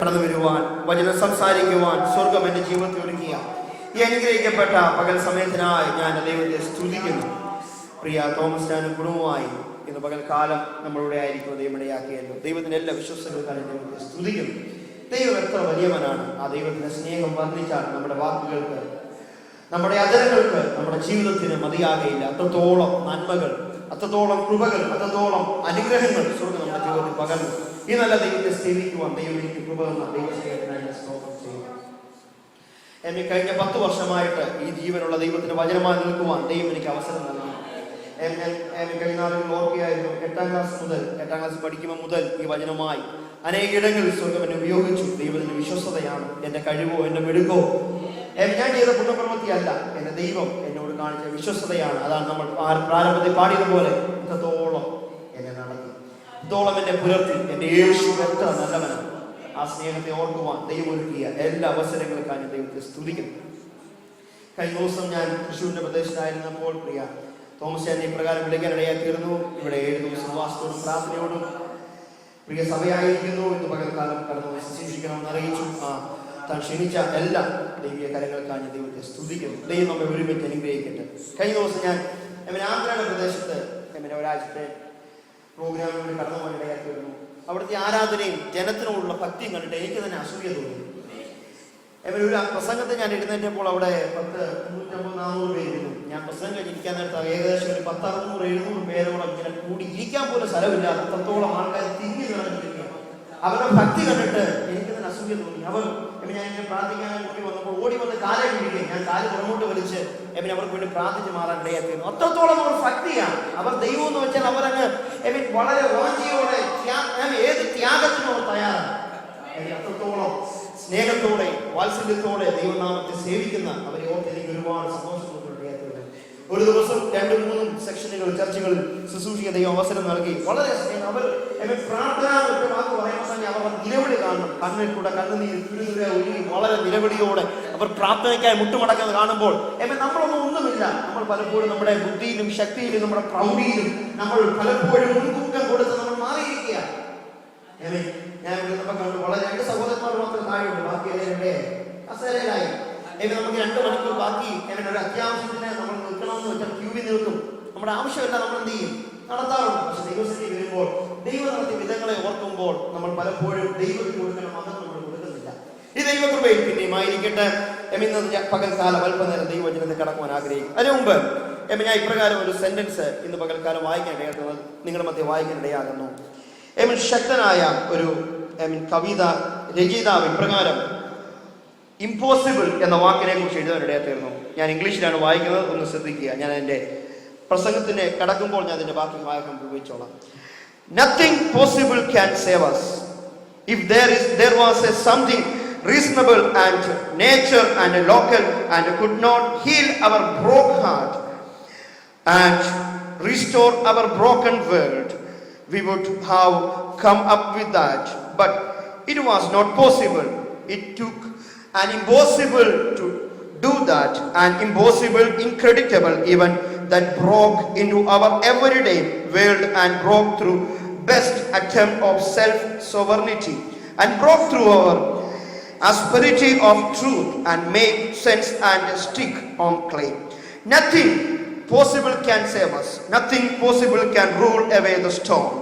കടന്നു വരുവാൻ, വചനം സംസാരിക്കുവാൻ സ്വർഗം എന്റെ ജീവിതത്തിൽ ഒരുക്കിയ ഈ അനുഗ്രഹിക്കപ്പെട്ട പകൽ സമയത്തിനായി ഞാൻ ദൈവത്തെ സ്തുതിക്കുന്നു. പ്രിയ തോമസ് ചാനും കുടുംബമായി ഇന്ന് പകൽക്കാലം നമ്മളുടെ ആയിരിക്കും ദൈവമിടയാക്കിയല്ലോ. ദൈവത്തിന്റെ എല്ലാ വിശ്വസ്തകൾക്കാരും ദൈവത്തെ സ്തുതിക്കുന്നു. ദൈവം എത്ര വലിയവനാണ്. ആ ദൈവത്തിന്റെ സ്നേഹം വർദ്ധിച്ചാൽ നമ്മുടെ വാക്കുകൾക്ക്, നമ്മുടെ അധരങ്ങൾക്ക്, നമ്മുടെ ജീവിതത്തിന് മതിയാകയില്ല. അത്രത്തോളം നന്മകൾ, അത്രത്തോളം കൃപകൾ, അത്രത്തോളം അനുഗ്രഹങ്ങൾ സ്വർഗം നമ്മുടെ ജീവിതത്തിൽ പകർന്നു. ഈ നല്ല ദൈവത്തെ സേവിക്കുവാൻ ദൈവം എനിക്ക് കൃപ തന്ന ദൈവസ്നേഹത്തിനായി ഞാൻ സ്തോത്രം ചെയ്യുന്നു. എന്നെ കഴിഞ്ഞ 10 വർഷമായിട്ട് ഈ ജീവനുള്ള ദൈവത്തിന് വചനമായി നിൽക്കുവാൻ ദൈവം എനിക്ക് അവസരം നൽകി. കഴിഞ്ഞ നാളുകളിൽ ഓർക്കുകയായിരുന്നു, 8ാം ക്ലാസ് പഠിക്കുമ്പോൾ മുതൽ ഈ വചനമായി അനേക ഇടങ്ങളിൽ സ്വർഗം എന്നെ ഉപയോഗിച്ചു. ദൈവത്തിന്റെ വിശ്വസ്തതയാണ്, എന്റെ കഴിവോ എന്റെ മെടുക്കോ ഞാൻ ചെയ്ത പുണ്യപ്രവൃത്തിയല്ല, എന്റെ ദൈവം എന്നോട് കാണിച്ച വിശ്വസ്തതയാണ്. അതാണ് നമ്മൾ പ്രാരംഭത്തിൽ പാടിയതുപോലെ ഇത്രത്തോളം എന്നെ നടത്തി, ഇത്രത്തോളം എന്നെ പുലർത്തി. എന്റെ യേശു എത്ര നല്ലവനാണ്. ആ സ്നേഹത്തെ ഓർക്കുവാൻ ദൈവം ഒരുക്കിയ എല്ലാ അവസരങ്ങൾക്കാണ് ഞാൻ ദൈവത്തെ സ്തുതിക്കുന്നു. കഴിഞ്ഞ ദിവസം ഞാൻ തൃശ്ശൂരിന്റെ പ്രദേശത്തായിരുന്നപ്പോൾ പ്രിയ തോമസ് എന്നെ ഇപ്രകാരം വിളിക്കാൻ ഇടയാക്കിയിരുന്നു. ഇവിടെ 7 ദിവസം വാസത്തോടും പ്രാർത്ഥനയോടും പ്രിയ സഭയായിരിക്കുന്നു. ഇന്ന് പകൽക്കാലം കടന്നു ശുശ്രൂഷിക്കണമെന്ന് അറിയിച്ചു. താൻ ക്ഷണിച്ച എല്ലാ ദൈവീയ കരങ്ങൾക്കാണ് ഞാൻ ദൈവത്തെ സ്തുതിക്കുന്നു. ദൈവം നമ്മെ ഒരുമിച്ച് അനുഗ്രഹിക്കട്ടെ. കഴിഞ്ഞ ദിവസം ഞാൻ ആന്ധ്രയുടെ പ്രദേശത്ത് ഒരാഴ്ചത്തെ പ്രോഗ്രാമിന് വേണ്ടി കടന്നു പോകാൻ ഇടയാക്കിയിരുന്നു. അവിടുത്തെ ആരാധനയും ജനത്തിനോടുള്ള ഭക്തിയും കണ്ടിട്ട് എനിക്ക് തന്നെ അസൂയ തോന്നി. ഒരു പ്രസംഗത്തെ ഞാൻ എഴുന്നേറ്റപ്പോൾ അവിടെ 350-400 പേരിരുന്നു. ഞാൻ പ്രസംഗം കഴിഞ്ഞിരിക്കാൻ നേരത്തെ ഏകദേശം ഒരു 600-700 പേരോളം ഇങ്ങനെ കൂടി ഇരിക്കാൻ പോലും സ്ഥലമില്ലാതെ അത്രത്തോളം ആൾക്കാർ തിങ്ങി നിറഞ്ഞിരിക്കുക. അവരുടെ ഭക്തി കണ്ടിട്ട് എനിക്ക് തന്നെ അസൂയ തോന്നി. ഞാൻ ഇങ്ങനെ പ്രാർത്ഥിക്കാൻ കൂടി വന്നപ്പോൾ ഓടി വന്ന് കാലെ വീഴുകയും ഞാൻ കാല് പുറമോട്ട് വലിച്ച് അവർക്ക് വേണ്ടി പ്രാർത്ഥിച്ച് മാറാൻ ഇടയാക്കിയിരുന്നു. അത്രത്തോളം അവർ ഭക്തിയാണ്. അവർ ദൈവം എന്ന് വെച്ചാൽ അവരങ്ങ് വളരെ വാഞ്ചിയോടെ ഏത് ത്യാഗത്തിനും അവർ തയ്യാറാണ്. അത്രത്തോളം സ്നേഹത്തോടെ വാത്സല്യത്തോടെ ദൈവനാമത്തെ സേവിക്കുന്ന അവരെ ഓർത്ത് എനിക്ക് ഒരുപാട് സന്തോഷം തോന്നിയിട്ടുണ്ട്. ഒരു ദിവസം 2-3 സെക്ഷനുകൾ ചർച്ചകളിൽ ശുശ്രൂഷിക്കാൻ ദൈവം അവസരം നൽകി. വളരെ സ്നേഹം. അവർ പ്രാർത്ഥന ഒറ്റ വാക്ക് പറയുമ്പോൾ തന്നെ അവർ നിലവിളി കാണണം. കണ്ണിൽ കൂടെ കണ്ണുനീര് ഒഴുകി വളരെ നിലവിളിയോടെ അവർ പ്രാർത്ഥനയ്ക്കായി മുട്ടുമടക്കുന്നത് കാണുമ്പോൾ നമ്മളൊന്നും ഒന്നുമില്ല. നമ്മൾ പലപ്പോഴും നമ്മുടെ ബുദ്ധിയിലും ശക്തിയിലും നമ്മുടെ പ്രൗഢിയിലും നമ്മൾ പലപ്പോഴും മുൻതൂക്കം കൊടുത്ത് നമ്മൾ മാറിയിരിക്കുക. ഞാൻ ഇവിടെ കണ്ടു വളരെ 2 സഹോദരന്മാർ മാത്രം താഴെയുണ്ട്. ബാക്കി എവിടെ അസേരയിലായി. നമുക്ക് 2 മണിക്കൂർ ബാക്കി ഒരു അത്യാവശ്യത്തിന് നമ്മൾ നിൽക്കണമെന്ന് വെച്ചാൽ ക്യൂവിൽ നിൽക്കും. നമ്മുടെ ആവശ്യമില്ല, നമ്മൾ എന്ത് ചെയ്യും, നടത്താറുണ്ട്. പക്ഷെ ദൈവസ്ഥിതി വരുമ്പോൾ ദൈവം നടത്തിയ വിധങ്ങളെ ഓർക്കുമ്പോൾ നമ്മൾ പലപ്പോഴും ദൈവത്തിന് കൊടുക്കുന്ന മതം നമ്മൾ കൊടുക്കുന്നില്ല. ഈ ദൈവകൃപയിൽ പിന്നെയും ആയിരിക്കട്ടെ. ഇന്ന് പകൽക്കാലം അല്പനേരം ദൈവവചനത്തിൽ കടക്കുവാൻ ആഗ്രഹിക്കും. അതിനു മുമ്പ് ഞാൻ ഇപ്രകാരം ഒരു സെന്റൻസ് ഇന്ന് പകൽക്കാലം വായിക്കാൻ ഇടയാക്കുന്നത് നിങ്ങളുടെ മധ്യ വായിക്കാൻ ഇടയാകുന്നു. ശക്തനായ ഒരു കവിത രചയിതാവ് ഇപ്രകാരം ഇമ്പോസിബിൾ എന്ന വാക്കിനെ കുറിച്ച് എഴുതാനിടയായിരുന്നു. ഞാൻ ഇംഗ്ലീഷിലാണ് വായിക്കുന്നത്, ഒന്ന് ശ്രദ്ധിക്കുക. ഞാൻ എൻ്റെ പ്രസംഗത്തിന് കടക്കുമ്പോൾ ഞാൻ അതിൻ്റെ ബാക്കി വായകം ഉപയോഗിച്ചോളാം. Nothing possible can save us. If there was something reasonable and nature and local and could not heal our broke heart and restore our broken world, we would have come up with that. But it was not possible. It took an impossible to do that, an impossible, incredible event that broke into our everyday world and broke through best attempt of self-sovereignty and broke through our asperity of truth and made sense and stick on claim. Nothing possible can save us. Nothing possible can rule away the storm.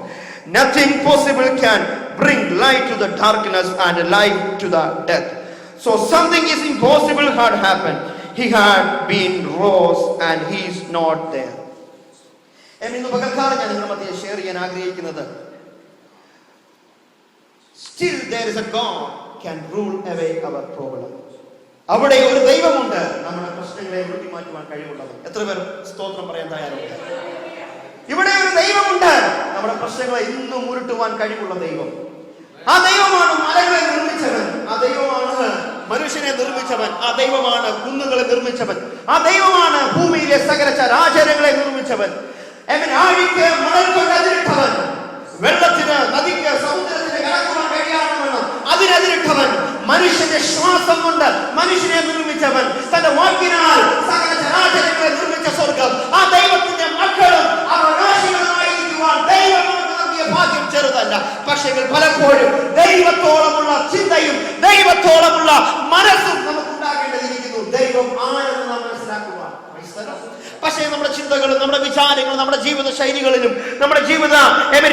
Nothing possible can bring light to the darkness and life to the death. So something is impossible had happened. He had been rose and he is not there. ഇന്ന് പകൽക്കാലം ഞാൻ നിങ്ങളുടെ മധ്യേ share ചെയ്യാൻ ആഗ്രഹിക്കുന്നത്, still there is a God can rule away our problem. അവിടെ ഒരു ദൈവമുണ്ട് നമ്മുടെ പ്രശ്നങ്ങളെ ഉരുട്ടി മാറ്റുവാൻ കഴിവുള്ളത്. എത്ര പേർ സ്തോത്രം പറയാൻ തയ്യാറുണ്ട്? ഇവിടെ ഒരു ദൈവമുണ്ട് നമ്മുടെ പ്രശ്നങ്ങളെ ഇന്നും ഉരുട്ടുവാൻ കഴിവുള്ള ദൈവം. ആ ദൈവമാണ് മലകളെ നിർമ്മിച്ചവൻ. ആ ദൈവമാണ് മനുഷ്യനെ നിർമ്മിച്ചവൻ. ആ ദൈവമാണ് കുന്നുകളെ നിർമ്മിച്ചവൻ. ആ ദൈവമാണ് ഭൂമിയിലെ സകല ചരാചരങ്ങളെ നിർമ്മിച്ചവൻ. ആഴിക്ക് മണൽ കൊണ്ട് അതിരിട്ടവൻ, വെള്ളത്തിന്, നദിക്ക്, സമുദ്രത്തിന് കടക്കുവാൻ കഴിയാമെന്ന് അതിനെതിരിട്ടവൻ, മനുഷ്യന്റെ ശ്വാസം കൊണ്ട് മനുഷ്യനെ നിർമ്മിച്ചവൻ, തന്റെ വാക്കിനാൽ സകല ചരാചരങ്ങളെ നിർമ്മിച്ച സ്വർഗം. ആ ദൈവത്തിന്റെ മക്കളും അവകാശികളായിരിക്കുവാൻ ദൈവം ഭാഗ്യം ചെറുതല്ല. പക്ഷേ പലപ്പോഴും ദൈവത്തോളമുള്ള ചിന്തയും ദൈവത്തോളമുള്ള മനസ്സും നമുക്ക് ഉണ്ടാകേണ്ടതിരിക്കുന്നു. ദൈവം ആരെന്ന് നാം മനസ്സിലാക്കുക. പക്ഷേ നമ്മുടെ ചിന്തകളും നമ്മുടെ വിചാരങ്ങളും നമ്മുടെ ജീവിത ശൈലികളിലും നമ്മുടെ ജീവിത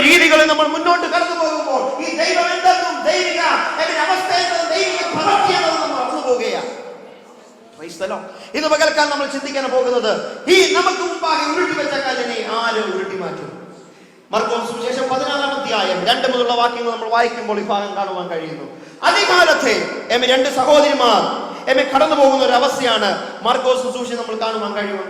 രീതികളിലും നമ്മൾ മുന്നോട്ട് കടന്നു പോകുമ്പോൾ ഈ ദൈവം എന്തെന്നും ദൈവിക അവസ്ഥയെന്നും ദൈവിക പ്രവൃത്തിയെന്നും നമ്മൾ മറന്നു പോവുകയാണ്. ഇന്ന് പകൽക്കാലം നമ്മൾ ചിന്തിക്കാൻ പോകുന്നത് ഈ നമുക്ക് മുമ്പാകെ ഉരുട്ടി വെച്ച കല്ലിനെ ആര് ഉരുട്ടി മാറ്റും? മർക്കോസ് സുവിശേഷം 14-ാം അധ്യായം 2 മുതലുള്ള വാക്യങ്ങൾ നമ്മൾ വായിക്കുമ്പോൾ ഈ ഭാഗം കാണുവാൻ കഴിയുന്നു. അധികാലത്തെ രണ്ട് സഹോദരിമാർ കടന്നു പോകുന്ന ഒരു അവസ്ഥയാണ് മർക്കോസ് സുവിശേഷം നമ്മൾ കാണുവാൻ കഴിയുന്നത്.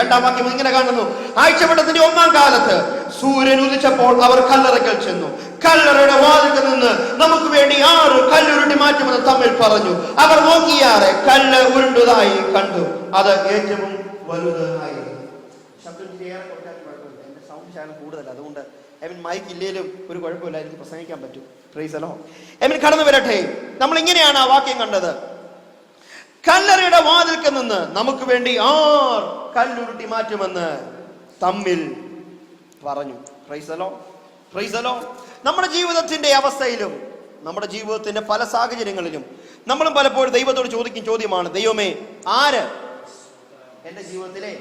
2-ാം വാക്യം ഇങ്ങനെ കാണുന്നു: ആഴ്ചവട്ടത്തിന്റെ 1-ാം കാലത്ത് സൂര്യൻ ഉദിച്ചപ്പോൾ അവർ കല്ലറയ്ക്കൽ ചെന്നു. കല്ലറയുടെ വാതിൽക്കൽ നിന്ന് നമുക്ക് വേണ്ടി 6 കല്ലുരുട്ടി മാറ്റുമെന്ന് തമ്മിൽ പറഞ്ഞു. അവർ നോക്കിയാറെ കല്ല് ഉരുണ്ടതായി കണ്ടു. അത് ഏറ്റവും വലുതായിരുന്നു. കൂടുതൽ അതുകൊണ്ട് മൈക്ക് ഇല്ലേലും ഒരു കുഴപ്പമില്ല, എനിക്ക് പ്രസംഗിക്കാൻ പറ്റും. Price the Lord. കടന്നു വരട്ടെ. നമ്മൾ ഇങ്ങനെയാണ് ആ വാക്യം കണ്ടത്: കല്ലറയുടെ വാതിൽക്കൽ നിന്ന് നമുക്ക് വേണ്ടി 6 കല്ലുരുട്ടി മാറ്റുമെന്ന് തമ്മിൽ പറഞ്ഞു. Price the Lord. Praise the Lord. നമ്മുടെ ജീവിതത്തിന്റെ അവസ്ഥയിലും നമ്മുടെ ജീവിതത്തിന്റെ പല സാഹചര്യങ്ങളിലും നമ്മളും പലപ്പോഴും ദൈവത്തോട് ചോദിക്കും ചോദ്യമാണ്: ദൈവമേ, ആര് എന്റെ ജീവിതത്തിലെ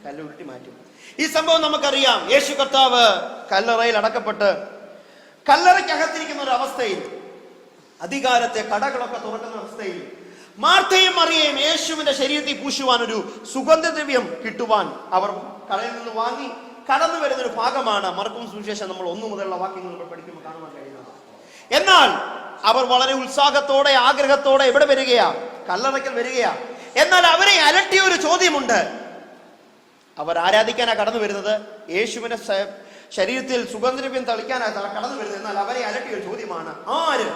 കല്ലുരുട്ടി മാറ്റും? ഈ സംഭവം നമുക്കറിയാം. യേശു കർത്താവ് കല്ലറയിൽ അടക്കപ്പെട്ട് കല്ലറയ്ക്കകത്തിരിക്കുന്ന ഒരു അവസ്ഥയിൽ, അധികാരത്തെ കടകളൊക്കെ തുറക്കുന്ന അവസ്ഥയിൽ, മാർത്തയും മറിയയും യേശുവിന്റെ ശരീരത്തിൽ പൂശുവാൻ ഒരു സുഗന്ധദ്രവ്യം കിട്ടുവാൻ അവർ കടയിൽ നിന്ന് വാങ്ങി കടന്നു വരുന്ന ഒരു ഭാഗമാണ് മർക്കോസ് സുവിശേഷം നമ്മൾ 1 മുതലുള്ള വാക്യങ്ങൾ നമ്മൾ പഠിക്കുമ്പോൾ കാണുവാൻ കഴിയുന്നത്. എന്നാൽ അവർ വളരെ ഉത്സാഹത്തോടെ ആഗ്രഹത്തോടെ എവിടെ വരികയാ? കല്ലറയ്ക്കൽ വരികയാ. എന്നാൽ അവരെ അലട്ടിയ ഒരു ചോദ്യമുണ്ട്. അവർ ആരാധിക്കാനാണ് കടന്നു വരുന്നത്, യേശുവിന്റെ ശരീരത്തിൽ സുഗന്ധദ്രവ്യം തളിക്കാനാണ് കടന്നു വരുന്നത്. എന്നാൽ അവരെ അലട്ടിയ ഒരു ചോദ്യമാണ്: ആര്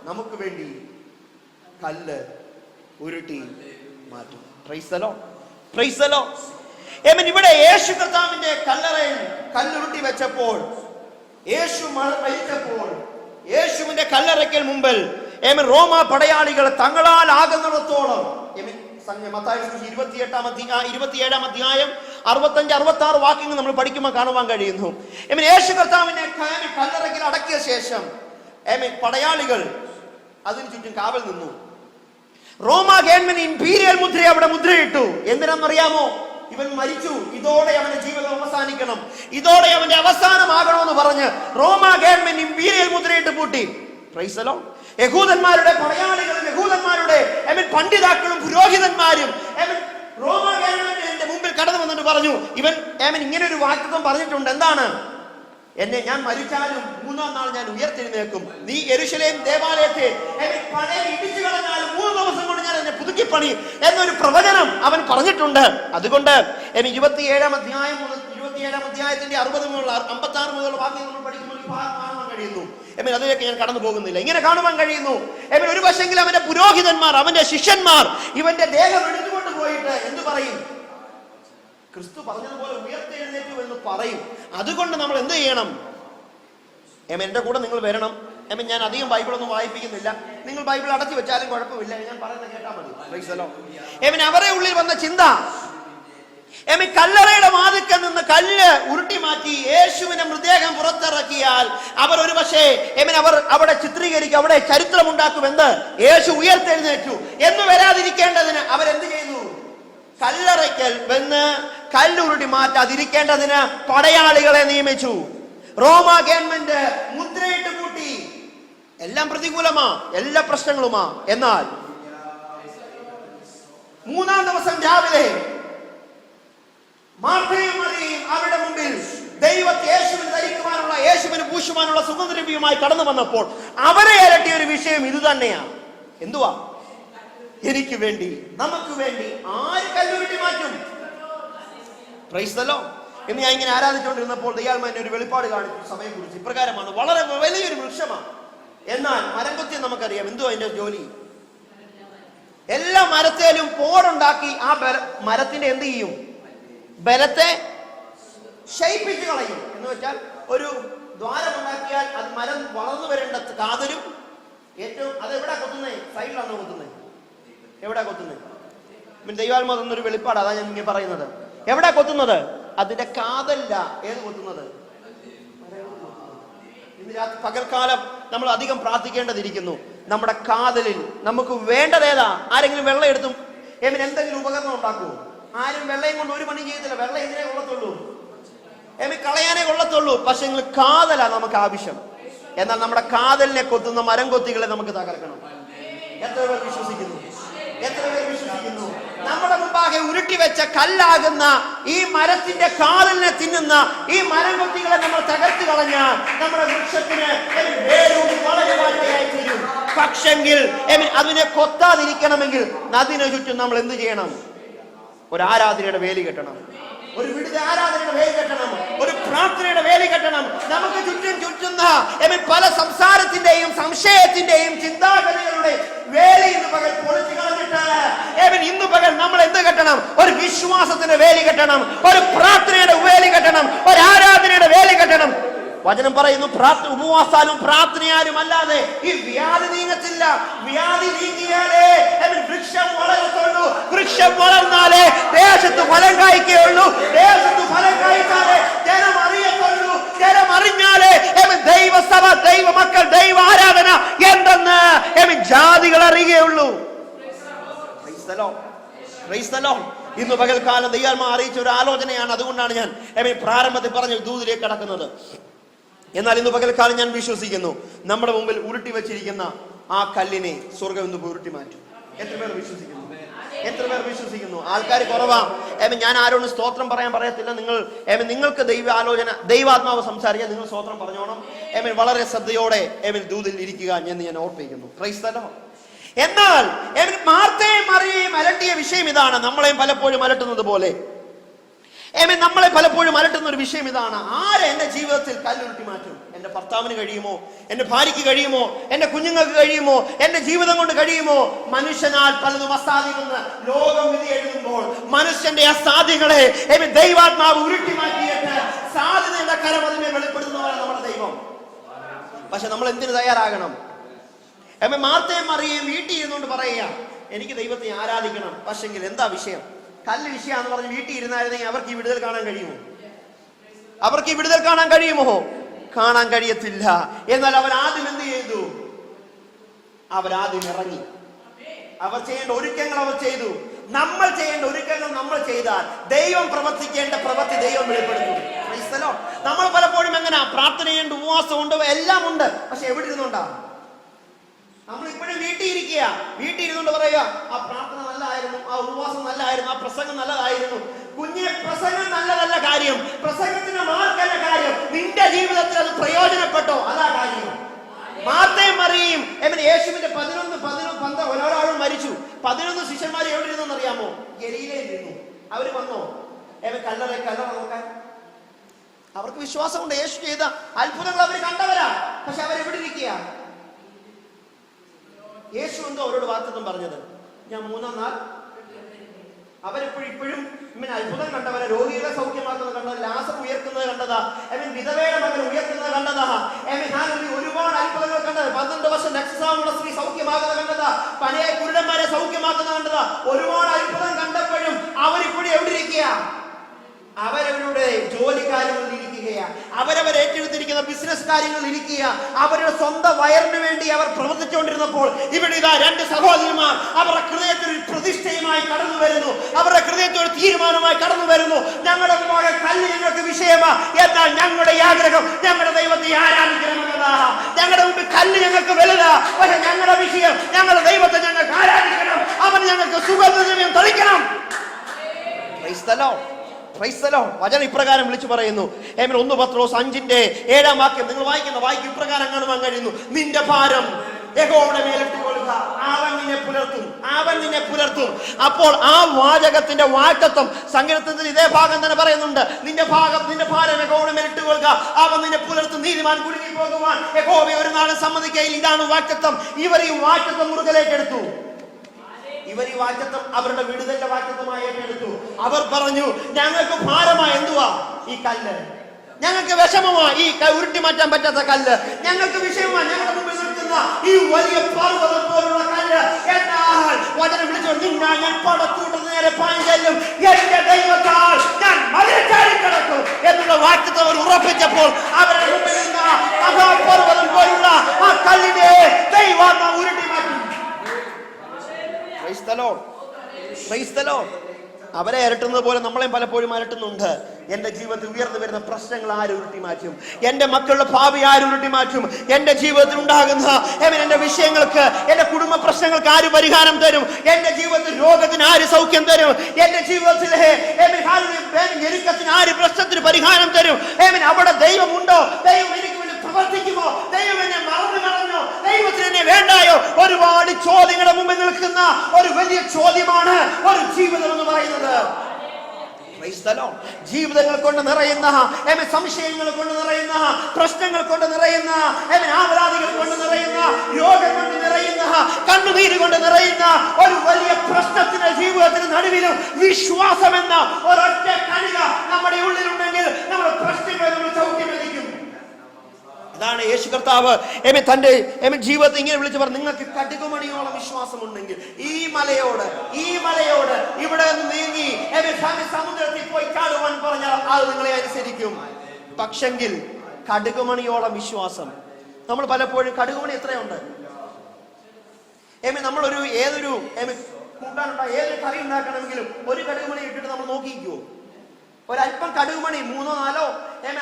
നമുക്ക് വേണ്ടി കല്ല് ഉരുട്ടി മാറ്റും? Price the Lord. Praise the Lord. ഇവിടെ യേശു കർത്താവിന്റെ കല്ലറയിൽ കല്ലുരുട്ടി വെച്ചപ്പോൾ, യേശു മരിച്ചപ്പോൾ, യേശുവിന്റെ കല്ലറയ്ക്കൽ മുമ്പിൽ റോമ പടയാളികൾ തങ്ങളാൽ ആകുന്നിടത്തോളം മത്തായി 27-ാം അധ്യായം 65-66 വാക്യങ്ങൾ നമ്മൾ പഠിക്കുമ്പോൾ കാണുവാൻ കഴിയുന്നു. യേശു കർത്താവിനെ കല്ലറയ്ക്കൽ അടക്കിയ ശേഷം പടയാളികൾ അതിനു ചുറ്റും കാവൽ നിന്നു. റോമ ഗവൺമെന്റ് ഇംപീരിയൽ മുദ്ര അവിടെ മുദ്രയിട്ടു. എന്തിനാണെന്നറിയാമോ? ഇവൻ മരിച്ചു, ഇതോടെ അവന്റെ ജീവിതം അവസാനിക്കണം, ഇതോടെ അവന്റെ അവസാനമാകണമെന്ന് പറഞ്ഞ് റോമ ഗവൺമെന്റ് ഇംപീരിയൽ മുദ്രയിട്ട് പൂട്ടി. Price the Lord. യഹൂദന്മാരുടെ പടയാളികളും യഹൂദന്മാരുടെ പണ്ഡിതാക്കളും പുരോഹിതന്മാരും റോമ ഗവൺമെന്റിന്റെ മുമ്പിൽ കടന്നു വന്നിട്ട് പറഞ്ഞു: ഇവൻ ഇങ്ങനെ ഒരു വാക്യം പറഞ്ഞിട്ടുണ്ട്. എന്താണ്? ഞാൻ മരിച്ചാലും 3-ാം നാൾ ഞാൻ ഉയർത്തെഴുന്നേൽക്കും. നീ യെരൂശലേം ദേവാലയത്തെ പഴയ ഇടിച്ചു കളഞ്ഞാലും 3 ദിവസം കൊണ്ട് ഞാൻ എന്നെ പുതുക്കിപ്പണി എന്നൊരു പ്രവചനം അവൻ പറഞ്ഞിട്ടുണ്ട്. അതുകൊണ്ട് 27-ാം അധ്യായത്തിന്റെ 60 മുതൽ 56 മുതലുള്ള വാക്യം നമ്മൾ പഠിക്കുമ്പോൾ കാണുവാൻ കഴിയുന്നു. അതിലേക്ക് ഞാൻ കടന്നു പോകുന്നില്ല. ഇങ്ങനെ കാണുവാൻ കഴിയുന്നു. ഒരു പക്ഷെങ്കിൽ അവന്റെ പുരോഹിതന്മാർ, അവന്റെ ശിഷ്യന്മാർ ഇവന്റെ ദേഹം എടുത്തുകൊണ്ട് പോയിട്ട് എന്തു പറയും? ക്രിസ്തു പറഞ്ഞതുപോലെ ഉയർത്തെഴുന്നേറ്റു എന്ന് പറയും. അതുകൊണ്ട് നമ്മൾ എന്ത് ചെയ്യണം? എന്റെ കൂടെ നിങ്ങൾ വരണം. ഞാൻ അധികം ബൈബിളൊന്നും വായിപ്പിക്കുന്നില്ല, നിങ്ങൾ ബൈബിൾ അടച്ചു വെച്ചാലും കുഴപ്പമില്ല, ഞാൻ പറയുന്നത് കേട്ടാൽ മതി. അവരെ ഉള്ളിൽ വന്ന ചിന്ത, കല്ലറയുടെ വാതിൽക്കൽ നിന്ന് കല്ല് ഉരുട്ടി മാറ്റി യേശുവിന്റെ മൃതദേഹം പുറത്തിറക്കിയാൽ അവർ ഒരു പക്ഷേ അവർ അവിടെ ചിത്രീകരിക്കും, അവിടെ ചരിത്രം ഉണ്ടാക്കുമെന്ന്, യേശു ഉയർത്തെഴുന്നേറ്റു എന്ന് വരാതിരിക്കേണ്ടതിന് അവരെന്ത് ചെയ്തു? കല്ലറയ്ക്കൽ വന്ന് കല്ലുരുട്ടി മാറ്റാതിരിക്കേണ്ടതിന് പടയാളികളെ നിയമിച്ചു. റോമ ഗവൺമെന്റ് മുദ്രയിട്ട് പൂട്ടി. എല്ലാം പ്രതികൂലമാ, എല്ലാ പ്രശ്നങ്ങളുമാ. എന്നാൽ 3-ാം ദിവസം രാവിലെ മാർത്തയും മറിയയും അവരുടെ മുമ്പിൽ ദൈവത്തെ യേശുവിന് ധരിക്കുവാനുള്ള, യേശുവിന് പൂശുവാനുള്ള സുഗന്ധദ്രവ്യവുമായി കടന്നു വന്നപ്പോൾ അവരെ അലട്ടിയ ഒരു വിഷയം ഇത് തന്നെയാണ്. എന്തുവാ? എനിക്ക് വേണ്ടി, നമുക്ക് വേണ്ടി ആര് കല്ലുരുട്ടി മാറ്റും? Price the Lord. എന്ന് ഞാൻ ഇങ്ങനെ ആരാധിച്ചുകൊണ്ടിരുന്നപ്പോൾ ദൈവാത്മാവിന്റെ ഒരു വെളിപ്പാട് കാണിച്ചു സഭയെ കുറിച്ച്. ഇപ്രകാരമാണ്: വളരെ വലിയൊരു വൃക്ഷമാണ്, എന്നാൽ മരം കൊത്തി നമുക്കറിയാം എന്തുവാ അതിന്റെ ജോലി? എല്ലാ മരത്തേലും പോടുണ്ടാക്കി ആ മരത്തിന്റെ എന്ത് ചെയ്യും? ബലത്തെ ക്ഷയിപ്പിച്ചു കളയും. എന്ന് വെച്ചാൽ ഒരു ദ്വാരം ഉണ്ടാക്കിയാൽ അത് മരം വളർന്നു വരേണ്ട കാതലും ഏറ്റവും അത് എവിടെ കൊത്തുന്നേ? സൈഡിലാണോ കൊത്തുന്നത്? എവിടെ കൊത്തുന്നത്? ദൈവാത്മാവ് തന്നൊരു വെളിപ്പാട്, അതാ ഞാൻ ഇങ്ങനെ പറയുന്നത്. എവിടെ കൊത്തുന്നത്? അതിന്റെ കാതല്ല. ഏത് കൊത്തുന്നത്? ഇന്ന് പകൽക്കാലം നമ്മൾ അധികം പ്രാർത്ഥിക്കേണ്ടതിരിക്കുന്നു. നമ്മുടെ കാതലിൽ നമുക്ക് വേണ്ടതേതാ? ആരെങ്കിലും വെള്ളം എടുത്തും എന്തെങ്കിലും ഉപകരണം ഉണ്ടാക്കുമോ? ആരും വെള്ളയും കൊണ്ട് ഒരു പണി ചെയ്തില്ല. വെള്ളം എന്തിനേ കൊള്ളത്തുള്ളൂ? കളയാനേ കൊള്ളത്തുള്ളൂ. പക്ഷെ കാതലാ നമുക്ക് ആവശ്യം. എന്നാൽ നമ്മുടെ കാതലിനെ കൊത്തുന്ന മരം കൊത്തികളെ നമുക്ക് തകർക്കണം. എത്ര പേർ വിശ്വസിക്കുന്നു? എത്ര പേർ വിശ്വസിക്കുന്നു? നമ്മുടെ മുമ്പാകെ ഉരുട്ടി വെച്ച കല്ലാകുന്ന ഈ മരത്തിന്റെ കാതലിനെ തിന്നുന്ന ഈ മരം കൊത്തികളെ നമ്മൾ തകർത്ത് കളഞ്ഞാൽ നമ്മുടെ വൃക്ഷത്തിന് വളരെ വാഴയായി തീരും. പക്ഷെങ്കിൽ അതിനെ കൊത്താതിരിക്കണമെങ്കിൽ അതിനു ചുറ്റും നമ്മൾ എന്ത് ചെയ്യണം? ഒരു ആരാധനയുടെ വേലി കെട്ടണം. ഒരു വിടുത ആരാധനയുടെ വേലി കെട്ടണം. ഒരു പ്രാർത്ഥനയുടെ വേലി കെട്ടണം. നമുക്ക് ചുറ്റും ചുറ്റുന്ന പല സംസാരത്തിന്റെയും സംശയത്തിന്റെയും ചിന്താഗതികളുടെ വേലി ഇന്ന് പകൽ പൊളിച്ചു കളഞ്ഞിട്ട് ഇന്ന് പകൽ നമ്മൾ എന്ത് കെട്ടണം? ഒരു വിശ്വാസത്തിന്റെ വേലി കെട്ടണം. ഒരു പ്രാർത്ഥനയുടെ വേലി കെട്ടണം. ഒരു ആരാധനയുടെ വേലി കെട്ടണം. വചനം പറയുന്നു, ഉപവാസാലും പ്രാർത്ഥനയാലും അല്ലാതെ ഈ വ്യാധി നീങ്ങത്തില്ല. വ്യാധി നീങ്ങിയാലേ വൃക്ഷം വളരത്തുള്ളൂ. വൃക്ഷം വളർന്നാലേ ദേശത്ത് ഫലം കായ്ക്കുകയുള്ളൂ. ദേശത്ത് ഫലം കായ്ച്ചാലേ ജനം അറിയത്തുള്ളൂ. ജനം അറിഞ്ഞാലേ ദൈവസഭ, ദൈവ മക്കൾ, ദൈവ ആരാധന എന്തെന്ന് ജാതികൾ അറിയുകയുള്ളൂ. ഇന്ന് പകൽക്കാലം ദൈവം അറിയിച്ച ഒരു ആലോചനയാണ്. അതുകൊണ്ടാണ് ഞാൻ പ്രാരംഭത്തിൽ പറഞ്ഞ ദൂതിലേക്ക് കടക്കുന്നത്. എന്നാൽ ഇന്ന് പകൽക്കാലം ഞാൻ വിശ്വസിക്കുന്നു, നമ്മുടെ മുമ്പിൽ ഉരുട്ടി വെച്ചിരിക്കുന്ന ആ കല്ലിനെ സ്വർഗം ഇന്ന് ഉരുട്ടി മാറ്റും. എത്ര പേർ വിശ്വസിക്കുന്നു? എത്ര പേർ വിശ്വസിക്കുന്നു? ആൾക്കാർ കുറവാ. ഞാൻ ആരോടും സ്തോത്രം പറയത്തില്ല. നിങ്ങൾക്ക് ദൈവാത്മാവ് സംസാരിക്കാൻ നിങ്ങൾ സ്തോത്രം പറഞ്ഞോണം. വളരെ ശ്രദ്ധയോടെ ദൂതിൽ ഇരിക്കുക എന്ന് ഞാൻ ഓർപ്പിക്കുന്നു. Praise the Lord. എന്നാൽ മാർത്തയും മറിയയും അലട്ടിയ വിഷയം ഇതാണ്. നമ്മളെയും പലപ്പോഴും അലട്ടുന്നത് പോലെ നമ്മളെ പലപ്പോഴും അലട്ടുന്ന ഒരു വിഷയം ഇതാണ്. ആരെ എന്റെ ജീവിതത്തിൽ കല്ലുരുട്ടി മാറ്റും? എന്റെ ഭർത്താവിന് കഴിയുമോ? എന്റെ ഭാര്യയ്ക്ക് കഴിയുമോ? എന്റെ കുഞ്ഞുങ്ങൾക്ക് കഴിയുമോ? എന്റെ ജീവിതം കൊണ്ട് കഴിയുമോ? മനുഷ്യനാൽ പലതും അസാധ്യമെന്ന് ലോകം വിധി എഴുതുമ്പോൾ മനുഷ്യന്റെ അസാധ്യങ്ങളെ ദൈവാത്മാവ് ഉരുട്ടി മാറ്റിയിട്ട് സാധ്യതയുടെ കരം അതിനെ വെളിപ്പെടുത്തുന്നവരാണ് നമ്മുടെ ദൈവം. പക്ഷെ നമ്മൾ എന്തിനു തയ്യാറാകണം? മാർത്തയും മറിയയും വീട്ടിൽ ഇരുന്നുകൊണ്ട് പറയുക, എനിക്ക് ദൈവത്തെ ആരാധിക്കണം. പക്ഷെങ്കിൽ എന്താ വിഷയം? കല്ല് വിഷയാന്ന് പറഞ്ഞ് വീട്ടിൽ ഇരുന്നായിരുന്നെങ്കിൽ അവർക്ക് ഈ വിടുതൽ കാണാൻ കഴിയുമോ? അവർക്ക് ഈ വിടുതൽ കാണാൻ കഴിയുമോ? കാണാൻ കഴിയത്തില്ല. എന്നാൽ അവർ ആദ്യം എന്ത് ചെയ്തു? അവരാദ്യം ഇറങ്ങി. അവർ ചെയ്യേണ്ട ഒരുക്കങ്ങൾ അവർ ചെയ്തു. നമ്മൾ ചെയ്യേണ്ട ഒരുക്കങ്ങൾ നമ്മൾ ചെയ്താൽ ദൈവം പ്രവർത്തിക്കേണ്ട പ്രവൃത്തി ദൈവം വെളിപ്പെടുത്തും. നമ്മൾ പലപ്പോഴും എങ്ങനെയാ? പ്രാർത്ഥനയുണ്ട്, ഉപവാസമുണ്ട്, എല്ലാം ഉണ്ട്. പക്ഷെ എവിടെ ഇരുന്നുണ്ടാ? നമ്മൾ ഇപ്പോഴും വീട്ടിൽ ഇരിക്കുക. വീട്ടിൽ ഇരുന്നുകൊണ്ട് പറയുക, ആ പ്രാർത്ഥന നല്ലതായിരുന്നു, ആ ഉപവാസം നല്ലതായിരുന്നു, ആ പ്രസംഗം നല്ലതായിരുന്നു. കുഞ്ഞിനെ, പ്രസംഗം നല്ലതല്ല കാര്യം. പ്രസംഗത്തിന് മാർക്കല്ല കാര്യം. നിന്റെ ജീവിതത്തിൽ അത് പ്രയോജനപ്പെട്ടോ? അതാ കാര്യം. മാർത്തയും മറിയയും യേശുവിന്റെ 11 ഒരാളും മരിച്ചു. 11 ശിഷ്യന്മാർ എവിടെ ഇരുന്നു അറിയാമോ? ഗലീലയിൽ ഇരുന്നു. അവര് വന്നോ കല്ലറ നോക്കാൻ? അവർക്ക് വിശ്വാസമുണ്ട്. യേശു ചെയ്ത അത്ഭുതങ്ങൾ അവർ കണ്ടവരാ. പക്ഷെ അവരെവിടെ ഇരിക്കുക? യേശു എന്തോ അവരോട് വാഗ്ദത്തം പറഞ്ഞത്, ഞാൻ 3-ാം നാൾ. അവരെപ്പോഴും അത്ഭുതം കണ്ടവരെ, രോഗികളെ സൗഖ്യമാക്കുന്നത് കണ്ടത്, ലാസർ ഉയർത്തുന്നത് കണ്ടതാ, വിധവയുടെ മകൻ ഉയർത്തുന്നത് കണ്ടതാ, ഒരുപാട് അത്ഭുതങ്ങൾ കണ്ടത്. 12 വർഷം രക്തസ്രാവമുള്ള സ്ത്രീ സൗഖ്യമാക്കുന്നത് കണ്ടതാ, പഴയ കുരുടന്മാരെ സൗഖ്യമാക്കുന്നത് കണ്ടതാ. ഒരുപാട് അത്ഭുതം കണ്ടപ്പോഴും അവരിപ്പോഴും എവിടെ ഇരിക്കുക? അവരവരുടെ ജോലി കാര്യങ്ങളിൽ ഇരിക്കുകയാണ്. അവരവർ ഏറ്റെടുത്തിരിക്കുന്ന ബിസിനസ് കാര്യങ്ങളിൽ ഇരിക്കുക. അവരുടെ സ്വന്തം വയറിന് വേണ്ടി അവർ പ്രവർത്തിച്ചുകൊണ്ടിരുന്നപ്പോൾ ഇവിടെ ഇതാ 2 സഹോദരിമാർ അവരുടെ ഹൃദയത്തിൽ ഒരു പ്രതിഷ്ഠയുമായി കടന്നു വരുന്നു. അവരുടെ ഹൃദയത്തിൽ ഒരു തീരുമാനമായി കടന്നു വരുന്നു. ഞങ്ങളുടെ മുമ്പാകെ കല്ല് ഞങ്ങൾക്ക് വിഷയമാ, എന്നാൽ ഞങ്ങളുടെ ആഗ്രഹം ഞങ്ങളുടെ ദൈവത്തെ ആരാധിക്കണമെന്നതാ. ഞങ്ങളുടെ മുമ്പിൽ കല്ല് ഞങ്ങൾക്ക് വലുതാ, പക്ഷെ ഞങ്ങളുടെ വിഷയം ഞങ്ങളുടെ ദൈവത്തെ ഞങ്ങൾക്ക് ആരാധിക്കണം. അവൻ ഞങ്ങൾക്ക് സുഗന്ധദ്രവ്യം തളിക്കണം. വചനം ഇപ്രകാരം വിളിച്ചു പറയുന്നു. 1 പത്രോസ് 5:7 വാക്യം നിങ്ങൾ വായിക്കുന്ന ഇപ്രകാരം കാണുവാൻ കഴിയുന്നു. നിന്റെ ഭാരം യഹോവയുടെ മേലിട്ട് കൊടുക്കുക, അവൻ നിന്നെ പുലർത്തും. അപ്പോൾ ആ വാചകത്തിന്റെ വാക്തത്വം സങ്കീർത്തനത്തിൽ ഇതേ ഭാഗം തന്നെ പറയുന്നുണ്ട്. നിന്റെ ഭാരം യഹോവയുടെ മേലിട്ട് കൊടുക്കുക, അവൻ നിന്നെ പുലർത്തും. നീതിമാൻ കുടുങ്ങി പോകുവാൻ യഹോവയെ ഒരു നാളും സമ്മതിക്കയില്ല. ഇതാണ് വാക്തത്വം. ഇവർ ഈ വാക്തത്വം മുറുകലേക്കെടുത്തു. ഇവർ ഈ വാക്തത്വം അവരുടെ വിടുതലിന്റെ വാക്തത്വമായി ഏറ്റെടുത്തു. അവർ പറഞ്ഞു, ഞങ്ങൾക്ക് ഭാരമായി എന്തുവാ ഈ കല്ല്, ഞങ്ങൾക്ക് വിഷമമാ ഈ ഉരുട്ടി മാറ്റാൻ പറ്റാത്ത കല്ല്, ഞങ്ങൾക്ക് വിഷയമാണ് ഞങ്ങളുടെ മുമ്പിൽ നിൽക്കുന്ന ഈ വലിയ പർവ്വതം പോലുള്ള കല്ല്. എന്നാൽ വചനം വിളിച്ചു, ഞാൻ പടത്തൂട്ട നേരെ പാഞ്ചല്ലും എന്റെ ദൈവത്താൽ ഞാൻ മലച്ചാടി കിടക്കും എന്നുള്ള വാക്തത്വം അവർ ഉറപ്പിച്ചപ്പോൾ അവരുടെ മുമ്പിൽ നിന്ന മഹാപർവ്വതം പോലുള്ള ആ കല്ലിനെ ദൈവാത്മാവ് ഉരുട്ടി മാറ്റും. Price the Lord, praise the Lord. അവരെ അരട്ടുന്നത് പോലെ നമ്മളെയും പലപ്പോഴും അരട്ടുന്നുണ്ട്. എന്റെ ജീവിതത്തിൽ ഉയർന്നു വരുന്ന പ്രശ്നങ്ങൾ ആര് ഉരുട്ടി മാറ്റും? എന്റെ മക്കളുടെ ഭാവി ആര് ഉരുട്ടി മാറ്റും? എന്റെ ജീവിതത്തിൽ ഉണ്ടാകുന്ന എന്റെ വിഷയങ്ങൾക്ക്, എന്റെ കുടുംബ പ്രശ്നങ്ങൾക്ക് ആര് പരിഹാരം തരും? എന്റെ ജീവിതത്തിൽ രോഗത്തിന് ആര് സൗഖ്യം തരും? എന്റെ ജീവിതത്തിലെ ഞെരുക്കത്തിന് ആര് പ്രശ്നത്തിന് പരിഹാരം തരും? അവിടെ ദൈവമുണ്ടോ? ദൈവം എനിക്ക് വേണ്ടി പ്രവർത്തിക്കുമോ? ദൈവം എന്നെ മറന്നു കളഞ്ഞോ? ദൈവത്തിന് എന്നെ വേണ്ടായോ? ഒരുപാട് ചോദ്യങ്ങളുടെ മുമ്പിൽ നിൽക്കുന്ന ഒരു വലിയ ചോദ്യമാണ് ഒരു ജീവിതം എന്ന് പറയുന്നത്. ജീവിതങ്ങൾ കൊണ്ട് നിറയുന്ന, സംശയങ്ങൾ കൊണ്ട് നിറയുന്ന, പ്രശ്നങ്ങൾ കൊണ്ട് നിറയുന്ന, ആവലാതികൾ കൊണ്ട് നിറയുന്ന, രോഗം കൊണ്ട് നിറയുന്ന, കണ്ണുനീര് കൊണ്ട് നിറയുന്ന ഒരു വലിയ പ്രശ്നത്തിന്റെ ജീവിതത്തിന് നടുവിലും വിശ്വാസം എന്ന ഒരൊറ്റ കണിക നമ്മുടെ ഉള്ളിലുണ്ടെങ്കിൽ നമ്മുടെ പ്രശ്നങ്ങളെ നമ്മൾ ചവിട്ടി മെതിക്കും. അതാണ് യേശു കർത്താവ് തന്റെ ജീവിതത്തിൽ ഇങ്ങനെ വിളിച്ചു പറഞ്ഞു, നിങ്ങൾക്ക് കടുകുമണിയോളം വിശ്വാസമുണ്ടെങ്കിൽ ഈ മലയോട് ഇവിടെ നിന്ന് നീങ്ങി സമുദ്രത്തിൽ പോയി ചാടുവാൻ പറഞ്ഞാൽ അത് നിങ്ങളെ അനുസരിക്കും. പക്ഷെങ്കിൽ കടുകുമണിയോളം വിശ്വാസം. നമ്മൾ പലപ്പോഴും കടുകുമണി എത്രയുണ്ട്? നമ്മളൊരു ഏതൊരു കൂട്ടാനുണ്ടാ ഏതൊരു കറി ഉണ്ടാക്കണമെങ്കിലും ഒരു കടുകുമണി ഇട്ടിട്ട് നമ്മൾ നോക്കിക്കുവോ? ഒരല്പം കടുകുമണി 3 4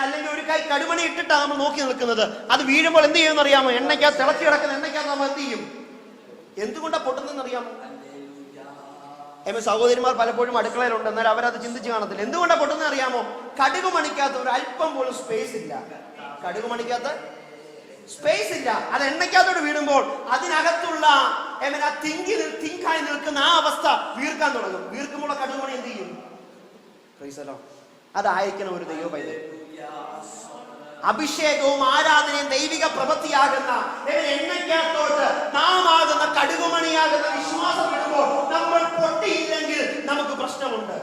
അല്ലെങ്കിൽ ഒരു കൈ കടുകുമണി ഇട്ടിട്ടാണ് നമ്മൾ നോക്കി നിൽക്കുന്നത്. അത് വീഴുമ്പോൾ എന്ത് ചെയ്യുമെന്ന് അറിയാമോ? എണ്ണയ്ക്കകത്ത് തിളച്ചു കിടക്കുന്ന എണ്ണയ്ക്കകത്ത് നമ്മൾ എന്ത് ചെയ്യും? എന്തുകൊണ്ടാണ് പൊട്ടുന്നതെന്ന് അറിയാമോ? സഹോദരിമാർ പലപ്പോഴും അടുക്കളയിലുണ്ട്, എന്നാൽ അവരത് ചിന്തിച്ച് കാണത്തില്ല. എന്തുകൊണ്ടാണ് പൊട്ടുന്നത് അറിയാമോ? കടുകുമണിക്കകത്ത് ഒരു അല്പം പോലും സ്പേസ് ഇല്ല. കടുകുമണിക്കകത്ത് സ്പേസ് ഇല്ല. അത് എണ്ണയ്ക്കകത്തോട് വീടുമ്പോൾ അതിനകത്തുള്ള തിങ്കായി നിൽക്കുന്ന ആ അവസ്ഥ വീർക്കാൻ തുടങ്ങും. വീർക്കുമ്പോൾ കടുകുമണി എന്ത് ചെയ്യും? അതായിരിക്കണം ഒരു ദൈവ പൈതൽ. അഭിഷേകവും ആരാധനയും ദൈവിക പ്രവൃത്തിയാകുന്ന എണ്ണയ്ക്കകത്തോട്ട് നാം ആകുന്ന കടുകുമണിയാകുന്ന വിശ്വാസം ഇടുമ്പോൾ നമ്മൾ പൊട്ടിയില്ലെങ്കിൽ നമുക്ക് പ്രശ്നമുണ്ട്.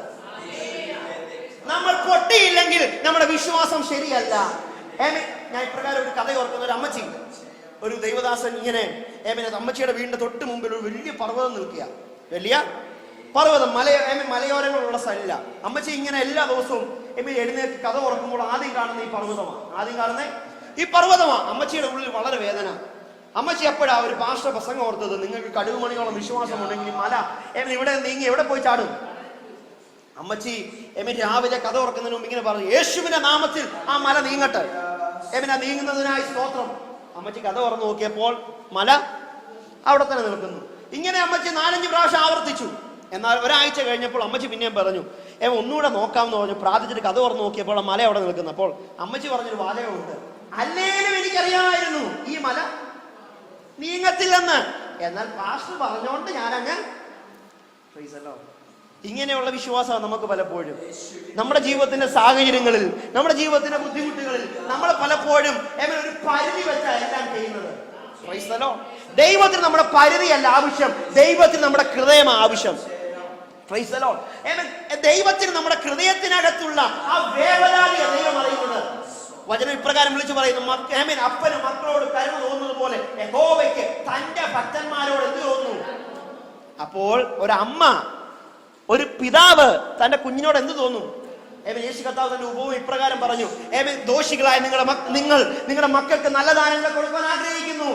നമ്മൾ പൊട്ടിയില്ലെങ്കിൽ നമ്മുടെ വിശ്വാസം ശരിയല്ല. ഞാൻ ഇപ്രകാരം ഒരു കഥ ഓർക്കുന്ന ഒരു അമ്മച്ചി, ഒരു ദൈവദാസൻ ഇങ്ങനെ അമ്മച്ചിയുടെ വീടിന്റെ തൊട്ട് മുമ്പിൽ ഒരു വലിയ പർവ്വതം നിൽക്കുക. വലിയ പർവ്വതം, മലയോരങ്ങളുള്ള സ്ഥലമില്ല. അമ്മച്ചി ഇങ്ങനെ എല്ലാ ദിവസവും എഴുന്നേറ്റ് കഥ ഉറക്കുമ്പോൾ ആദ്യം കാണുന്ന ഈ പർവ്വതമാണ്. അമ്മച്ചിയുടെ ഉള്ളിൽ വളരെ വേദന. അമ്മച്ചി എപ്പോഴാ ഒരു പാസ്റ്റർ പ്രസംഗം ഓർത്തത്, നിങ്ങൾക്ക് കടുകുമണിയോളം വിശ്വാസം ഉണ്ടെങ്കിൽ മല ഇവിടെ നീങ്ങി എവിടെ പോയി ചാടും? അമ്മച്ചി രാവിലെ കഥ ഉറക്കുന്നതിന് മുമ്പ് ഇങ്ങനെ പറഞ്ഞു, യേശുവിന്റെ നാമത്തിൽ ആ മല നീങ്ങട്ടെ, നീങ്ങുന്നതിനായി സ്തോത്രം. അമ്മച്ചി കഥ തുറന്നു നോക്കിയപ്പോൾ മല അവിടെ തന്നെ നിൽക്കുന്നു. ഇങ്ങനെ അമ്മച്ചി 4-5 പ്രാവശ്യം ആവർത്തിച്ചു. എന്നാൽ ഒരാഴ്ച കഴിഞ്ഞപ്പോൾ അമ്മച്ചി പിന്നെയും പറഞ്ഞു, ഒന്നുകൂടെ നോക്കാമെന്ന് പറഞ്ഞു. പ്രാർത്ഥിച്ചിട്ട് കഥ തുറന്നു നോക്കിയപ്പോൾ ആ മല അവിടെ നിൽക്കുന്നു. അപ്പോൾ അമ്മച്ചി പറഞ്ഞൊരു വാചകമുണ്ട്, അല്ലേലും എനിക്കറിയാമായിരുന്നു ഈ മല നീങ്ങത്തില്ലെന്ന്, എന്നാൽ പാസ്റ്റർ പറഞ്ഞോണ്ട് ഞാനങ്ങ്. ഇങ്ങനെയുള്ള വിശ്വാസമാണ് നമുക്ക് പലപ്പോഴും നമ്മുടെ ജീവിതത്തിന്റെ സാഹചര്യങ്ങളിൽ, നമ്മുടെ ജീവിതത്തിന്റെ ബുദ്ധിമുട്ടുകളിൽ നമ്മൾ പലപ്പോഴും ഒരു പരിധി വെച്ചാണ് എല്ലാം ചെയ്യുന്നത്. ദൈവത്തിന് നമ്മുടെ പരിധിയല്ല ആവശ്യം, ദൈവത്തിന് നമ്മുടെ ഹൃദയം ആവശ്യം. ദൈവത്തിന് നമ്മുടെ ഹൃദയത്തിനകത്തുള്ള ആ വേവലാതിയെ ദൈവം അറിയുന്നത്. വചനം ഇപ്രകാരം വിളിച്ചു പറയുന്നു, അപ്പന് മക്കളോട് കരുണ തോന്നുന്നത് പോലെ യഹോവയ്ക്ക് തന്റെ ഭക്തന്മാരോട് എന്ത് തോന്നുന്നു? അപ്പോൾ ഒരമ്മ, ഒരു പിതാവ് തന്റെ കുഞ്ഞിനോട് എന്ത് തോന്നും? യേശു കർത്താവ് തന്റെ ഉപവും ഇപ്രകാരം പറഞ്ഞു, ദോഷികളായ നിങ്ങളുടെ മക്കൾക്ക് നല്ല ദാനങ്ങൾ കൊടുക്കാൻ ആഗ്രഹിക്കുന്നു.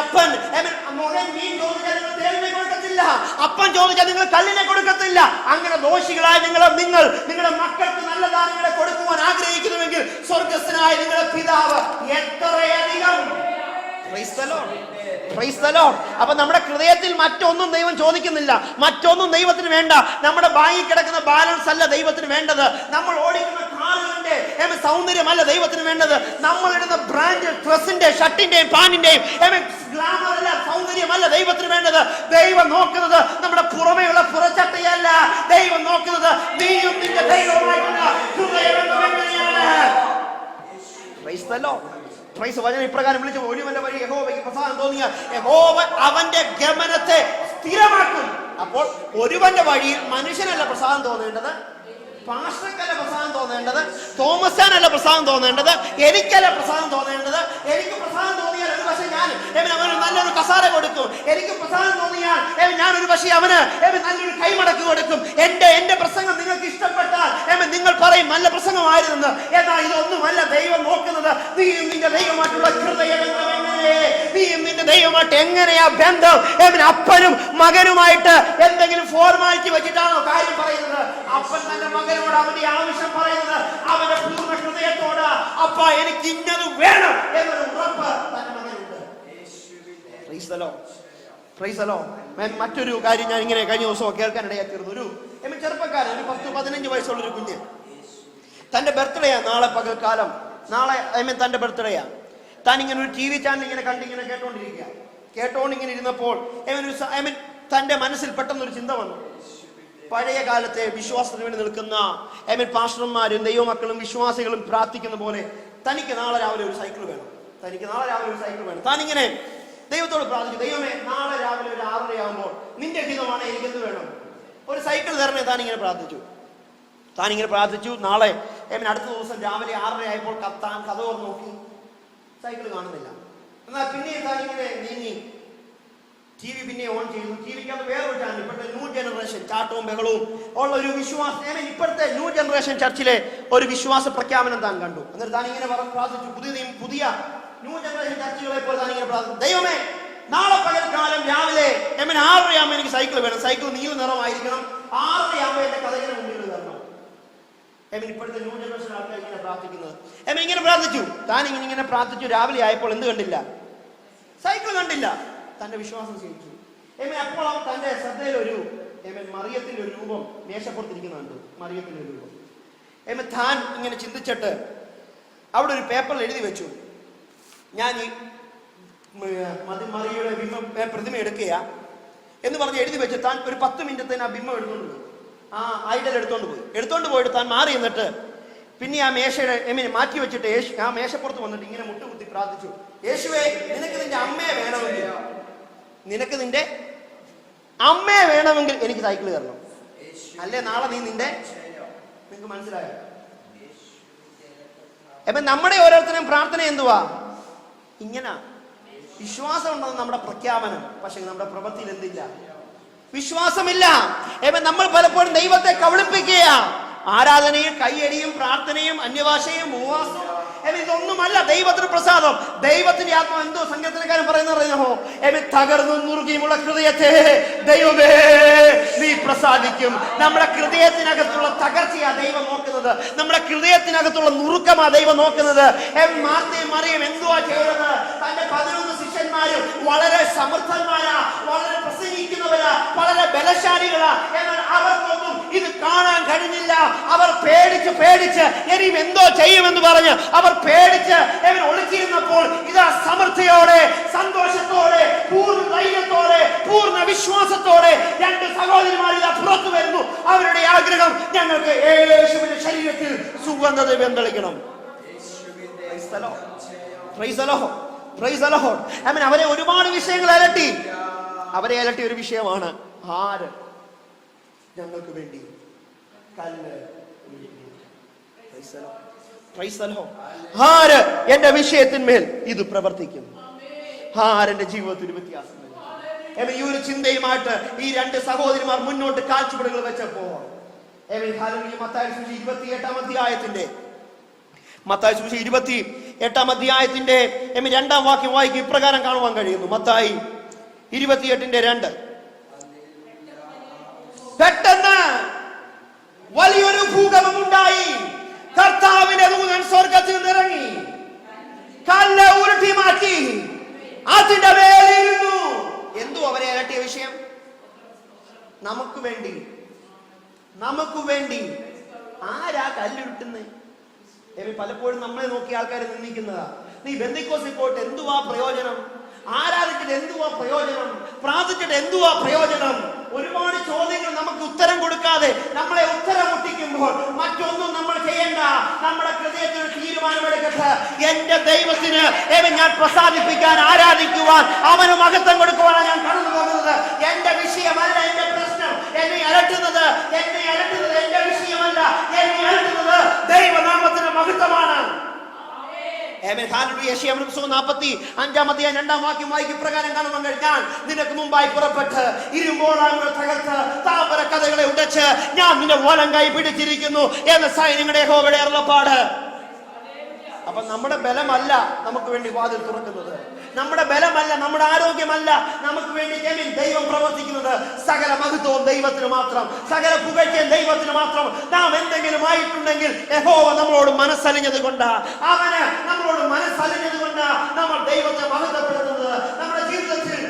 അപ്പൻ മകൻ മീൻ ചോദിച്ചാൽ നിങ്ങൾ തേളിനെ കൊടുക്കത്തില്ല, അപ്പൻ ചോദിച്ചാൽ നിങ്ങൾ കല്ലിനെ കൊടുക്കത്തില്ല. അങ്ങനെ ദോഷികളായ നിങ്ങളുടെ മക്കൾക്ക് നല്ല ദാനങ്ങളെ കൊടുക്കുവാൻ ആഗ്രഹിക്കുന്നുവെങ്കിൽ സ്വർഗസ്ഥനായ നിങ്ങളുടെ പിതാവ് എത്രയധികം. അപ്പൊ നമ്മുടെ ഹൃദയത്തിൽ മറ്റൊന്നും ദൈവം ചോദിക്കുന്നില്ല, മറ്റൊന്നും ദൈവത്തിന് വേണ്ട. നമ്മുടെ ബാങ്കിൽ കിടക്കുന്ന ബാലൻസ് അല്ല ദൈവത്തിന് വേണ്ടത്. നമ്മൾ ഓടിക്കുന്ന കാറുകളുടെ സൗന്ദര്യമല്ല ദൈവത്തിന് വേണ്ടത്. നമ്മൾ ഇടുന്ന ബ്രാൻഡ് ഡ്രസ്സിന്റെ, ഷർട്ടിന്റെയും പാന്റിന്റെയും ഗ്ലാമർ അല്ല, സൗന്ദര്യമല്ല ദൈവത്തിന് വേണ്ടത്. ദൈവം നോക്കുന്നത് നമ്മുടെ പുറമേയുള്ള പുറച്ചട്ടയല്ല. ദൈവം നോക്കുന്നത് നീയും നിന്റെ ദൈവവുമായിട്ടുള്ള വചനം ഇപ്രകാരം വിളിച്ചു, ഒരുവന്റെ വഴി യഹോവയ്ക്ക് പ്രസാദം തോന്നിയാൽ യഹോവ അവന്റെ ഗമനത്തെ സ്ഥിരമാക്കും. അപ്പോൾ ഒരുവന്റെ വഴിയിൽ മനുഷ്യനല്ല പ്രസാദം തോന്നേണ്ടത്, പാസ്റ്റർക്കല്ല പ്രസാദം തോന്നേണ്ടത്, തോമസാനല്ല പ്രസാദം തോന്നേണ്ടത്, എനിക്കല്ല പ്രസാദം തോന്നേണ്ടത്. എനിക്ക് പ്രസാദം തോന്നിയാൽ ഒരു പക്ഷേ ഞാൻ അവന് നല്ലൊരു കസാര കൊടുക്കും. എനിക്ക് പ്രസാദം തോന്നിയാൽ ഞാൻ ഒരു പക്ഷേ അവന് നല്ലൊരു കൈമടക്ക് കൊടുക്കും. എന്റെ പ്രസംഗം നിങ്ങൾക്ക് ഇഷ്ടപ്പെട്ടാൽ നിങ്ങൾ പറയും നല്ല പ്രസംഗമായിരുന്നെന്ന്. എന്നാൽ ഇതൊന്നുമല്ല ദൈവം നോക്കുന്നത്. നീയും നിന്റെ ദൈവമായിട്ടുള്ള ഹൃദയം നീയും നിന്റെ ദൈവമായിട്ട് എങ്ങനെയാ ബന്ധം? അപ്പനും മകനുമായിട്ട് എന്തെങ്കിലും ഫോർമാലിറ്റി വെച്ചിട്ടാണോ കാര്യം പറയുന്നത്? അപ്പൻ തന്റെ മകനോട് അവന്റെ ആവശ്യം പറയുന്നത് അവന്റെ പൂർണ്ണ ഹൃദയത്തോട്, അപ്പ എനിക്ക് ഇന്നത് വേണം എന്നൊരു ഉറപ്പ് തന്റെ മകനുണ്ട്. മറ്റൊരു കാര്യം ഞാൻ ഇങ്ങനെ കഴിഞ്ഞ ദിവസം കേൾക്കാനിടയായി തീർന്നു. ഒരു ചെറുപ്പക്കാരൻ, ഒരു 10-15 വയസ്സുള്ളൊരു കുഞ്ഞ്, തന്റെ ബർത്ത്ഡേയാ നാളെ പകൽക്കാലം. നാളെ തന്റെ ബർത്ത്ഡേയാ. താൻ ഇങ്ങനെ ഒരു TV ചാനൽ ഇങ്ങനെ കണ്ടിങ്ങനെ കേട്ടോണ്ടിങ്ങനെ ഇരുന്നപ്പോൾ തന്റെ മനസ്സിൽ പെട്ടെന്നൊരു ചിന്ത വന്നു. പഴയ കാലത്തെ വിശ്വാസത്തിന് വേണ്ടി നിൽക്കുന്ന പാസ്റ്റർമാരും ദൈവമക്കളും വിശ്വാസികളും പ്രാർത്ഥിക്കുന്ന പോലെ തനിക്ക് നാളെ രാവിലെ ഒരു സൈക്കിൾ വേണം. താനിങ്ങനെ ദൈവത്തോട് പ്രാർത്ഥിച്ചു, ദൈവമേ നാളെ രാവിലെ ഒരു 6:30 ആകുമ്പോൾ നിന്റെ ഹിതമാണ്, എനിക്കെന്ത് വേണം? ഒരു സൈക്കിൾ തരണേ. താനിങ്ങനെ പ്രാർത്ഥിച്ചു. നാളെ അടുത്ത ദിവസം രാവിലെ 6:30 ആയപ്പോൾ താൻ കഥ നോക്കി, സൈക്കിൾ കാണുന്നില്ല. എന്നാൽ പിന്നെ താനിങ്ങനെ നീങ്ങി TV പിന്നെ ഓൺ ചെയ്തു. TVക്കകത്ത് വേറൊരു ചാനൽ, ഇപ്പോഴത്തെ ന്യൂ ജനറേഷൻ ചാട്ടവും ബഹളവും ഉള്ള ഒരു വിശ്വാസം, ഇപ്പോഴത്തെ ന്യൂ ജനറേഷൻ ചർച്ചിലെ ഒരു വിശ്വാസ പ്രഖ്യാപനം താൻ കണ്ടു. എന്നിട്ട് താൻ ഇങ്ങനെ പ്രാർത്ഥിച്ചു, പുതിയ ന്യൂ ജനറേഷൻ ചർച്ചുകളെ പോലെ താൻ ഇങ്ങനെ പ്രാർത്ഥിച്ചു, ദൈവമേ നാളെ പകൽക്കാലം രാവിലെ 6:30 ആകുമ്പോൾ എനിക്ക് സൈക്കിൾ വേണം. സൈക്കിൾ നീല നിറമായിരിക്കണം. 6:30 ആകുമ്പോൾ എന്റെ കഥകിന് മുന്നിൽ തരണം. ഇപ്പോഴത്തെ ന്യൂ ജനറേഷൻ ആൾക്കാർ ഇങ്ങനെ പ്രാർത്ഥിക്കുന്നത്. ഇങ്ങനെ പ്രാർത്ഥിച്ചു. താൻ ഇങ്ങനെ പ്രാർത്ഥിച്ചു. രാവിലെ ആയപ്പോൾ എന്ത് കണ്ടില്ല? സൈക്കിൾ കണ്ടില്ല. തന്റെ വിശ്വാസം ക്ഷയിച്ചു. അപ്പോൾ തന്റെ ശ്രദ്ധയിൽ ഒരു മറിയത്തിന്റെ ഒരു രൂപം മേശപ്പുറത്തിരിക്കുന്നുണ്ട്. മറിയത്തിന്റെ ഒരു രൂപം. താൻ ഇങ്ങനെ ചിന്തിച്ചിട്ട് അവിടെ ഒരു പേപ്പറിൽ എഴുതി വെച്ചു, ഞാൻ ഈ മറിയയുടെ പ്രതിമ എടുക്കുക എന്ന് പറഞ്ഞ് എഴുതി വെച്ച് താൻ ഒരു 10 മിനിറ്റത്തിന് ആ ബിംബം എടുത്തോണ്ട് പോയി. ആ ഐഡൽ എടുത്തോണ്ട് പോയിട്ട് താൻ മാറി നിന്നിട്ട് പിന്നെ ആ മേശയുടെ മാറ്റി വെച്ചിട്ട് ആ മേശപ്പുറത്ത് വന്നിട്ട് ഇങ്ങനെ മുട്ടുകുത്തി പ്രാർത്ഥിച്ചു, യേശുവേ നിനക്ക് നിന്റെ അമ്മയെ വേണമെങ്കിൽ എനിക്ക് സൈക്കിൾ തരണം. അല്ലേ നാളെ നിനക്ക് മനസ്സിലായോ? നമ്മുടെ ഓരോരുത്തരും പ്രാർത്ഥന എന്തുവാ? ഇങ്ങനെ വിശ്വാസം ഉണ്ടെന്ന് നമ്മുടെ പ്രഖ്യാപനം, പക്ഷെ നമ്മുടെ പ്രവൃത്തിയിൽ എന്തില്ല? വിശ്വാസമില്ല. നമ്മൾ പലപ്പോഴും ദൈവത്തെ കബളിപ്പിക്കുക. ആരാധനയും കയ്യടിയും പ്രാർത്ഥനയും അന്യഭാഷയും ഉപവാസവും ഇതൊന്നുമല്ല ദൈവത്തിന് പ്രസാദം. ദൈവത്തിന്റെ ആത്മാവ് എന്തോ സങ്കീർത്തനക്കാരൻ പറയുന്നറിയാമോ? തകർന്നു നുറുകിയുമുള്ള ഹൃദയത്തെ ദൈവമേ നീ പ്രസാദിക്കും. നമ്മുടെ ഹൃദയത്തിനകത്തുള്ള തകർച്ചയാ ദൈവം നോക്കുന്നത്. നമ്മുടെ ഹൃദയത്തിനകത്തുള്ള നുറുക്കമാ ദൈവം നോക്കുന്നത്. മാർത്തയും മറിയും എന്തുവാ ചെയ്യുന്നത്? തന്റെ 11 ശിഷ്യന്മാരും വളരെ സമർത്ഥന്മാരാ, വളരെ പ്രസംഗിക്കുന്നവരാ, വളരെ ബലശാലികളാ. എന്നാൽ അവർക്കൊന്നും ഇത് കാണാൻ കഴിഞ്ഞില്ല. അവർ പേടിച്ച് ഇനിയും എന്തോ ചെയ്യുമെന്ന് പറഞ്ഞ് അവർ പേടിച്ച് ഒളിച്ചിരുന്നപ്പോൾ ഇതാ സമൃദ്ധിയോടെ, സന്തോഷത്തോടെ, പൂർണ്ണ ധൈര്യത്തോടെ, പൂർണ്ണ വിശ്വാസത്തോടെ 2 സഹോദരിമാർ ഇതാ പുറത്തു വരുന്നു. അവരുടെ ആഗ്രഹം, ഞങ്ങൾക്ക് യേശുവിന്റെ ശരീരത്തിൽ സുഗന്ധദ്രവ്യം തളിക്കണം. അവരെ ഒരുപാട് വിഷയങ്ങൾ അലട്ടി. അവരെ അലട്ടിയ ഒരു വിഷയമാണ്, ആര് ഞങ്ങൾക്ക് വേണ്ടി കല്ല്? ആര് എന്റെ വിഷയത്തിന്മേൽ ഇത് പ്രവർത്തിക്കും? ആരെന്റെ ജീവിതത്തിൽ വ്യത്യാസം വരും? ഈ ഒരു ചിന്തയുമായിട്ട് ഈ 2 സഹോദരിമാർ മുന്നോട്ട് കാഴ്ചപ്പാടുകൾ വെച്ചപ്പോ മത്തായി സുവിശേഷം 28-ാം അധ്യായത്തിന്റെ 2-ാം വാക്യം വായിക്കും. ഇപ്രകാരം കാണുവാൻ കഴിയുന്നു. മത്തായി 28:2. പെട്ടെന്ന് വലിയൊരു ഭൂകമ്പം ഉണ്ടായി. കർത്താവിന്റെ ദൂതൻ സ്വർഗ്ഗത്തിൽ നിന്നിറങ്ങി കല്ല് ഉരുട്ടി മാറ്റി അതിന്റെ മേലിരുന്നു. എന്തോ അവരെ അലട്ടിയ വിഷയം? നമുക്ക് വേണ്ടി ആരാ കല്ലുരുട്ടുന്നത്? പലപ്പോഴും നമ്മളെ നോക്കി ആൾക്കാർ നിന്ദിക്കുന്നതാ. നീ ബെന്തിക്കോസിൽ പോയിട്ട് എന്തുവാ പ്രയോജനം? ആരാധിച്ചിട്ട് എന്തുവാ പ്രയോജനം? പ്രാർത്ഥിച്ചിട്ട് എന്തുവാ പ്രയോജനം? ഒരുപാട് ചോദ്യങ്ങൾ നമുക്ക് ഉത്തരം കൊടുക്കാതെ നമ്മളെ ഉത്തരം മുട്ടിക്കുമ്പോൾ മറ്റൊന്നും നമ്മൾ ചെയ്യണ്ട. നമ്മുടെ ഹൃദയത്തിന് തീരുമാനമെടുക്കട്ടെ. എന്റെ ദൈവത്തിന് ഞാൻ പ്രസാദിപ്പിക്കാൻ, ആരാധിക്കുവാൻ, അവന് മഹത്വം കൊടുക്കുവാനാണ് ഞാൻ കടന്നു പോകുന്നത്. എന്റെ വിഷയമല്ല എന്റെ പ്രശ്നം. എന്നെ അലട്ടുന്നത് എന്റെ വിഷയമല്ല. എന്നെ അലട്ടുന്നത് ദൈവനാമത്തിന്റെ മഹത്വമാണ്. 45-ാം അധ്യായം 2-ാം വാക്യം വായിക്കും. പ്രകാരം കാണുവാൻ കഴിഞ്ഞാൽ നിനക്ക് മുമ്പായി പുറപ്പെട്ട് ഇരുമ്പോളാങ്ങൾ തകർത്ത് താമര കഥകളെ ഉടച്ച് ഞാൻ നിന്റെ വലം കൈ പിടിച്ചിരിക്കുന്നു എന്ന് സൈന്യങ്ങളുടെ യഹോവയുടെ അരുളപ്പാട്. അപ്പൊ നമ്മുടെ ബലമല്ല നമുക്ക് വേണ്ടി വാതിൽ തുറക്കുന്നത്. നമ്മുടെ ബലമല്ല, നമ്മുടെ ആരോഗ്യമല്ല നമുക്ക് വേണ്ടി ദൈവം പ്രവർത്തിക്കുന്നത്. സകല മഹത്വവും ദൈവത്തിന് മാത്രം, സകല പുകഴ്ചയും ദൈവത്തിന് മാത്രം. നാം എന്തെങ്കിലും ആയിട്ടുണ്ടെങ്കിൽ യഹോവ നമ്മളോട് മനസ്സലിഞ്ഞത് കൊണ്ട്, അവന് നമ്മളോട് മനസ്സലിഞ്ഞത് കൊണ്ട് നമ്മൾ ദൈവത്തെ മഹത്വപ്പെടുത്തുന്നത്. നമ്മുടെ ജീവിതത്തിൽ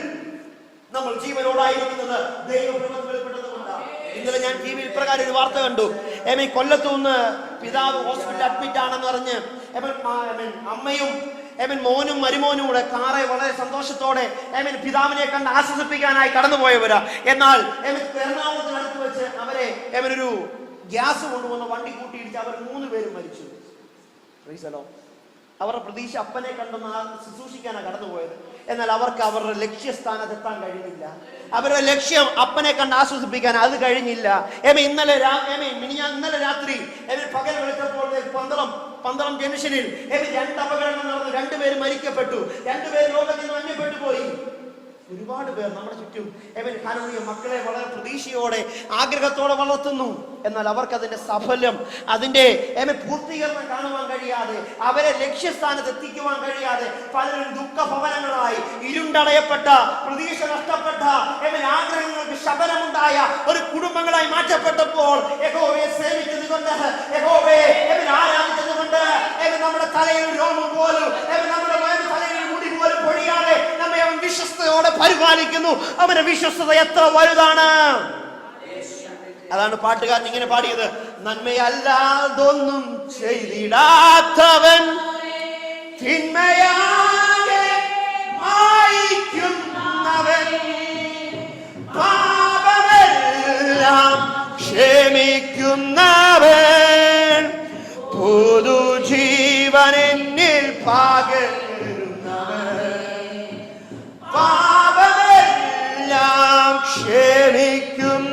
നമ്മൾ ജീവനോടായിരിക്കുന്നത് ദൈവപ്രവർത്തനപ്പെട്ടത് കൊണ്ടാണ്. ഇന്നലെ ഞാൻ ടി വിയിൽ ഇപ്രകാരം ഒരു വാർത്ത കണ്ടു. കൊല്ലത്തുനിന്ന് പിതാവ് ഹോസ്പിറ്റലിൽ അഡ്മിറ്റ് ആണെന്ന് പറഞ്ഞ് അമ്മയും മോനും മരുമോനും കൂടെ കാറെ വളരെ സന്തോഷത്തോടെ പിതാവിനെ കണ്ട് ആശ്വസിപ്പിക്കാനായി കടന്നുപോയവരാ. എന്നാൽ എറണാകുളത്തിനടുത്ത് വെച്ച് അവരെ ഒരു ഗ്യാസ് കൊണ്ടുവന്ന വണ്ടി കൂട്ടിയിടിച്ച് അവർ 3 പേരും മരിച്ചു. അവരുടെ പ്രതീക്ഷ അപ്പനെ കണ്ടെന്ന് ശുശ്രൂഷിക്കാനാണ് കടന്നുപോയത്. എന്നാൽ അവർക്ക് അവരുടെ ലക്ഷ്യസ്ഥാനത്ത് എത്താൻ കഴിഞ്ഞില്ല. അവരുടെ ലക്ഷ്യം അപ്പനെ കണ്ട് ആശ്വസിപ്പിക്കാൻ അത് കഴിഞ്ഞില്ല. ഇന്നലെ രാത്രി പകൽ വെളുത്തപ്പോൾ പന്തളം ജംഗ്ഷനിൽ 2 അപകടങ്ങൾ നടന്നു. 2 പേര് മരിക്കപ്പെട്ടു. 2 പേര് ലോകത്തിൽ നിന്ന് അന്യപ്പെട്ടു പോയി. ഒരുപാട് പേർ നമ്മുടെ ചുറ്റും മക്കളെ വളരെ പ്രതീക്ഷയോടെ ആഗ്രഹത്തോടെ വളർത്തുന്നു. എന്നാൽ അവർക്ക് അതിന്റെ സഫലം, അതിന്റെ പൂർത്തീകരണം കാണുവാൻ കഴിയാതെ, അവരെ ലക്ഷ്യസ്ഥാനത്ത് എത്തിക്കുവാൻ കഴിയാതെ പലരും ദുഃഖഭവനങ്ങളായി, ഇരുണ്ടടയപ്പെട്ട, പ്രതീക്ഷ നഷ്ടപ്പെട്ട, ആഗ്രഹങ്ങൾക്ക് ശബനമുണ്ടായ ഒരു കുടുംബങ്ങളായി മാറ്റപ്പെട്ടപ്പോൾ യഹോവയെ സേവിച്ചത് കൊണ്ട്, യഹോവയെ ആരാധിച്ചത് കൊണ്ട് നമ്മുടെ തലയിൽ രോമം പോലും, നമ്മുടെ തലയിൽ മുടി പോലും പൊഴിയാതെ നമ്മെ അവൻ വിശ്വസ്തയോടെ പരിപാലിക്കുന്നു. അവന്റെ വിശ്വസ്തത എത്ര വലുതാണ്! അതാണ് പാട്ടുകാരൻ ഇങ്ങനെ പാടിയത്. നന്മയല്ലാതൊന്നും ചെയ്തിടാത്തവൻ തിന്മയാകെ മായിക്കുന്നവൻ, പാപമെല്ലാം ക്ഷമിക്കുന്നവൻ, പുതുജീവൻ എന്നിൽ പകരുന്നവൻ, പാപമെല്ലാം ക്ഷമിക്കുന്നവൻ,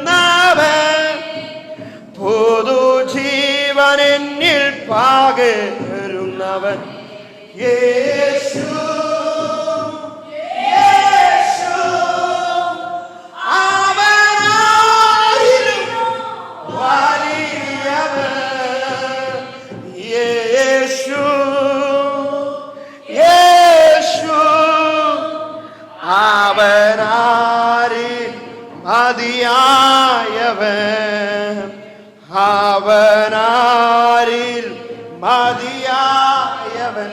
പുതുജീവൻ എന്നിൽ പകരുന്നവൻ, യേശു അവനാരിലും വലിയവൻ, യേശു അവനാരിൽ മതിയായവൻ, അവനാരിൽ മതിയായവൻ.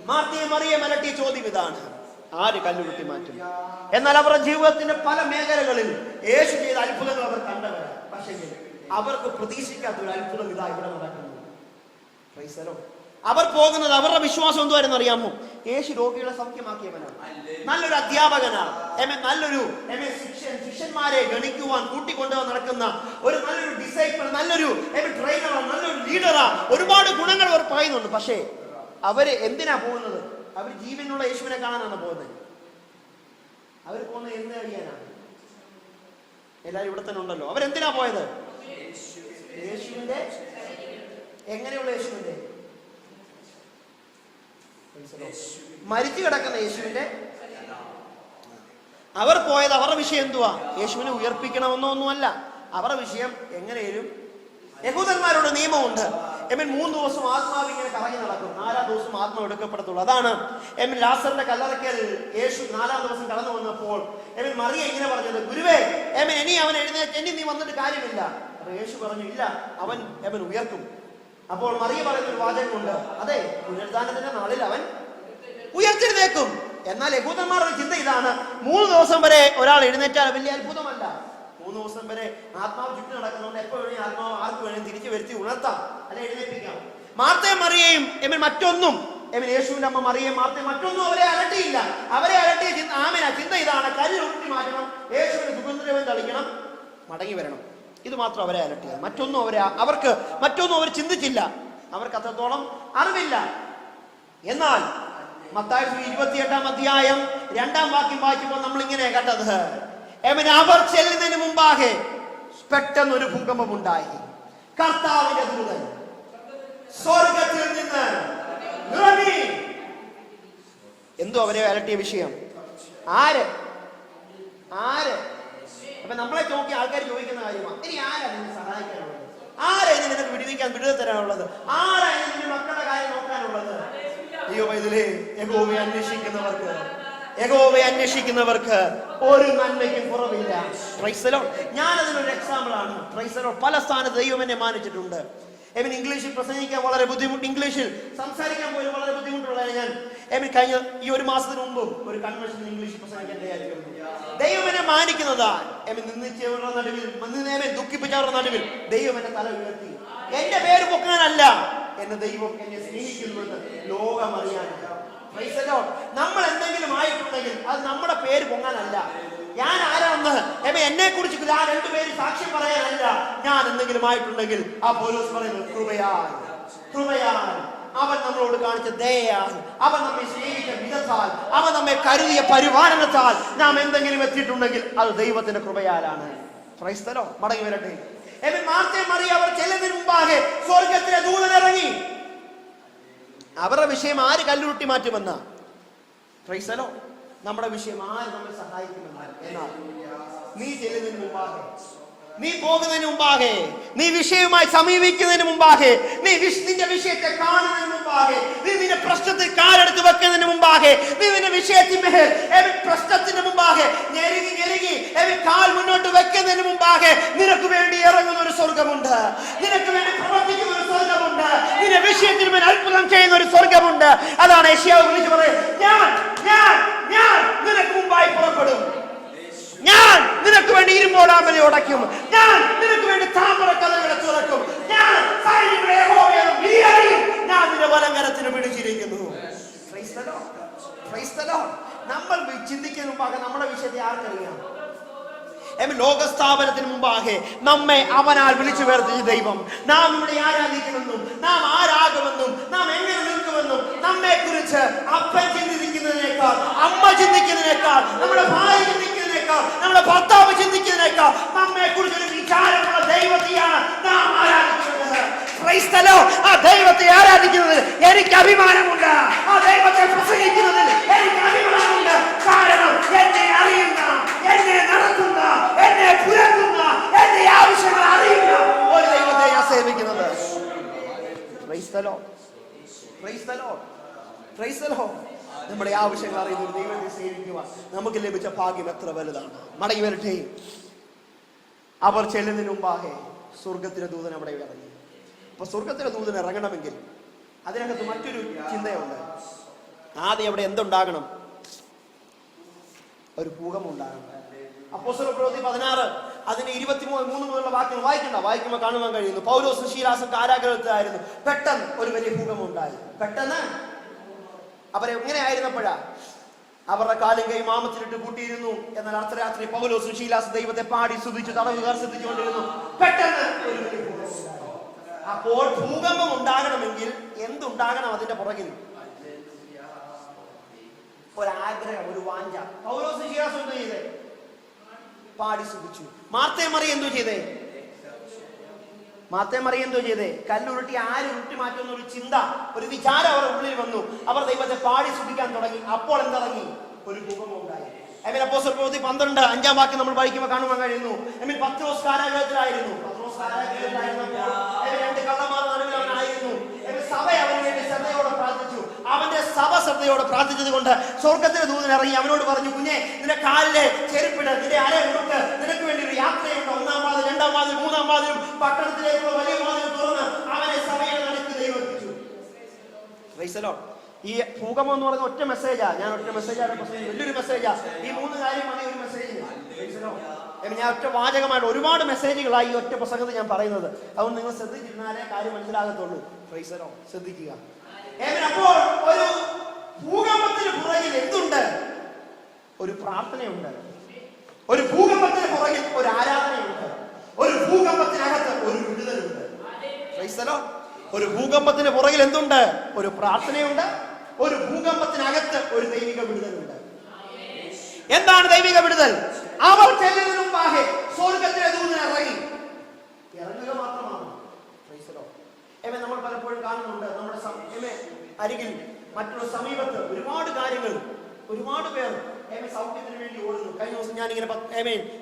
മാർത്തയും മറിയയും അലട്ടിയ ചോദ്യം ഇതാണ്: ആര് കല്ലുരുട്ടി മാറ്റും? എന്നാൽ അവരുടെ ജീവിതത്തിന്റെ പല മേഖലകളിൽ യേശു ചെയ്ത അത്ഭുതങ്ങൾ അവർ കണ്ടവരാണ്. പക്ഷേ അവർക്ക് പ്രതീക്ഷിക്കാത്ത ഒരു അത്ഭുതം ഇതാ ഇവിടെ നടക്കുന്നു. അവർ പോകുന്നത്, അവരുടെ വിശ്വാസം എന്തുവായിരുന്നു അറിയാമോ? യേശു രോഗികളെ സൗഖ്യമാക്കിയവനാണ്, നല്ലൊരു അധ്യാപകനാണ്, നല്ലൊരു ശിഷ്യന്മാരെ ഗണിക്കുവാൻ കൂട്ടിക്കൊണ്ടുവന്ന് നടക്കുന്ന ഒരു നല്ലൊരു ഡിസൈപ്പിൾ, നല്ലൊരു ട്രെയിനറാണ്, നല്ലൊരു ലീഡറാ. ഒരുപാട് ഗുണങ്ങൾ അവർ പറയുന്നുണ്ട്. പക്ഷേ അവര് എന്തിനാ പോകുന്നത്? അവർ ജീവനുള്ള യേശുവിനെ കാണാനാണ് പോകുന്നത്. അവർ പോകുന്നത് എന്ത് കഴിയാനാണ്? എല്ലാരും ഇവിടെ തന്നെ ഉണ്ടല്ലോ. അവരെന്തിനാ പോയത്? യേശുവിന്റെ, എങ്ങനെയുള്ള യേശുവിന്റെ? മരിച്ചു കിടക്കുന്ന യേശുവിന്റെ. അവർ പോയത്, അവരുടെ വിഷയം എന്തുവാ? യേശുവിനെ ഉയർപ്പിക്കണമെന്നോ ഒന്നുമല്ല. അവരുടെ വിഷയം എങ്ങനെയും, യഹൂദന്മാരുടെ നിയമമുണ്ട്. 3 ദിവസം ആത്മാവ് ഇങ്ങനെ കറങ്ങി നടക്കും, 4-ാം ദിവസം ആത്മാവ് എടുക്കപ്പെടത്തുള്ളൂ. അതാണ് ലാസറിന്റെ കല്ലറയ്ക്കൽ യേശു 4-ാം ദിവസം കടന്നു വന്നപ്പോൾ മറിയ ഇങ്ങനെ പറഞ്ഞത്: ഗുരുവേ, ഇനി അവൻ എഴുന്നേറ്റ്, ഇനി നീ വന്നിട്ട് കാര്യമില്ല. അപ്പൊ യേശു പറഞ്ഞു, ഇല്ല, അവൻ ഉയർക്കും. അപ്പോൾ മറിയ പറയുന്ന ഒരു വാചകമുണ്ട്, അതെ, പുനരുദ്ധാനത്തിന്റെ നാളിൽ അവൻ ഉയർത്തെഴുന്നേക്കും. എന്നാൽ യഹൂദന്മാരുടെ ചിന്ത ഇതാണ്: 3 ദിവസം വരെ ഒരാൾ എഴുന്നേറ്റാൽ വലിയ അത്ഭുതമല്ല. 3 ദിവസം വരെ ആത്മാവ് ചുറ്റി നടക്കുന്നതുകൊണ്ട് എപ്പോഴും ആത്മാവ് ആർക്ക് വേണമെങ്കിൽ തിരിച്ചു വരുത്തി ഉണർത്താം, അല്ലെ എഴുന്നേൽപ്പിക്കാം. മാർത്തയും മറിയയും മറ്റൊന്നും, യേശുവിന്റെ അമ്മ മറിയയും മാർത്തയും മറ്റൊന്നും അവരെ അലട്ടിയില്ല. അവരെ അലട്ടിയ ചിന്ത ഇതാണ്: കല്ല് ഉരുട്ടി മാറ്റണം, യേശുവിന് സുഗന്ധദ്രവ്യം തളിക്കണം, മടങ്ങി വരണം. ഇത് മാത്രം അവരെ അലട്ടിയത്. അവർക്ക് മറ്റൊന്നും അവർ ചിന്തിച്ചില്ല. അവർക്ക് അത്രത്തോളം അറിവില്ല. എന്നാൽ മത്തായി 28-ാം അധ്യായം 2-ാം വാക്യം വായിക്കുമ്പോൾ നമ്മൾ ഇങ്ങനെ കണ്ടത്: അവർ ചെല്ലുന്നതിന് മുമ്പാകെ പെട്ടെന്നൊരു ഭൂകമ്പം ഉണ്ടായി. കർത്താവിന്റെ ദൂതൻ സ്വർഗത്തിൽ നിന്ന് ഇറങ്ങി. എന്തോ അവരെ അലട്ടിയ വിഷയം? ആര്? അപ്പൊ നമ്മളെ നോക്കി ആൾക്കാർ ചോദിക്കുന്ന കാര്യമാണ്: ഇനി ആരാ നിന്നെ സഹായിക്കാനുള്ളത്? ആരാ നിനക്ക് വിടുവിക്കാൻ, വിടുതൽ തരാനുള്ളത്? ആരാ നിന്റെ മക്കളുടെ കാര്യം നോക്കാനുള്ളത്? ദൈവമേ, യഹോവയെ അന്വേഷിക്കുന്നവർക്ക്, യഹോവയെ അന്വേഷിക്കുന്നവർക്ക് ഒരു നന്മയ്ക്കും കുറവില്ല. Price the Lord. ഞാൻ അതിനൊരു എക്സാമ്പിൾ ആണ്. Price the Lord. പല സ്ഥാനത്ത് ദൈവം എന്നെ മാനിച്ചിട്ടുണ്ട്. ഇംഗ്ലീഷിൽ പ്രസംഗിക്കാൻ വളരെ ബുദ്ധിമുട്ട്, ഇംഗ്ലീഷിൽ സംസാരിക്കാൻ പോലും വളരെ ബുദ്ധിമുട്ടുള്ള ഞാൻ കഴിഞ്ഞ ഈ ഒരു മാസത്തിന് മുമ്പും ഒരു കൺവെൻഷൻ ഇംഗ്ലീഷിൽ പ്രസംഗിക്കാൻ തയ്യാറായിരുന്നു. ദൈവം എന്നെ മാനിക്കുന്നതാ. നിന്ദിച്ചവരുടെ നടുവിൽ, ദുഃഖിപ്പിച്ചവരുടെ നടുവിൽ ദൈവം എന്നെ തല ഉയർത്തി. എന്റെ പേര് പൊക്കാനല്ല, എന്നെ ദൈവം എന്നെ സ്നേഹിക്കുന്നുവെന്ന് ലോകം അറിയാനില്ല. നമ്മൾ എന്തെങ്കിലും ആയിട്ടുണ്ടെങ്കിൽ അത് നമ്മുടെ പേര് പൊങ്ങാനല്ല. ഞാൻ ആരാണെന്ന് എന്നെ കുറിച്ച് ആ രണ്ടുപേര് സാക്ഷ്യം പറയാനല്ല. ഞാൻ എന്തെങ്കിലും ആയിട്ടുണ്ടെങ്കിൽ ആ പൗലോസ് പറയുന്നത് കൃപയാൽ, കൃപയാൽ അവൻ നമ്മളോട് കാണിച്ച ദയയാൽ, അവൻ നമ്മെ സ്നേഹിച്ച വിധത്താൽ, അവൻ നമ്മെ കരുതിയ പരിപാലനത്താൽ നാം എന്തെങ്കിലും എത്തിയിട്ടുണ്ടെങ്കിൽ അത് ദൈവത്തിന്റെ കൃപയാലാണ്. Price the Lord. മടങ്ങി വരട്ടെ. മാർത്തയും മറിയയും അവർ ചെല്ലുന്നതിന് മുമ്പാകെ സ്വർഗ്ഗത്തിലെ ദൂതൻ ഇറങ്ങി. അവരുടെ വിഷയം ആര് കല്ലുരുട്ടി മാറ്റുമെന്ന? Praise the Lord. നമ്മുടെ വിഷയം ആര് നമ്മെ സഹായിക്കുമെന്ന? എന്നാൽ നീ ചെല്ലുന്നതിന് മുമ്പാകെ, നീ പോകുന്നതിന് മുമ്പാകെ, നീ വിഷയവുമായി സമീപിക്കുന്നതിന് മുമ്പാകെ, നീ നിന്റെ വിഷയത്തെ കാണുന്നതിന് മുമ്പാകെ, നീ നിന്റെ പ്രശ്നത്തിൽ കാലെടുത്ത് വെക്കുന്നതിന് മുമ്പാകെ, നീ നിന്റെ വിഷയത്തിന്മേൽ പ്രശ്നത്തിന് മുമ്പാകെ ഞെരുങ്ങി ഞെരുങ്ങി കാൽ മുന്നോട്ട് വെക്കുന്നതിന് മുമ്പാകെ നിനക്ക് വേണ്ടി ഇറങ്ങുന്ന ഒരു സ്വർഗമുണ്ട്. നിനക്ക് വേണ്ടി പ്രവർത്തിക്കുന്ന ഒരു സ്വർഗമുണ്ട്. നിന്റെ വിഷയത്തിന് മേൽ അത്ഭുതം ചെയ്യുന്ന ഒരു സ്വർഗമുണ്ട്. അതാണ് യെശയ്യാവ് വിളിച്ചു പറയുന്നത്, ഞാൻ ഞാൻ ഞാൻ നിനക്ക് മുമ്പായി പുറപ്പെടും. ഞാൻ നിനക്ക് വേണ്ടി ഇരുമ്പോടാമലെ ഉടയ്ക്കും. ഞാൻ നിനക്ക് വേണ്ടി താമര കഥകളെ തുറക്കും. ഞാൻ ഞാൻ നിന്റെ വലങ്കരത്തിന് പിടിച്ചിരിക്കുന്നു. നമ്മൾ ചിന്തിക്കുന്ന മുമ്പാകെ നമ്മുടെ വിഷയത്തെ ആർക്കറിയാം? ലോകസ്ഥാപനത്തിന് മുമ്പാകെ നമ്മെ അവനാൽ വിളിച്ചു വേർതിരിച്ച ദൈവം നാം ഇവിടെ ആരാധിക്കുമെന്നും നാം ആരാകുമെന്നും നാം എങ്ങനെ നിൽക്കുമെന്നും നമ്മെ കുറിച്ച് അപ്പൻ ചിന്തിക്കുന്നതിനേക്കാൾ, അമ്മ ചിന്തിക്കുന്നതിനേക്കാൾ, നമ്മുടെ ഭാര്യ ചിന്തിക്കുന്നതിനേക്കാൾ, നമ്മുടെ ഭർത്താവ് ചിന്തിക്കുന്നതിനേക്കാൾ നമ്മെ കുറിച്ച് ഒരു വിചാരമുള്ള ദൈവത്തെയാണ് നാം ആരാധിക്കുന്നത്. ആ ദൈവത്തെ ആരാധിക്കുന്നതിൽ എനിക്ക് അഭിമാനമുണ്ട്. ആ ദൈവത്തെ പ്രസംഗിക്കുന്നതിൽ എനിക്ക് അഭിമാനമുണ്ട്. കാരണം എന്നെ അറിയുന്ന, എന്നെ നടത്തുന്ന, എന്നെ പുലർത്തുന്ന, എന്റെ ആവശ്യങ്ങൾ അറിയുന്ന ഒരു ദൈവത്തെ ഞാൻ സേവിക്കുന്നത്. നമ്മുടെ ആവശ്യങ്ങൾ അറിയുന്ന ഒരു ദൈവത്തെ സേവിക്കുവാൻ നമുക്ക് ലഭിച്ച ഭാഗ്യം എത്ര വലുതാണ്. മടങ്ങി വരട്ടെ. അവർ ചെല്ലുന്നതിന് മുമ്പാകെ സ്വർഗത്തിലെ ദൂതൻ അവിടെ ഇറങ്ങി. അപ്പൊ സ്വർഗത്തിലെ ദൂതൻ ഇറങ്ങണമെങ്കിൽ അതിനകത്ത് മറ്റൊരു ചിന്തയുണ്ട്. ആദ്യം അവിടെ എന്തുണ്ടാകണം? ഒരു ഭൂകമ്പം ഉണ്ടാകണം. അപ്പോസ്തല പ്രവൃത്തി 16 അതിന്റെ 23 മുതലുള്ള വാക്യങ്ങൾ വായിക്കുമ്പോൾ കാണുവാൻ കഴിയുന്നു. പൗലോസും ശീലാസും കാരാഗ്രഹത്തിലായിരുന്നു. പെട്ടെന്ന് ഒരു വലിയ ഭൂകമ്പം ഉണ്ടായി. പെട്ടെന്ന് അവരെ എങ്ങനെ ആയിരുന്നപ്പോഴാ? അവരുടെ കാലും കൈ മാമത്തിലിട്ട് കൂട്ടിയിരുന്നു. എന്നാൽ അർദ്ധരാത്രി പൗലോസും ശീലാസും ദൈവത്തെ പാടി സ്തുതിച്ചു തടവുകാർ ശ്രദ്ധിച്ചുകൊണ്ടിരുന്നു. പെട്ടെന്ന് ഒരു വലിയ ഭൂകമ്പം. അപ്പോൾ ഭൂകമ്പം ഉണ്ടാകണമെങ്കിൽ എന്തുണ്ടാകണം? അതിന്റെ പുറകിൽ ഒരാഗ്രഹം, ഒരു വാഞ്ച. പൗലോസും ശീലാസും എന്തു ചെയ്തേ? പാടി സ്തുതിച്ചു. മാർത്തയും മറിയയും എന്തോ ചെയ്തേ? കല്ലുരുട്ടി ആര് ഉരുട്ടി മാറ്റുന്ന ഒരു ചിന്ത, ഒരു വിചാരം അവരുടെ ഉള്ളിൽ വന്നു. അവർ ദൈവത്തെ പാടി സ്തുതിക്കാൻ തുടങ്ങി. അപ്പോൾ എന്തിറങ്ങി? ഒരു ഭൂകമ്പം ഉണ്ടായി. അപ്പോസ്തല പ്രവൃത്തി 12 5 വാക്യം നമ്മൾ പഠിക്കുമ്പോൾ കാണുവാൻ കഴിയുന്നു. പത്രോസ് കാരാഗ്രഹത്തിലായിരുന്നു. രണ്ട് കള്ളന്മാർ നടുവിൽ അവനായിരുന്നു. സഭ അവന് വേണ്ടി ശ്രദ്ധയോടെ പ്രാർത്ഥിച്ചു. അവന്റെ സഭ ശ്രദ്ധയോടെ പ്രാർത്ഥിച്ചത് കൊണ്ട് സ്വർഗത്തിലെ ദൂതൻ ഇറങ്ങി അവനോട് പറഞ്ഞു, കുഞ്ഞെ, നിന്റെ കാലിലെ ചെരുപ്പിട്, നിന്റെ അര ഉടുക്ക്, നിനക്ക് വേണ്ടി ഒരു യാത്രയുണ്ട്. 1-ാം വാതിൽ, 2-ാം വാതിൽ, 3-ാം വാതിലും പട്ടണത്തിലേക്കുള്ള വലിയ വാതിൽ തുറന്ന് അവനെ സഭയുടെ നടുക്ക് ദൈവം എത്തിച്ചു. ഈ ഭൂകമ്പം എന്ന് പറയുന്ന ഒറ്റ മെസ്സേജാ. ഞാൻ ഒറ്റ മെസ്സേജാണ്, വലിയൊരു മെസ്സേജാ. ഈ 3 കാര്യം മതി ഒരു മെസ്സേജിന്. ഞാൻ ഒറ്റ വാചകമായിട്ട് ഒരുപാട് മെസ്സേജുകളായി ഈ ഒറ്റ പ്രസംഗത്തിൽ ഞാൻ പറയുന്നത്. അതുകൊണ്ട് നിങ്ങൾ ശ്രദ്ധിച്ചിരുന്നാലേ കാര്യം മനസ്സിലാകത്തുള്ളൂ. ശ്രദ്ധിക്കുക. അപ്പോൾ ഒരു ഭൂകമ്പത്തിന് പുറകിൽ എന്തുണ്ട്? ഒരു പ്രാർത്ഥനയുണ്ട്. ഒരു ഭൂകമ്പത്തിന് പുറകിൽ ഒരു ആരാധനയുണ്ട്. ഒരു ഭൂകമ്പത്തിനകത്ത് ഒരു വിടുതലുണ്ട്. ഒരു ഭൂകമ്പത്തിന് പുറകിൽ എന്തുണ്ട്? ഒരു പ്രാർത്ഥനയുണ്ട്. ഒരു ഭൂകമ്പത്തിനകത്ത് ഒരു ദൈവിക വിടുതലുണ്ട്. എന്താണ് ദൈവിക വിടുതൽ? അവർ ചെല്ലുന്നതിന് മുമ്പാകെ സ്വർഗത്തിലെ ദൂതൻ ഇറങ്ങി. ഇറങ്ങുക മാത്രമാണ്. നമ്മൾ പലപ്പോഴും കാണുന്നുണ്ട് നമ്മുടെ അരികിൽ മറ്റുള്ള സമീപത്ത് ഒരുപാട് കാര്യങ്ങൾ, ഒരുപാട് പേർ സൗഖ്യത്തിന് വേണ്ടി ഓടുന്നു. കഴിഞ്ഞ ദിവസം ഞാനിങ്ങനെ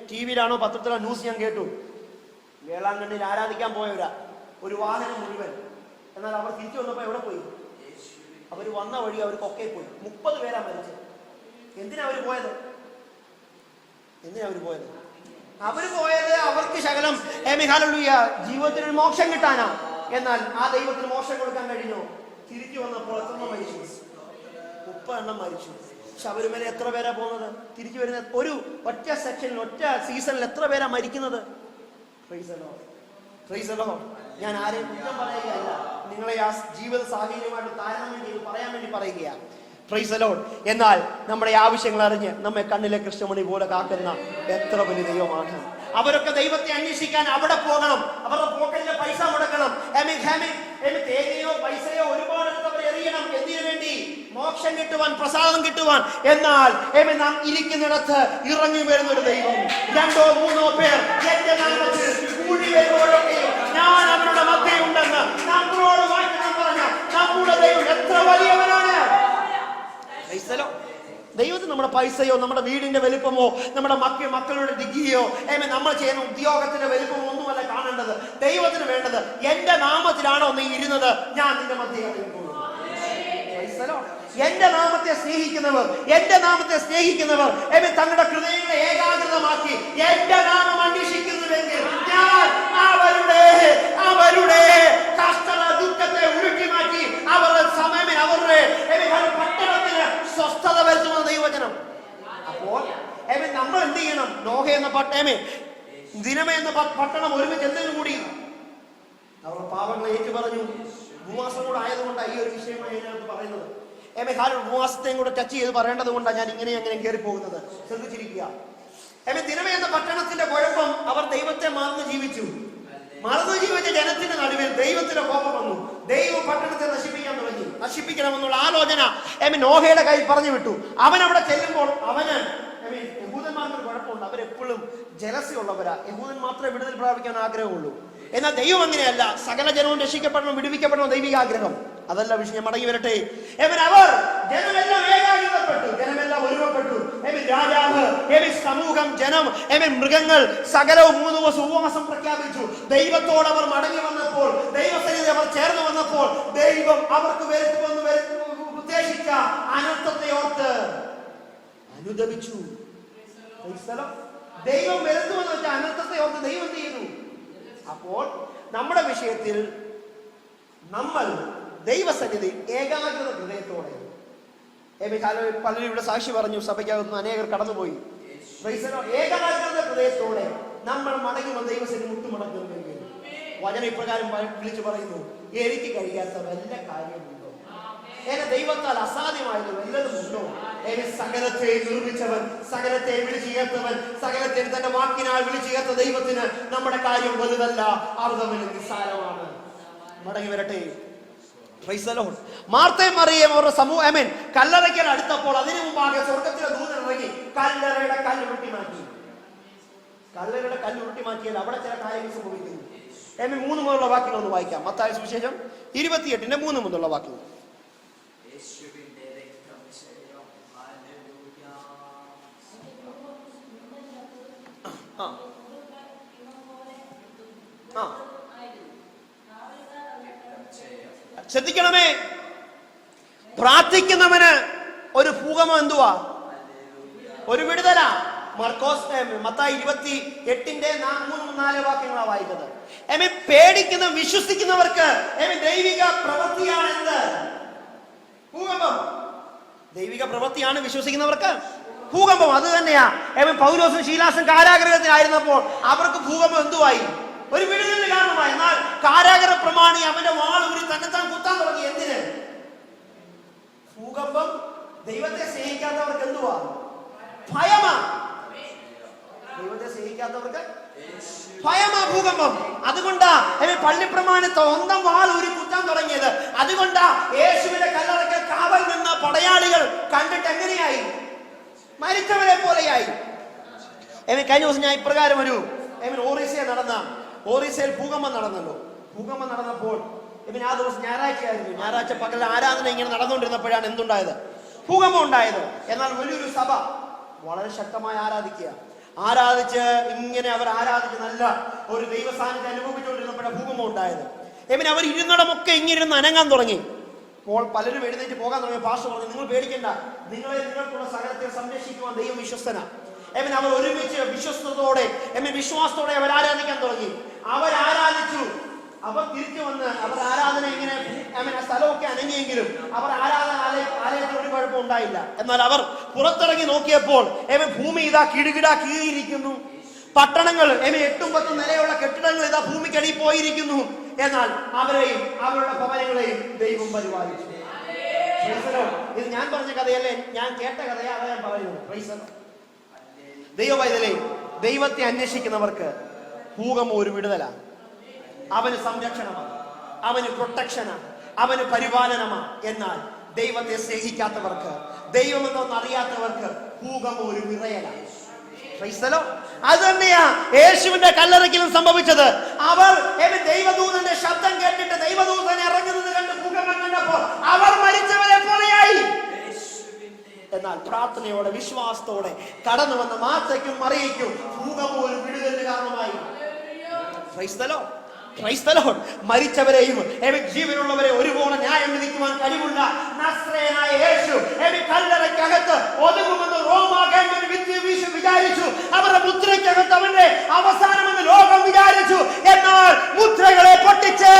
ടിവിയിലാണോ പത്രത്തിലാണോ ന്യൂസ് ഞാൻ കേട്ടു. വേളാങ്കണ്ണിൽ ആരാധിക്കാൻ പോയവരാ, ഒരു വാഹനം മുഴുവൻ. എന്നാൽ അവർ തിരിച്ചു വന്നപ്പോ എവിടെ പോയി? അവർ വന്ന വഴി അവർ കൊക്കെ പോയി. 30 പേരാ മരിച്ചത്. എന്തിനാ അവര് പോയത്? അവര് പോയത് അവർക്ക് ശകലം ഹല്ലേലൂയ ജീവിതത്തിന് മോക്ഷം കിട്ടാനാ. എന്നാൽ ആ ദൈവത്തിന് മോക്ഷം കൊടുക്കാൻ കഴിഞ്ഞോ? തിരിച്ചു വന്നപ്പോൾ എത്ര മരിച്ചു? 30 എണ്ണം മരിച്ചു. ശബരിമല എത്ര പേരാ പോകുന്നത്? തിരിച്ചു വരുന്ന ഒരു ഒറ്റ സെക്ഷനിൽ, ഒറ്റ സീസണിൽ എത്ര പേരാ മരിക്കുന്നത്? Price the Lord. ഞാൻ ആരെയും കുറ്റം പറയുകയല്ല, നിങ്ങളെ ആ ജീവിത സാഹചര്യമായിട്ട് താരതമ്യം ചെയ്ത് പറയാൻ വേണ്ടി പറയുകയാണ്. Price the Lord. എന്നാൽ നമ്മുടെ ആവശ്യങ്ങൾ അറിഞ്ഞ് നമ്മെ കണ്ണിലെ കൃഷ്ണമണി പോലെ കാക്കുന്ന എത്ര വലിയ ദൈവമാണ്. അവരൊക്കെ ദൈവത്തെ അന്വേഷിക്കാൻ അവിടെ പോകണം. അവരുടെ പോക്കറ്റിലെ പൈസ മുടക്കണം. തേങ്ങയോ പൈസയോ ഒരുപാട് അവർ എറിയണം. എന്തിനു വേണ്ടി? മോക്ഷം കിട്ടുവാൻ, പ്രസാദം കിട്ടുവാൻ. എന്നാൽ നാം ഇരിക്കുന്നിടത്ത് ഇറങ്ങി വരുന്ന ഒരു ദൈവം, 2 or 3 പേർ എന്റെ നാമത്തിൽ കൂടി വരുമ്പോഴൊക്കെയും ഞാൻ അവരുടെ മധ്യേ ഉണ്ടെന്ന് നമ്മളോട് വാക്യം പറഞ്ഞ നമ്മുടെ ദൈവം എത്ര വലിയവനാണ്. ദൈവത്തിന് നമ്മുടെ പൈസയോ, നമ്മുടെ വീടിന്റെ വലിപ്പമോ, നമ്മുടെ മക്കളുടെ ഡിഗ്രിയോ, നമ്മൾ ചെയ്യുന്ന ഉദ്യോഗത്തിന്റെ വലിപ്പമോ ഒന്നുമല്ല കാണേണ്ടത്. ദൈവത്തിന് വേണ്ടത്, എന്റെ നാമത്തിലാണോ നീ ഇരുന്നത്, ഞാൻ നിന്റെ മധ്യേ. എന്റെ നാമത്തെ സ്നേഹിക്കുന്നവർ തങ്ങളുടെ ഹൃദയങ്ങളെ ഏകാഗ്രതമാക്കി എന്റെ നാമം അന്വേഷിക്കുന്നുവെങ്കിൽ ഞാൻ അവരുടെ കഷ്ടത ദുഃഖത്തെ ഉരുട്ടി മാറ്റി അവരുടെ പട്ടണത്തിന് സ്വസ്ഥത വരുത്തുന്ന ദൈവവചനം. അപ്പോൾ നമ്മൾ എന്ത് ചെയ്യണം? നോഹ എന്ന ദിനമ എന്ന പട്ടണം ഒരുമിച്ച് എന്തിനു കൂടി? അവരുടെ പാപങ്ങളെ ഏറ്റു പറഞ്ഞു. ഉപവാസം കൂടെ ആയതുകൊണ്ടാണ് ഈ ഒരു വിഷയമായി അതിനകത്ത് പറയുന്നത്. ഉപവാസത്തെയും കൂടെ ടച്ച് ചെയ്ത് പറയേണ്ടത് കൊണ്ടാണ് ഞാൻ അങ്ങനെ കയറി പോകുന്നത്. ശ്രദ്ധിച്ചിരിക്കുക. ദിനമ എന്ന പട്ടണത്തിന്റെ കുഴപ്പം, അവർ ദൈവത്തെ മറന്നു ജീവിച്ച ജനത്തിന്റെ നടുവിൽ ദൈവത്തിന്റെ കോപം വന്നു. ദൈവം പട്ടണത്തെ നശിപ്പിക്കാൻ തുടങ്ങി. നശിപ്പിക്കണമെന്നുള്ള ആലോചന നോഹയുടെ കയ്യിൽ പറഞ്ഞു വിട്ടു. അവൻ അവിടെ ചെല്ലുമ്പോൾ യഹൂദന്മാർക്കൊരു കുഴപ്പമുണ്ട്. അവരെപ്പോഴും ജലസി ഉള്ളവരാ. യഹൂദൻ മാത്രമേ വിടുതൽ പ്രാപിക്കാൻ ആഗ്രഹമുള്ളൂ. എന്നാൽ ദൈവം അങ്ങനെയല്ല. സകല ജനവും രക്ഷിക്കപ്പെടണം, വിടുവിക്കപ്പെടണം, ദൈവിക ആഗ്രഹം. അതല്ല വിഷയം. മടങ്ങി വരട്ടെ. ജനമെല്ലാം ഏകാഗ്രതപ്പെട്ടു, ജനമെല്ലാം ഒരുവപ്പെട്ടു. രാജാവ്, സമൂഹം, ജനം, മൃഗങ്ങൾ സകലവും 3 ദിവസം ഉപവാസം പ്രഖ്യാപിച്ചു. ദൈവത്തോടവർ മടങ്ങി വന്നപ്പോൾ, ദൈവസന്നിധി അവർ ചേർന്ന് വന്നപ്പോൾ ദൈവം അവർക്ക് ഉദ്ദേശിച്ച അനർത്ഥത്തെ ഓർത്ത് അനുദപിച്ചു. ദൈവം വരുത്തുമെന്ന് വെച്ച അനർത്ഥത്തെ ഓർത്ത് ദൈവം എന്ത് ചെയ്തു? അപ്പോൾ നമ്മുടെ വിഷയത്തിൽ നമ്മൾ ദൈവസന്നിധി ഏകാഗ്രത ഹൃദയത്തോടെ, പലരും ഇവിടെ സാക്ഷി പറഞ്ഞു, സഭയ്ക്കകത്ത് അനേകർ കടന്നുപോയി. ഏകാഗ്രത ഹൃദയത്തോടെ നമ്മൾ മടങ്ങി വന്ന് ദൈവസന്നിധി മുട്ടുമടക്കുന്നുവെങ്കിൽ വചനം ഇപ്രകാരം വിളിച്ചു പറയുന്നു, എനിക്ക് കഴിയാത്ത വല്ല കാര്യമുണ്ടോ? എന്നെ ദൈവത്താൽ അസാധ്യമായത് വല്ലതുമുണ്ടോ? സകലത്തെ നിർമ്മിച്ചവൻ, സകലത്തെ വിളിച്ചുയർത്തവൻ, സകലത്തെ തന്റെ വാക്കിനാൽ വിളിച്ചുയർത്ത ദൈവത്തിന് നമ്മുടെ കാര്യം വലുതല്ല, അർദ്ധമന് നിസ്സാരമാണ്. മടങ്ങി വരട്ടെ. മാർത്തയും മറിയയും അവരുടെ സമൂഹം കല്ലറയ്ക്കൽ അടുത്തപ്പോൾ അതിനു മുമ്പാകെ സ്വർഗത്തിലെ ദൂതൻ ഇറങ്ങി കല്ലറയുടെ കല്ല് ഉരുട്ടി മാറ്റി. കല്ലറയുടെ കല്ല് ഉരുട്ടി മാറ്റിയാൽ അവിടെ ചില കാര്യങ്ങൾ സംഭവിക്കുന്നു. 3 മുതലുള്ള വാക്യങ്ങൾ ഒന്ന് വായിക്കാം. മത്തായി സുവിശേഷം 28:3 മുതലുള്ള വാക്യങ്ങൾ. ശ്രദ്ധിക്കണമേ, പ്രാർത്ഥിക്കുന്നവന് ഒരു ഭൂകമ്പം എന്തുവാ? ഒരു വിടുതല. മത്തായി 28:3-4 വാക്യങ്ങളാണ് വായിക്കുന്നത്. പേടിക്കുന്ന വിശ്വസിക്കുന്നവർക്ക് ദൈവിക പ്രവൃത്തിയാണ് എന്ത്? ഭൂകമ്പം. ദൈവിക പ്രവൃത്തിയാണ് വിശ്വസിക്കുന്നവർക്ക് ഭൂകമ്പം. അത് തന്നെയാ പൗലോസും ശീലാസും കാരാഗ്രഹത്തിലായിരുന്നപ്പോൾ അവർക്ക് ഭൂകമ്പം എന്തുവായി? ഒരു വിടുതലിന് കാരണമായി. എന്നാൽ കാരാഗ്രഹ പ്രമാണി അവന്റെ വാൾ ഊരി തന്നെത്താൻ കുത്താൻ തുടങ്ങി. എന്തിന്? ഭൂകമ്പം. ദൈവത്തെ സ്നേഹിക്കാത്തവർക്ക് എന്തുവാ? ഭയമാ. ദൈവത്തെ സ്നേഹിക്കാത്തവർക്ക് ഭയമാ ഭൂകമ്പം. അതുകൊണ്ടാ പള്ളിപ്രമാണി സ്വന്തം വാൾ ഊരി കുത്താൻ തുടങ്ങിയത്. അതുകൊണ്ടാ യേശുവിന്റെ കല്ലറയ്ക്കൽ കാവൽ നിന്ന പടയാളികൾ കണ്ടിട്ട് എങ്ങനെയായി? മരിച്ചവരെ പോലെയായി. കഴിഞ്ഞ ദിവസം ഞാൻ ഇപ്രകാരം ഒരു ഓറീസയിൽ ഭൂകമ്പം നടന്നല്ലോ. ഭൂകമ്പം നടന്നപ്പോൾ ആ ദിവസം ഞായറാഴ്ചയായിരുന്നു. ഞായറാഴ്ച പകൽ ആരാധന ഇങ്ങനെ നടന്നുകൊണ്ടിരുന്നപ്പോഴാണ് എന്തുണ്ടായത്? ഭൂകമ്പം ഉണ്ടായത്. എന്നാൽ വലിയൊരു സഭ വളരെ ശക്തമായി ആരാധിച്ച് ഇങ്ങനെ അവർ ആരാധിച്ച് നല്ല ഒരു ദൈവ സാന്നിധ്യം അനുഭവിച്ചുകൊണ്ടിരുന്നപ്പോഴാണ് ഭൂകമ്പം ഉണ്ടായത്. അവർ ഇരുന്നിടമൊക്കെ ഇങ്ങനെ ഇരുന്ന് അനങ്ങാൻ തുടങ്ങി. അപ്പോൾ പലരും എഴുന്നേറ്റ് പോകാൻ തുടങ്ങിയ പാസ്റ്റർ പറഞ്ഞു, നിങ്ങൾ പേടിക്കേണ്ട, നിങ്ങൾക്കുള്ള സകലത്തെ സംരക്ഷിക്കുവാൻ ദൈവം വിശ്വസ്തനാണ്. അവർ ഒരുമിച്ച് വിശ്വസ്തയോടെ വിശ്വാസത്തോടെ അവർ ആരാധിക്കാൻ തുടങ്ങി. അവർ ആരാധിച്ചു. അവർ തിരിച്ചു വന്ന് അവർ ആരാധന ഇങ്ങനെ സ്ഥലമൊക്കെ അനങ്ങിയെങ്കിലും അവർ ആലയത്തിൽ ഒരു കുഴപ്പം ഉണ്ടായില്ല. എന്നാൽ അവർ പുറത്തിറങ്ങി നോക്കിയപ്പോൾ ഭൂമി ഇതാ കിടുകിടാ കീറിയിരിക്കുന്നു. പട്ടണങ്ങൾ 8ഉം 10ഉം നിലയുള്ള കെട്ടിടങ്ങൾ ഇതാ ഭൂമിക്കടിയിൽ പോയിരിക്കുന്നു. എന്നാൽ അവരെയും അവരുടെ ഭവനങ്ങളെയും ദൈവം പരിപാലിച്ചു. ഇത് ഞാൻ പറഞ്ഞ കഥയല്ലേ, ഞാൻ കേട്ട കഥയാ, അതാ ഞാൻ പറയുന്നത്. ദൈവവൈതലേ, ദൈവത്തെ അന്വേഷിക്കുന്നവർക്ക് ഭൂകമ്പം ഒരു വിടുതലാണ്. അവന് സംരക്ഷണമാണ്, അവന് പ്രൊട്ടക്ഷനാണ്, അവന് പരിപാലനമാണ്. എന്നാൽ ദൈവത്തെ സ്നേഹിക്കാത്തവർക്ക്, ദൈവമെന്നൊന്നും അറിയാത്തവർക്ക് ഭൂകമ്പം ഒരു വിറയലാണ്. അത് തന്നെയാ യേശുവിന്റെ കല്ലറയ്ക്കലും സംഭവിച്ചത്. അവർ ദൈവദൂതന്റെ ശബ്ദം കേട്ടിട്ട് ദൈവദൂതൻ ഇറങ്ങുന്നത് കണ്ട് ഭൂകമ്പം കണ്ടപ്പോൾ അവർ മരിച്ചവരെ പോലെയായി. എന്നാൽ പ്രാർത്ഥനയോടെ വിശ്വാസത്തോടെ കടന്നു വന്ന മാർത്തയ്ക്കും മറിയയ്ക്കും ഭൂകമ്പം ഒരു വിടുതലിന് കാരണമായി. മരിച്ചവരെയും ജീവനുള്ളവരെ ഒരുപോലെ ന്യായം വിധിക്കുവാൻ കഴിവുള്ള നസ്രയനായ യേശു കല്ലറയ്ക്കകത്ത് ഒതുങ്ങുമെന്ന് റോമാ ഗവൺമെന്റ് വിചാരിച്ചു. അവരുടെ മുദ്രയ്ക്കകത്ത് അവന്റെ അവസാനമെന്ന് ലോകം വിചാരിച്ചു. എന്നാൽ മുദ്രകളെ പൊട്ടിച്ച്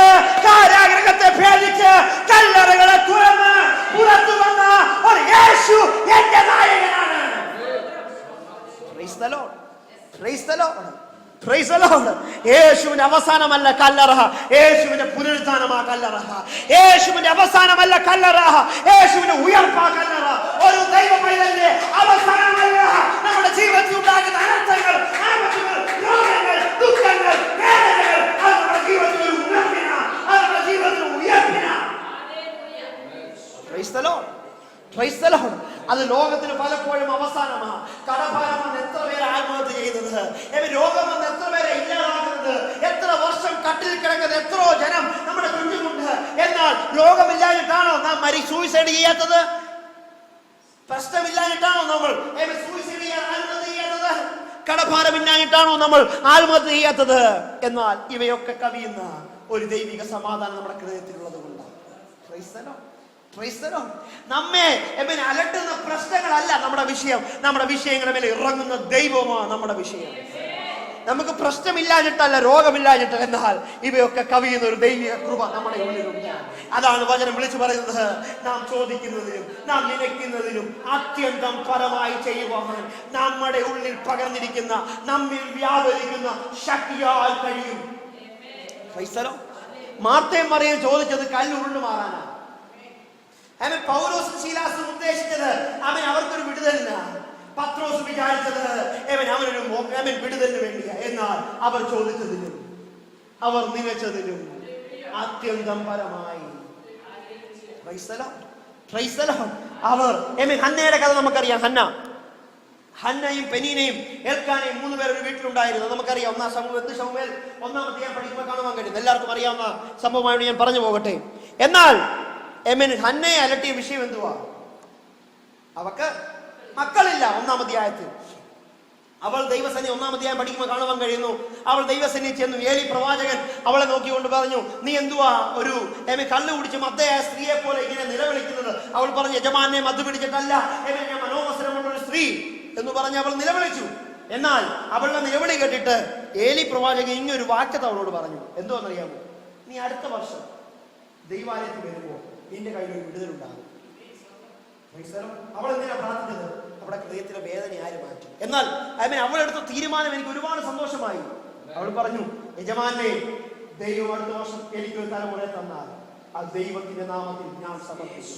കാരാഗ്രഹത്തെ ഭേദിച്ച് കല്ലറകളെ തുറന്ന് പുറത്തു വന്ന ഒരു യേശു എന്റെ നായകനാണ്. യേശുവിന്റെ അവസാനമല്ല കല്ലറ, യേശുവിന്റെ പുനരുത്ഥാനമാ കല്ലറ. യേശുവിന്റെ അവസാനമല്ല കല്ലറ, യേശുവിന്റെ ഉയർപ്പാ കല്ലറ. ഒരു ദൈവ പൈതലിന്റെ അവസാനമല്ല നമ്മുടെ ജീവിതത്തിൽ ഉണ്ടാകുന്ന അനർത്ഥങ്ങൾ, ആപത്തുകൾ, രോഗങ്ങൾ, ദുഃഖങ്ങൾ, വേദനകൾ. അത് നമ്മുടെ ജീവിതത്തിൽ ഒരു ഉയർപ്പിനാ, അത് നമ്മുടെ ജീവിതത്തിൽ ഉയർപ്പിനാ. അത് ലോകത്തിന് പലപ്പോഴും അവസാനമാണ്. കടഭാരമാണ് എത്ര പേര് ആത്മഹത്യ ചെയ്യുന്നത്, രോഗം വന്ന് എത്ര പേരെ ഇല്ലാതാക്കുന്നത്, എത്ര വർഷം കട്ടിൽ കിടക്കുന്നത് എത്രയോ ജനം നമ്മുടെ ചുറ്റുമുണ്ട്. എന്നാൽ രോഗമില്ലാഞ്ഞിട്ടാണോ നാം സൂയിസൈഡ് ചെയ്യാത്തത്? പ്രശ്നമില്ലാഞ്ഞിട്ടാണോ നമ്മൾ സൂയിസൈഡ് ചെയ്യാൻ ആത്മഹത്യ ചെയ്യാത്തത്? കടഭാരമില്ലാഞ്ഞിട്ടാണോ നമ്മൾ ആത്മഹത്യ ചെയ്യാത്തത്? എന്നാൽ ഇവയൊക്കെ കവിയുന്ന ഒരു ദൈവിക സമാധാനം നമ്മുടെ ഹൃദയത്തിലുള്ളത് കൊണ്ടാണ്. നമ്മെ അലട്ടുന്ന പ്രശ്നങ്ങളല്ല നമ്മുടെ വിഷയം, നമ്മുടെ വിഷയങ്ങളുടെ മേലെ ഇറങ്ങുന്ന ദൈവമാണ് നമ്മുടെ വിഷയം. നമുക്ക് പ്രശ്നമില്ലാഞ്ഞിട്ടല്ല, രോഗമില്ലാഞ്ഞിട്ടല്ല, എന്നാൽ ഇവയൊക്കെ കവിയുന്ന ഒരു ദൈവിക കൃപ നമ്മുടെ ഉള്ളിലുണ്ട്. അതാണ് വചനം വിളിച്ചു പറയുന്നത്, നാം ചോദിക്കുന്നതിനും നാം നിனைക്കുന്നതിനും അത്യന്തം പരമായി ചെയ്യുവാൻ നമ്മുടെ ഉള്ളിൽ പകർന്നിരിക്കുന്ന, നമ്മിൽ വ്യാപരിക്കുന്ന ശക്തിയാൽ കഴിയും. മാർത്തയും മറിയയും ചോദിച്ചത് കല്ലുരുണ്ട് മാറാനാണ്. പൗലോസും ശീലാസും ഉദ്ദേശിച്ചത് അവർക്കൊരു വിടുതലിനാണ്. പത്രോസ് വിചാരിച്ചത് അവനൊരു വിടുതലിന് വേണ്ടിയാ. എന്നാൽ അവർ ചോദിച്ചതിനും അവർ നിലച്ചതിനും അത്യന്തം പരമായി. അവർ ഹന്നയുടെ കഥ നമുക്കറിയാം. ഹന്നയും പെനീനയും എൽക്കാനയും 3 പേർ ഒരു വീട്ടിലുണ്ടായിരുന്നു. നമുക്കറിയാം. ശമൂവേൽ 1-ാം അധ്യായം പഠിക്കുമ്പോൾ കാണുവാൻ കഴിയും. എല്ലാവർക്കും അറിയാവുന്ന സംഭവമായിട്ട് ഞാൻ പറഞ്ഞു പോകട്ടെ. എന്നാൽ ഹന്നയെ അലട്ടിയ വിഷയം എന്തുവാ? അവക്ക് മക്കളില്ല. 1-ാം അധ്യായത്തിൽ അവൾ ദൈവസേന 1-ാം അധ്യായം പഠിക്കുമ്പോൾ കാണുവാൻ കഴിയുന്നു. അവൾ ദൈവസേനയിൽ ചെന്നു. ഏലി പ്രവാചകൻ അവളെ നോക്കിക്കൊണ്ട് പറഞ്ഞു, നീ എന്തുവാ ഒരു കള്ളു കുടിച്ച് മദ്യയായ സ്ത്രീയെ പോലെ ഇങ്ങനെ നിലവിളിക്കുന്നത്? അവൾ പറഞ്ഞു, യജമാനെ മദ്യ പിടിച്ചിട്ടല്ല, ഞാൻ മനോവസരമുള്ള ഒരു സ്ത്രീ എന്ന് പറഞ്ഞ് അവൾ നിലവിളിച്ചു. എന്നാൽ അവളുടെ നിലവിളി കേട്ടിട്ട് ഏലി പ്രവാചകൻ ഇങ്ങനൊരു വാക്യത അവളോട് പറഞ്ഞു. എന്തുവാണെന്നറിയാമോ? നീ അടുത്ത വർഷം ദൈവാലയത്തിൽ വരുമ്പോൾ നിന്റെ കയ്യിൽ ഒരു വിടുതലുണ്ടാകും. അവൾ എന്തിനാ പ്രാർത്ഥിച്ചത്? അവിടെ ഹൃദയത്തിലെ വേദന ആര് മാറ്റി? എന്നാൽ അവളെടുത്ത തീരുമാനം എനിക്ക് ഒരുപാട് സന്തോഷമായി. അവൾ പറഞ്ഞു, യജമാനെ, ദൈവം അടുത്ത വർഷം എനിക്കൊരു തലമുറ തന്നാൽ ആ ദൈവത്തിന്റെ നാമത്തിൽ ഞാൻ സമർപ്പിച്ചു.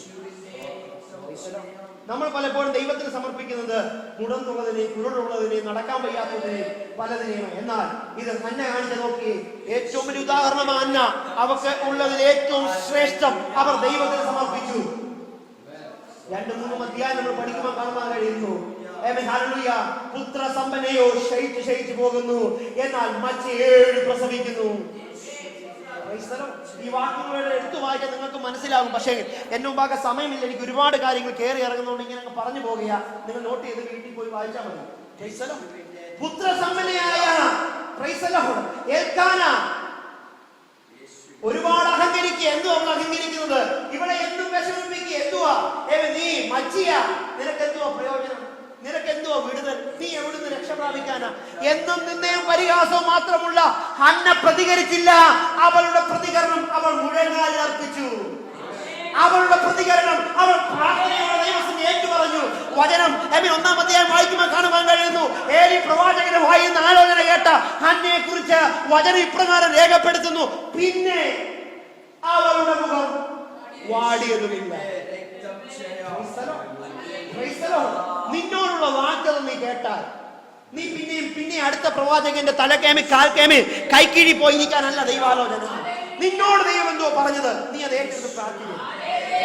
നമ്മൾ പലപ്പോഴും ദൈവത്തിന് സമർപ്പിക്കുന്നത് മുടന്നുള്ളതിനെയും കുരുളുള്ളതിനെയും നടക്കാൻ വയ്യാത്തതിനെയും പലതിനെയും. എന്നാൽ ഇത് ഹന്ന കാണിച്ചു നോക്കിയേ. ഏറ്റവും വലിയ ഉദാഹരണമാണ് ഹന്ന. അവർക്ക് ഉള്ളതിൽ ഏറ്റവും ശ്രേഷ്ഠം അവർ ദൈവത്തിന് സമർപ്പിച്ചു. 2-3 അധ്യായം നമ്മൾ പഠിക്കുമ്പോൾ കാണുവാൻ കഴിയുന്നു. പുത്ര സമ്പന്നയോ ക്ഷയിച്ചു പോകുന്നു, എന്നാൽ മറ്റ് 7 പ്രസവിക്കുന്നു. ഈ വാക്കുകൾ എടുത്തു വായിക്കാൻ നിങ്ങൾക്ക് മനസ്സിലാകും. പക്ഷേ എന്നെ മുമ്പാകെ സമയമില്ല. എനിക്ക് ഒരുപാട് കാര്യങ്ങൾ കയറി ഇറങ്ങുന്നതുകൊണ്ട് ഇങ്ങനെ പറഞ്ഞു പോകുക. നിങ്ങൾ നോട്ട് ചെയ്ത് വീട്ടിൽ പോയി വായിച്ചാൽ മതി. പുത്രസമ്പന്നയായ എൽക്കാന ഒരുപാട് അഹങ്കരിക്കുക. എന്തോ അവൾ അഹങ്കരിക്കുന്നത്? ഇവിടെ എന്തും മച്ചിയ, നിനക്കെന്തുവാ പ്രയോജനം? നിനക്കെന്തുവാ വിടുതൽ? നീ എവിടുന്ന് രക്ഷ പ്രാപിക്കാനാ? എന്നും നിന്നെയും പരിഹാസവും മാത്രമുള്ള ഹന്ന പ്രതികരിച്ചില്ല. അവളുടെ പ്രതികരണം അവൾ മുഴങ്ങാൽ അർപ്പിച്ചു. അവളുടെ പ്രതികരണം അവൾ പ്രാർത്ഥനയോടെ ദൈവത്തിന് ഏറ്റുപറഞ്ഞു. വചനം 1-ാം അധ്യായം വായിക്കുമ്പോൾ കാണുവാൻ കഴിയുന്നു. ഏലി പ്രവാചകന്റെ വായിന്ന് ആലോചന കേട്ട ഹന്നയെ കുറിച്ച് വചനം ഇപ്രകാരം രേഖപ്പെടുത്തുന്നു: പിന്നെ അവളുടെ മുഖം വാടിയതുമില്ല. നിന്നോടുള്ള വാർത്തകൾ നീ കേട്ടാൽ നീ പിന്നെ അടുത്ത പ്രവാചകന്റെ തലക്കേമി കാൽക്കേമി കൈക്കീഴി പോയി നിൽക്കാനല്ല ദൈവാലോചന. നിന്നോട് ദൈവം എന്തോ പറഞ്ഞത്, നീ അത് ഏറ്റെടുത്ത് പ്രാർത്ഥിക്കും.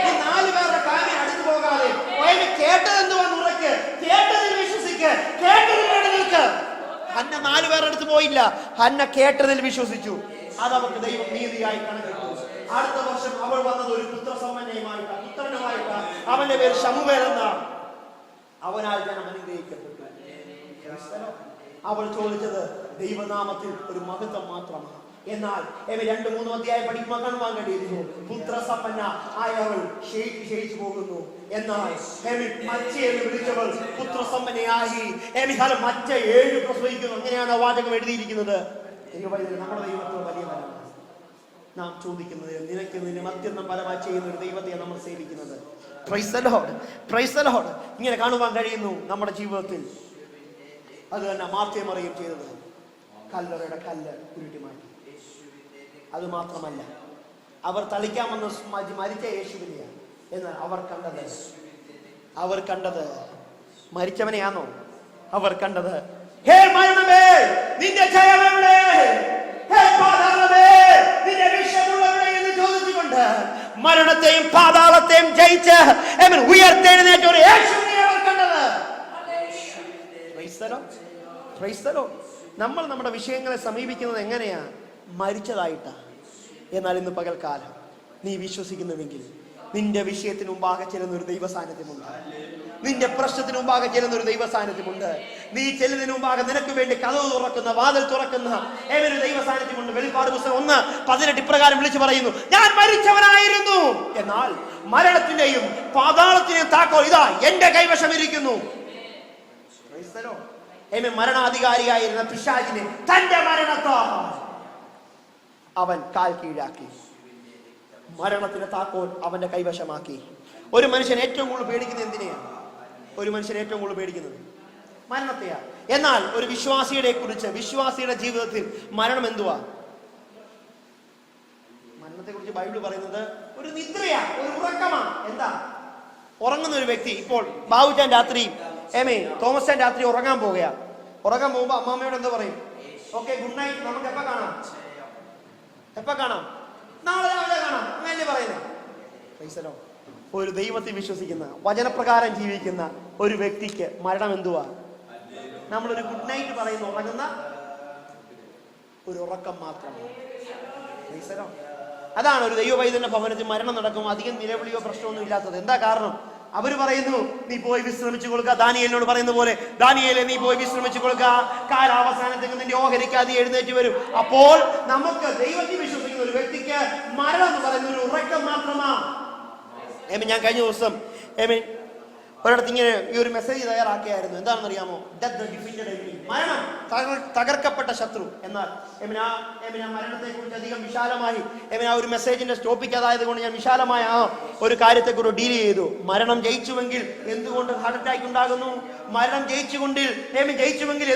നീ 4 പേരുടെ കാര്യം അടുത്തു പോകാതെ കേട്ടതെന്തുവാന്ന് ഉറക്ക്, കേട്ടതിൽ വിശ്വസിക്ക്, കേട്ടതിൽ വേണ്ടി നിൽക്ക്. ഹന്ന 4 പേരുടെ അടുത്ത് പോയില്ല, ഹന്ന കേട്ടതിൽ വിശ്വസിച്ചു. അതവർക്ക് ദൈവം നീതിയായി കണക്കിട്ടു. അടുത്ത വർഷം അവൾ വന്നത് ഒരു പുത്രസമ്പന്നയുമായിട്ടാണ്, പുത്രനുമായിട്ടാണ്. അവന്റെ പേര് ശമൂവേൽ എന്നാണ്. അവനാൽ ജനം അനുഗ്രഹിക്കപ്പെട്ടു. അവൾ ചോദിച്ചത് ദൈവനാമത്തിൽ ഒരു മഹത്വം മാത്രമാണ്. എന്നാൽ 2-3 അധ്യായം പഠിക്കുമ്പോൾ കാണുവാൻ കഴിയുന്നു, പുത്രസമ്പന്ന ആയവൾ ക്ഷയിച്ചു പോകുന്നു. എന്നാൽ മച്ചയെന്ന് വിളിച്ചവൾ പുത്രസമ്പന്നയായി. മച്ച 7 പ്രസവിക്കുന്നു. അങ്ങനെയാണ് ആ വാചകം എഴുതിയിരിക്കുന്നത്. നമ്മുടെ ദൈവത്തിൽ വലിയ ഫലമാണ് നാം ചോദിക്കുന്നത്. നിനക്ക് നിന്നെ അത്യന്തം ഫലമായി ചെയ്യുന്ന ഒരു ദൈവത്തെ നമ്മൾ സേവിക്കുന്നത്. Praise the Lord, praise the Lord. ഇങ്ങനെ കാണുവാൻ കഴിയുന്നു നമ്മുടെ ജീവിതത്തിൽ. അത് തന്നെ മാർത്തയും മറിയയും ചെയ്തത്. കല്ലറയുടെ കല്ല് ഉരുട്ടി മാറ്റി. അത് മാത്രമല്ല, അവർ തളിക്കാമെന്ന് മരിച്ച യേശുവിനെയാണ്. എന്നാൽ അവർ കണ്ടത് മരിച്ചവനെയാണോ? അവർ കണ്ടത്, ഹേ മരണമേ നിന്റെ ജയമെവിടെ, ഹേ പാതാളമേ നിന്റെ വിഷമുള്ളവരെ എന്ന് ചോദിച്ചുകൊണ്ട് മരണത്തെയും പാതാളത്തെയും ജയിച്ച് ഉയർത്തെഴുന്നേറ്റ ഒരു യേശുവിനെ അവർ കണ്ടത്. നമ്മൾ നമ്മുടെ വിഷയങ്ങളെ സമീപിക്കുന്നത് എങ്ങനെയാ? മരിച്ചതായിട്ടാ. എന്നാൽ ഇന്ന് പകൽക്കാലം നീ വിശ്വസിക്കുന്നുവെങ്കിൽ നിന്റെ വിഷയത്തിന് മുമ്പാകെ ചെല്ലുന്ന ഒരു ദൈവ സാന്നിധ്യമുണ്ട്. നിന്റെ പ്രശ്നത്തിന് മുമ്പാകെ ചെല്ലുന്ന ഒരു ദൈവ സാന്നിധ്യമുണ്ട്. നീ ചെല്ലുന്നതിന് മുമ്പാകെ നിനക്ക് വേണ്ടി കതവ് തുറക്കുന്ന, വാതിൽ തുറക്കുന്ന ഒരു ദൈവ സാന്നിധ്യമുണ്ട്. വെളിപ്പാട് പുസ്തകം 1:18 ഇപ്രകാരം വിളിച്ചു പറയുന്നു: ഞാൻ മരിച്ചവനായിരുന്നു, എന്നാൽ മരണത്തിന്റെയും പാതാളത്തിന്റെയും താക്കോൽ ഇതാ എന്റെ കൈവശം ഇരിക്കുന്നു. മരണാധികാരിയായിരുന്ന പിശാചിനെ തന്റെ മരണത്താൽ അവൻ കാൽ കീഴാക്കി. മരണത്തിന്റെ താക്കോൽ അവന്റെ കൈവശമാക്കി. ഒരു മനുഷ്യൻ ഏറ്റവും കൂടുതൽ പേടിക്കുന്നത് എന്തിനെയാണ്? ഒരു മനുഷ്യൻ ഏറ്റവും കൂടുതൽ പേടിക്കുന്നത് മരണത്തെയാണ്. എന്നാൽ ഒരു വിശ്വാസിയുടെ കുറിച്ച്, വിശ്വാസിയുടെ ജീവിതത്തിൽ മരണം എന്തുവാ? മരണത്തെ കുറിച്ച് ബൈബിൾ പറയുന്നത് ഒരു നിദ്രയാ, ഒരു ഉറക്കമാണ്. എന്താ? ഉറങ്ങുന്ന ഒരു വ്യക്തി. ഇപ്പോൾ ബാബുചാൻ രാത്രി തോമസ് ചാൻ രാത്രി ഉറങ്ങാൻ പോകുകയാണ്. ഉറങ്ങാൻ പോകുമ്പോ അമ്മാമ്മയോട് എന്താ പറയും? ഓക്കെ, ഗുഡ് നൈറ്റ്, നമുക്ക് എപ്പോ കാണാം? നാളെ രാവിലെ കാണാം എന്നല്ലേ പറയുന്നത്. ഒരു ദൈവത്തിൽ വിശ്വസിക്കുന്ന, വചനപ്രകാരം ജീവിക്കുന്ന ഒരു വ്യക്തിക്ക് മരണം എന്തുവാ? നമ്മളൊരു ഗുഡ് നൈറ്റ് പറയുന്ന, ഉറങ്ങുന്ന ഒരു ഉറക്കം മാത്രമാണ്. അതാണ് ഒരു ദൈവവൈദ്യന്റെ ഭവനത്തിൽ മരണം നടക്കുമ്പോൾ അധികം നിലവിളിയോ പ്രശ്നമൊന്നും ഇല്ലാത്തത്. എന്താ കാരണം? അവര് പറയുന്നു, നീ പോയി വിശ്രമിച്ചു കൊടുക്കുക. ദാനിയേലിനോട് പറയുന്ന പോലെ, ദാനിയേലെ നീ പോയി വിശ്രമിച്ചു കൊടുക്കുക, കാലാവസാനത്തേക്ക് നിന്റെ ഓഹരിക്കാതെ എഴുന്നേറ്റ് വരും. അപ്പോൾ നമുക്ക് ദൈവത്തിൽ വിശ്വസിക്കുന്ന ഒരു വ്യക്തിക്ക് മരണം എന്ന് പറയുന്ന ഒരു ഉറക്കം മാത്രമാണ്. ഞാൻ കഴിഞ്ഞ ദിവസം ഒരിടത്ത് ഇങ്ങനെ ഈ ഒരു മെസ്സേജ് തയ്യാറാക്കിയായിരുന്നു. എന്താണെന്ന് അറിയാമോ? മരണം തകർക്കപ്പെട്ട ശത്രു. എന്നാൽ മരണത്തെ കുറിച്ച് അധികം വിശാലമായി ഒരു മെസ്സേജിന്റെ ടോപ്പിക് അതായത് കൊണ്ട് ഞാൻ വിശാലമായ ഒരു കാര്യത്തെ കുറിച്ച് ഡീൽ ചെയ്തു. മരണം ജയിച്ചുവെങ്കിൽ എന്തുകൊണ്ട് ഹാർട്ട് അറ്റാക്ക് ഉണ്ടാകുന്നു? മരണം ജയിച്ചുവെങ്കിൽ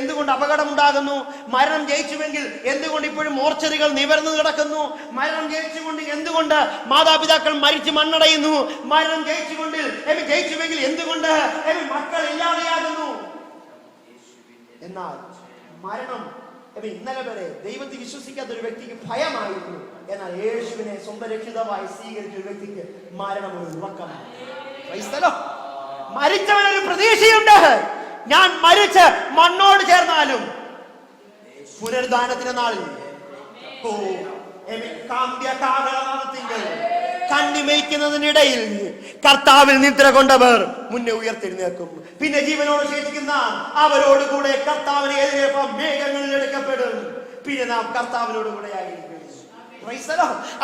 എന്തുകൊണ്ട് അപകടം ഉണ്ടാകുന്നു? മരണം ജയിച്ചുവെങ്കിൽ എന്തുകൊണ്ട് ഇപ്പോഴും മോർച്ചറികൾ നിവർന്നു കിടക്കുന്നു? മരണം ജയിച്ചുകൊണ്ട് എന്തുകൊണ്ട് മാതാപിതാക്കൾ മരിച്ച് മണ്ണടയുന്നു? മരണം ജയിച്ചുവെങ്കിൽ എന്തുകൊണ്ട് മക്കൾ ഇല്ലാതെയാകുന്നു? എന്നാൽ മരണം ഇന്നലെ വരെ ദൈവത്തിൽ വിശ്വസിക്കാത്ത ഒരു വ്യക്തിക്ക് ഭയമായിരുന്നു. എന്നാൽ യേശുവിനെ സ്വന്തം രക്ഷിതാവായി സ്വീകരിച്ച ഒരു വ്യക്തിക്ക് മരണം ഒരു ഉറക്കമാണ്. മരിച്ചവനൊരു പ്രതീക്ഷയുണ്ട്. ഞാൻ മരിച്ച് മണ്ണോട് ചേർന്നാലും പുനരുദ്ധാനത്തിന്റെ നാളിൽ കണ്ണിമയ്ക്കുന്നതിനിടയിൽ കർത്താവിൽ നിദ്ര കൊണ്ടവർ മുന്നേ ഉയർത്തെഴുന്നേൽക്കും. പിന്നെ ജീവനോട് ശേഷിക്കുന്ന അവരോട് കൂടെ കർത്താവിനെ എതിരേൽപ്പം മേഘങ്ങളിൽ എടുക്കപ്പെടും. പിന്നെ നാം കർത്താവിനോട് കൂടെ ആയിരിക്കും.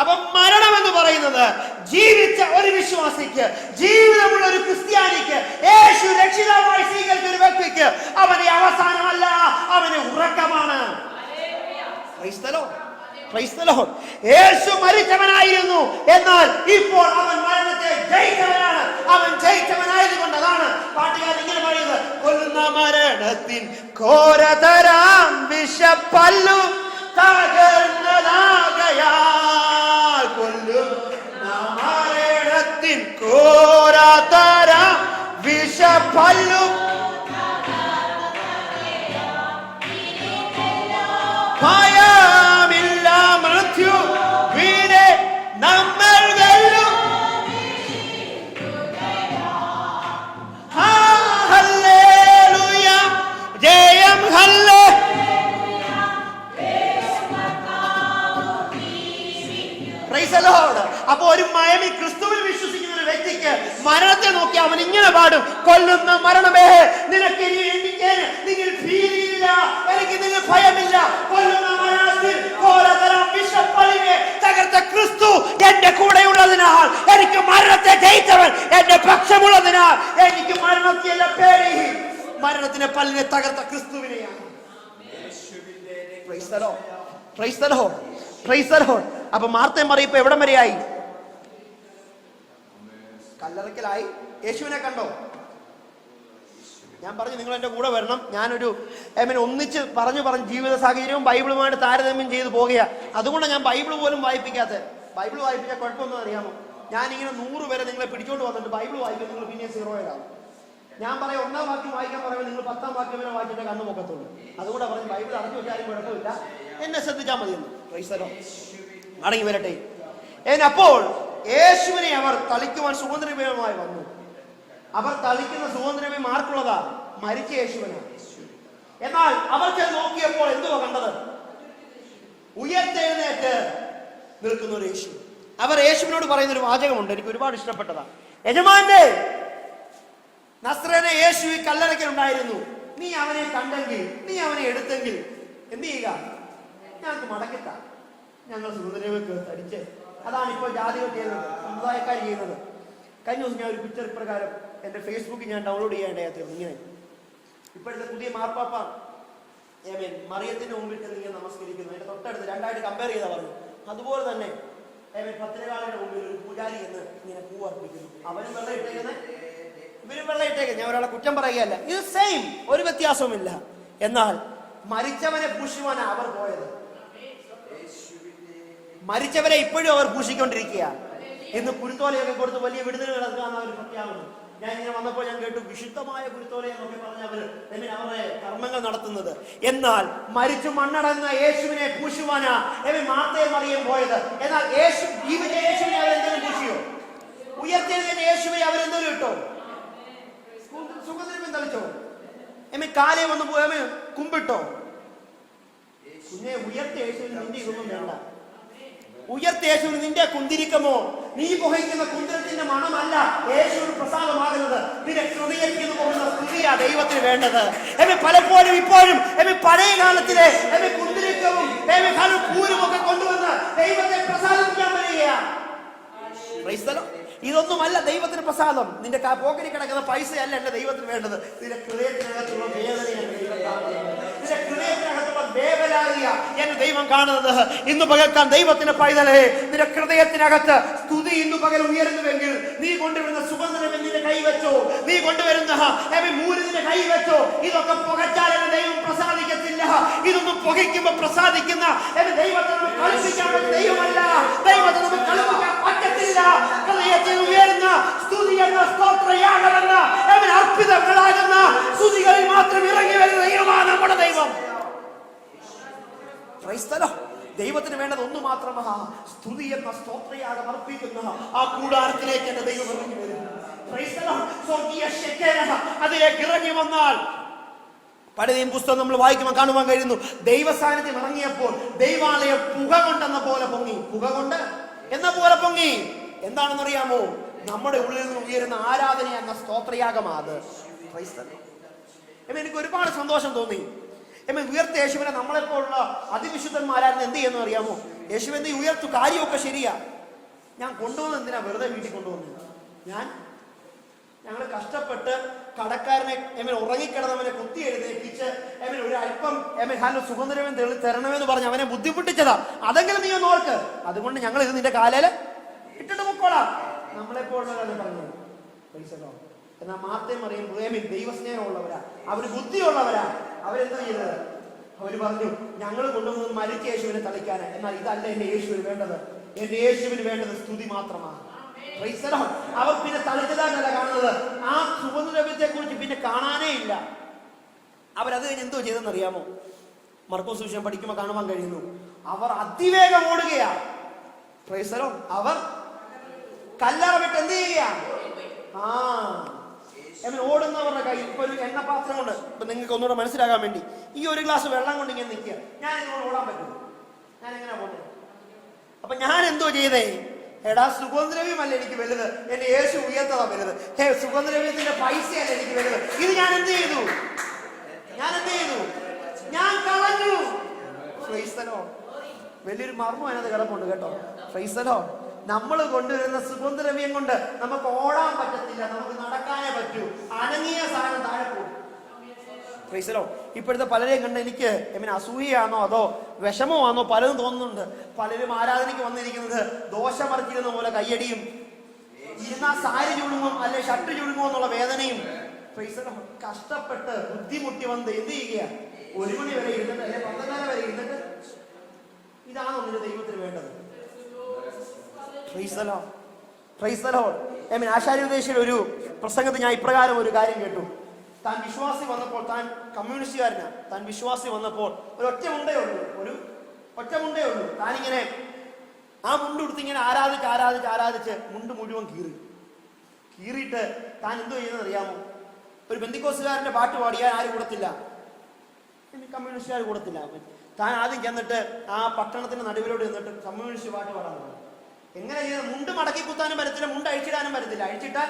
അപ്പൊ മരണം എന്ന് പറയുന്നത് ജീവിച്ച ഒരു വിശ്വാസിക്ക്, ജീവിതമുള്ള ഒരു ക്രിസ്ത്യാനിക്ക്, യേശു രക്ഷിതാവായി സ്വീകരിച്ച ഒരു വ്യക്തിക്ക് അവന്റെ അവസാനമല്ല, അവന് ഉറക്കമാണ്. യേശു മരിച്ചവനായിരുന്നു, എന്നാൽ ഇപ്പോൾ അവൻ മരണത്തെ ജയിച്ചവനാണ്. അവൻ ജയിച്ചവനായതുകൊണ്ട് അതാണ് പാട്ടുകാരൻ ഇങ്ങനെ പറയുന്നത്: കൊല്ലുന്ന മരണത്തിൻ ഘോരതരാം വിഷപ്പല്ലു തകർന്നതാകയാൽ, കൊല്ലുന്ന മരണത്തിൻ ഘോരതരാം വിഷപ്പല്ലു ഭയമില്ല മൃത്യു വീരെ നമ്മൾ വെല്ലും. ഹല്ലേലൂയ, ജയം ഹല്ലേലൂയ. Price the Lord. അപ്പൊ ഒരു മയമി ക്രിസ്തുവിൽ വിശ്വസിക്കുന്ന ഒരു വ്യക്തിക്ക് മരണത്തെ നോക്കി അവൻ ഇങ്ങനെ പാടും: കൊല്ലുന്ന മരണമേ നിനക്ക് നിങ്ങൾ ഭീതിയില്ല, എനിക്ക് നിങ്ങൾ ഭയമില്ല. കൊല്ലുന്ന മരണത്തിൽ വിഷപ്പലിനെ തകർത്ത ക്രിസ്തു എന്റെ കൂടെ ഉള്ളതിനാൽ, എനിക്ക് മരണത്തെ ജയിച്ചവൻ എന്റെ പക്ഷമുള്ളതിനാൽ എനിക്ക് മരണത്തിലെ പേര് മരണത്തിന്റെ പല്ലിനെ തകർത്ത ക്രിസ്തുവിനെയാണ്. Praise the Lord, praise the Lord, praise the Lord. അപ്പൊ മാർത്തയും മറിയും ഇപ്പൊ എവിടം വരെയായി? കല്ലറയ്ക്കലായി. യേശുവിനെ കണ്ടോ? ഞാൻ പറഞ്ഞു നിങ്ങൾ എന്റെ കൂടെ വരണം. ഞാനൊരു ഒന്നിച്ച് പറഞ്ഞു ജീവിത സാഹചര്യവും ബൈബിളുമായിട്ട് താരതമ്യം ചെയ്ത് പോകുക. അതുകൊണ്ടാണ് ഞാൻ ബൈബിൾ പോലും വായിപ്പിക്കാത്തത്. ബൈബിൾ വായിപ്പിച്ചാൽ കുഴപ്പമൊന്നും അറിയാമോ? ഞാനിങ്ങനെ 100 വരെ നിങ്ങളെ പിടിച്ചോണ്ട് വന്നിട്ട് ബൈബിൾ വായിക്കും, നിങ്ങൾ പിന്നെ 0-ആവും. ഞാൻ പറയാം 1-ാം വാക്യം വായിക്കാൻ പറയുമ്പോൾ നിങ്ങൾ 10-ാം വാക്യം വരെ വായിച്ചിട്ട് കണ്ണു പൊക്കത്തുള്ളൂ. അതുകൂടെ പറഞ്ഞ് ബൈബിൾ അറിഞ്ഞു വെച്ചാലും കുഴപ്പമില്ല, എന്നെ ശ്രദ്ധിച്ചാൽ മതിയെന്ന്. Price the Lord. മടങ്ങി വരട്ടെ. അപ്പോൾ യേശുവിനെ അവർ തളിക്കുവാൻ സുഗന്ധദ്രവ്യമായി വന്നു. അവർ തളിക്കുന്ന സുഗന്ധദ്രവ്യം ആർക്കുള്ളതാ? മരിച്ച യേശുവിനാണ്. എന്നാൽ അവർ നോക്കിയപ്പോൾ എന്തുവാ കണ്ടത്? ഉയർത്തെഴുന്നേറ്റ് നിൽക്കുന്ന ഒരു യേശു. അവർ യേശുവിനോട് പറയുന്ന ഒരു വാചകമുണ്ട്, എനിക്ക് ഒരുപാട് ഇഷ്ടപ്പെട്ടതാണ്. യജമാനേ, നസ്രേനെ യേശു ഈ കല്ലറയ്ക്കൽ ഉണ്ടായിരുന്നു. നീ അവനെ കണ്ടെങ്കിൽ, നീ അവനെ എടുത്തെങ്കിൽ എന്ത് ചെയ്യുക? ഞങ്ങൾക്ക് മടക്കിത്താ, ഞങ്ങൾ സുഗന്ധദ്രവ്യം തടിച്ച്. അതാണ് ഇപ്പോൾ ജാതികൾ ചെയ്യുന്നത്, സമുദായക്കാർ ചെയ്യുന്നത്. കഴിഞ്ഞ ദിവസം ഞാൻ ഒരു പിക്ചർ ഇപ്രകാരം എന്റെ ഫേസ്ബുക്കിൽ ഞാൻ ഡൗൺലോഡ് ചെയ്യേണ്ടതായിരുന്നു. ഇങ്ങനെ ഇപ്പോഴത്തെ പുതിയ മാർപ്പാപ്പ മറിയത്തിന്റെ മുമ്പിൽ ഇങ്ങനെ നമസ്കരിക്കുന്നു. അതിന്റെ തൊട്ടടുത്ത് 2ആയിട്ട് കമ്പയർ ചെയ്താ പറഞ്ഞു. അതുപോലെ തന്നെ ഭദ്രകാളിയുടെ മുമ്പിൽ ഒരു പൂജാരി എന്ന് ഇങ്ങനെ പൂ അർപ്പിക്കുന്നു. അവനും വെള്ളം ഇട്ടേക്കുന്നത്, ഇവരും വെള്ളം ഇട്ടേക്കുന്നത്. ഞാൻ ഒരാളെ കുറ്റം പറയുകയല്ല, ഇത് സെയിം, ഒരു വ്യത്യാസവുമില്ല. എന്നാൽ മരിച്ചവനെ പൂശുവാനാ അവർ പോയത്. മരിച്ചവരെ ഇപ്പോഴും അവർ പൂശിക്കൊണ്ടിരിക്കുക. ഇന്ന് കുരുത്തോലയൊക്കെ കൊടുത്ത് വലിയ വിടുതൽ നടക്കാന്ന് അവർ പ്രഖ്യാപനം. ഞാൻ ഇങ്ങനെ വന്നപ്പോൾ ഞാൻ കേട്ടു വിശുദ്ധമായ കുരുത്തോല എന്നൊക്കെ പറഞ്ഞ് അവരുടെ കർമ്മങ്ങൾ നടത്തുന്നത്. എന്നാൽ മരിച്ചു മണ്ണടങ്ങുന്ന യേശുവിനെ പൂശുവാനാ മാർത്തയും മറിയയും പോയത്. എന്നാൽ യേശു ജീവിച്ച യേശുവിനെ അവരെന്തെങ്കിലും പൂശിയോ? ഉയർത്തെഴുന്നേറ്റ യേശുവിനെ അവരെന്തെങ്കിലും ഇട്ടോ? സുഗന്ധദ്രവ്യം തളിച്ചോ? കാലേ വന്ന് കുമ്പിട്ടോ? കുഞ്ഞെ, ഉയർത്ത യേശുവിന് നിന്റെ ഇതൊന്നും വേണ്ട. ഉയർത്ത യേശുവിന് നിന്റെ കുന്തിരിക്കമോ, നീ പുകയ്ക്കുന്ന കുന്തിരത്തിന്റെ മണമല്ല യേശുവിന് പ്രസാദമാകുന്നത്. നിന്റെ ഹൃദയത്തിൽ പോകുന്ന സ്തുതിയാ ദൈവത്തിന് വേണ്ടത്. പലപ്പോഴും ഇപ്പോഴും പഴയ കാലത്തിലെ കുന്തിരിക്കവും പൂരും ഒക്കെ കൊണ്ടുവന്ന് ദൈവത്തെ പ്രസാദിപ്പിക്കാൻ വരികയാണ്. ഇതൊന്നുമല്ല ദൈവത്തിന് പ്രസാദം. നിന്റെ പോക്കറ്റിൽ കിടക്കുന്ന പൈസയല്ല എന്റെ ദൈവത്തിന് വേണ്ടത്. നിന്റെ ഹൃദയത്തിനകത്തുള്ള വേദനയാണ് ദൈവം കാണുന്നത്. നിന്റെ ഹൃദയത്തിനകത്തുള്ള വേവലാതിയ എന്റെ ദൈവം കാണുന്നത്. ഇന്ന് പകൽക്കാൻ ദൈവത്തിന്റെ പൈതലേ, നിന്റെ ഹൃദയത്തിനകത്ത് സ്തുതി ഇന്ന് പകൽ ഉയരുന്നുവെങ്കിൽ നീ കൊണ്ടുവരുന്ന സുഗന്ധദ്രവ്യം നിന്റെ കൈവച്ചോ, നീ കൊണ്ടുവരുന്ന മൂരിന്റെ കൈവച്ചോ. ഇതൊക്കെ പുകച്ചാൽ എന്റെ ദൈവം പ്രസാദിക്കത്തില്ല. ഇതൊന്നും പുകയ്ക്കുമ്പോ പ്രസാദിക്കുന്ന എന്റെ ദൈവത്തെ നമുക്ക് കളിപ്പിക്കാൻ പറ്റുന്ന ദൈവമല്ല. ദൈവത്തെ നമുക്ക് കളിപ്പിക്കാൻ പറ്റത്തില്ല. ഹൃദയത്തിൽ ഉയരുന്ന സ്തുതി എന്ന സ്തോത്രയാകമെന്ന അർപ്പിതങ്ങളാകുന്ന സ്തുതികളിൽ മാത്രം ഇറങ്ങി വരുന്ന ദൈവമാണ് നമ്മുടെ ദൈവം. ദൈവത്തിന് വേണ്ടത് ഒന്ന് മാത്രമാ, സ്തുതി എന്ന സ്തോത്രയാഗം അർപ്പിക്കുന്ന ആ കൂടാരത്തിലേക്ക് എന്റെ ദൈവം ഇറങ്ങി വരും. അതിലേക്ക് ഇറങ്ങി വന്നാൽ പഴയ പുസ്തകം നമ്മൾ വായിക്കുമ്പോൾ കാണുവാൻ കഴിയുന്നു, ദൈവസാന്നിധ്യം ഇറങ്ങിയപ്പോൾ ദൈവാലയം പുക കൊണ്ടെന്ന പോലെ പൊങ്ങി. പുക കൊണ്ട് എന്ന പോലെ പൊങ്ങി. എന്താണെന്നറിയാമോ? നമ്മുടെ ഉള്ളിൽ നിന്ന് ഉയരുന്ന ആരാധന എന്ന സ്തോത്രയാഗമാ അത്. എനിക്ക് ഒരുപാട് സന്തോഷം തോന്നി. ഉയർത്ത യേശുവിനെ നമ്മളെപ്പോലുള്ള അതിവിശുദ്ധന്മാരായിരുന്നു എന്ത് ചെയ്യുന്നു അറിയാമോ? യേശു എന്ത് ഉയർത്തു, കാര്യമൊക്കെ ശരിയാ. ഞാൻ കൊണ്ടുവന്ന് എന്തിനാ വെറുതെ വീട്ടിൽ കൊണ്ടുവന്നത്? ഞങ്ങൾ കഷ്ടപ്പെട്ട് കടക്കാരനെ ഉറങ്ങിക്കിടന്നവനെ കുത്തി എഴുന്നേൽപ്പിച്ച് ഒരു അല്പം സുഗന്ധദ്രവ്യം തരണമെന്ന് പറഞ്ഞ് അവനെ ബുദ്ധിമുട്ടിച്ചതാ. അതെങ്കിലും നീ ഒന്ന് ഓർക്ക്. അതുകൊണ്ട് ഞങ്ങൾ ഇത് നിന്റെ കാലയില് ഇട്ടിട്ട് പൊക്കോളാം. നമ്മളെപ്പോഴുള്ളവരാണ് പറഞ്ഞത്. എന്നാൽ മാർത്തയും മറിയയും ദൈവസ്നേഹമുള്ളവരാ, അവര് ബുദ്ധിയുള്ളവരാ. അവരെന്താ ചെയ്തത്? അവര് പറഞ്ഞു, ഞങ്ങൾ കൊണ്ടുവന്നത് മരിച്ച യേശുവിനെ തളിക്കാനാ. എന്നാൽ ഇതല്ല എന്റെ യേശുവിന് വേണ്ടത്. എന്റെ യേശുവിന് വേണ്ടത് സ്തുതി മാത്രമാണ്. അവർ പിന്നെ തളിച്ചതായിട്ടല്ല കാണുന്നത്. ആ സുഗന്ധദ്രവ്യത്തെ കുറിച്ച് പിന്നെ കാണാനേ ഇല്ല. അവരത് കഴിഞ്ഞ് എന്തോ ചെയ്തെന്ന് അറിയാമോ? മർക്കോസ് സുവിശേഷം പഠിക്കുമ്പോൾ കാണുവാൻ കഴിയുന്നു. അവർ അതിവേഗം ഓടുകയാ. അവർ കല്ലറ വിട്ട് എന്ത് ചെയ്യുക? ഓടുന്നവരുടെ കയ്യിൽ ഇപ്പൊ ഒരു എണ്ണപാത്രം കൊണ്ട്, ഇപ്പൊ നിങ്ങൾക്ക് ഒന്നുകൂടെ മനസ്സിലാകാൻ വേണ്ടി, ഈ ഒരു ഗ്ലാസ് വെള്ളം കൊണ്ട് ഇങ്ങനെ നിൽക്കുക. ഞാൻ ഇങ്ങോട്ട് ഓടാൻ പറ്റുമോ? ഞാൻ എങ്ങനെ പോകുന്നത്? അപ്പൊ ഞാൻ എന്തോ ചെയ്തേ? എടാ, സുഗന്ധദ്രവ്യമല്ല എനിക്ക് വലുത്, എന്റെ യേശു ഉയർത്തതാ വലുത്. സുഗന്ധദ്രവ്യത്തിന്റെ പൈസയല്ല എനിക്ക് വലുത്. ഇത് ഞാൻ എന്ത് ചെയ്തു? ഞാൻ കളഞ്ഞു. വലിയൊരു മർമ്മം അതിനകത്ത് കിടപ്പുണ്ട് കേട്ടോ. നമ്മൾ കൊണ്ടുവരുന്ന സുഗന്ധദ്രവ്യം കൊണ്ട് നമുക്ക് ഓടാൻ പറ്റത്തില്ല, നമുക്ക് നടക്കാനേ പറ്റൂ. അനങ്ങിയ സാധനം താഴെ പോകും. ഇപ്പോഴത്തെ പലരെയും കണ്ട് എനിക്ക് അസൂയയാണോ അതോ വിഷമമാണോ പലതും തോന്നുന്നുണ്ട്. പലരും ആരാധനയ്ക്ക് വന്നിരിക്കുന്നത് ദോശ മറിച്ചിരുന്ന പോലെ കയ്യടിയും, ഇരുന്നാ സാരി ചുഴുങ്ങും അല്ലെ ഷർട്ട് ചുഴുങ്ങും എന്നുള്ള വേദനയും. കഷ്ടപ്പെട്ട് ബുദ്ധിമുട്ടി വന്ന് എന്ത് ചെയ്യുക? 1 മണി വരെ ഇരുന്നിട്ട് അല്ലെ 12 വരെ ഇരുന്നിട്ട് ഇതാണോ നിന്റെ ദൈവത്തിന് വേണ്ടത്? ആശാരിദേശിയുടെ ഒരു പ്രസംഗത്തിൽ ഞാൻ ഇപ്രകാരം ഒരു കാര്യം കേട്ടു. താൻ വിശ്വാസി വന്നപ്പോൾ, താൻ കമ്മ്യൂണിസ്റ്റുകാരനാണ്, താൻ വിശ്വാസി വന്നപ്പോൾ ഒറ്റ മുണ്ടേ ഉള്ളൂ. താനിങ്ങനെ ആ മുണ്ട് കൊടുത്ത് ഇങ്ങനെ ആരാധിച്ച് മുണ്ട് മുഴുവൻ കീറിയിട്ട് താൻ എന്തോ ചെയ്യുന്നത് അറിയാമോ? ഒരു ബന്ധിക്കോസുകാരന്റെ പാട്ട് പാടിയാൽ ആരും കൂടത്തില്ല, കമ്മ്യൂണിസ്റ്റുകാർ കൂടത്തില്ല. താൻ ആദ്യം ചെന്നിട്ട് ആ പട്ടണത്തിന്റെ നടുവിലോട്ട് ചെന്നിട്ട് കമ്മ്യൂണിസ്റ്റ് പാട്ട് പാടാൻ തുടങ്ങി. എങ്ങനെ ചെയ്യുന്നത്? മുണ്ട് മടക്കി കുത്താനും പറ്റത്തില്ല, മുണ്ട് അഴിച്ചിടാനും പറ്റത്തില്ല. അഴിച്ചിട്ടാൽ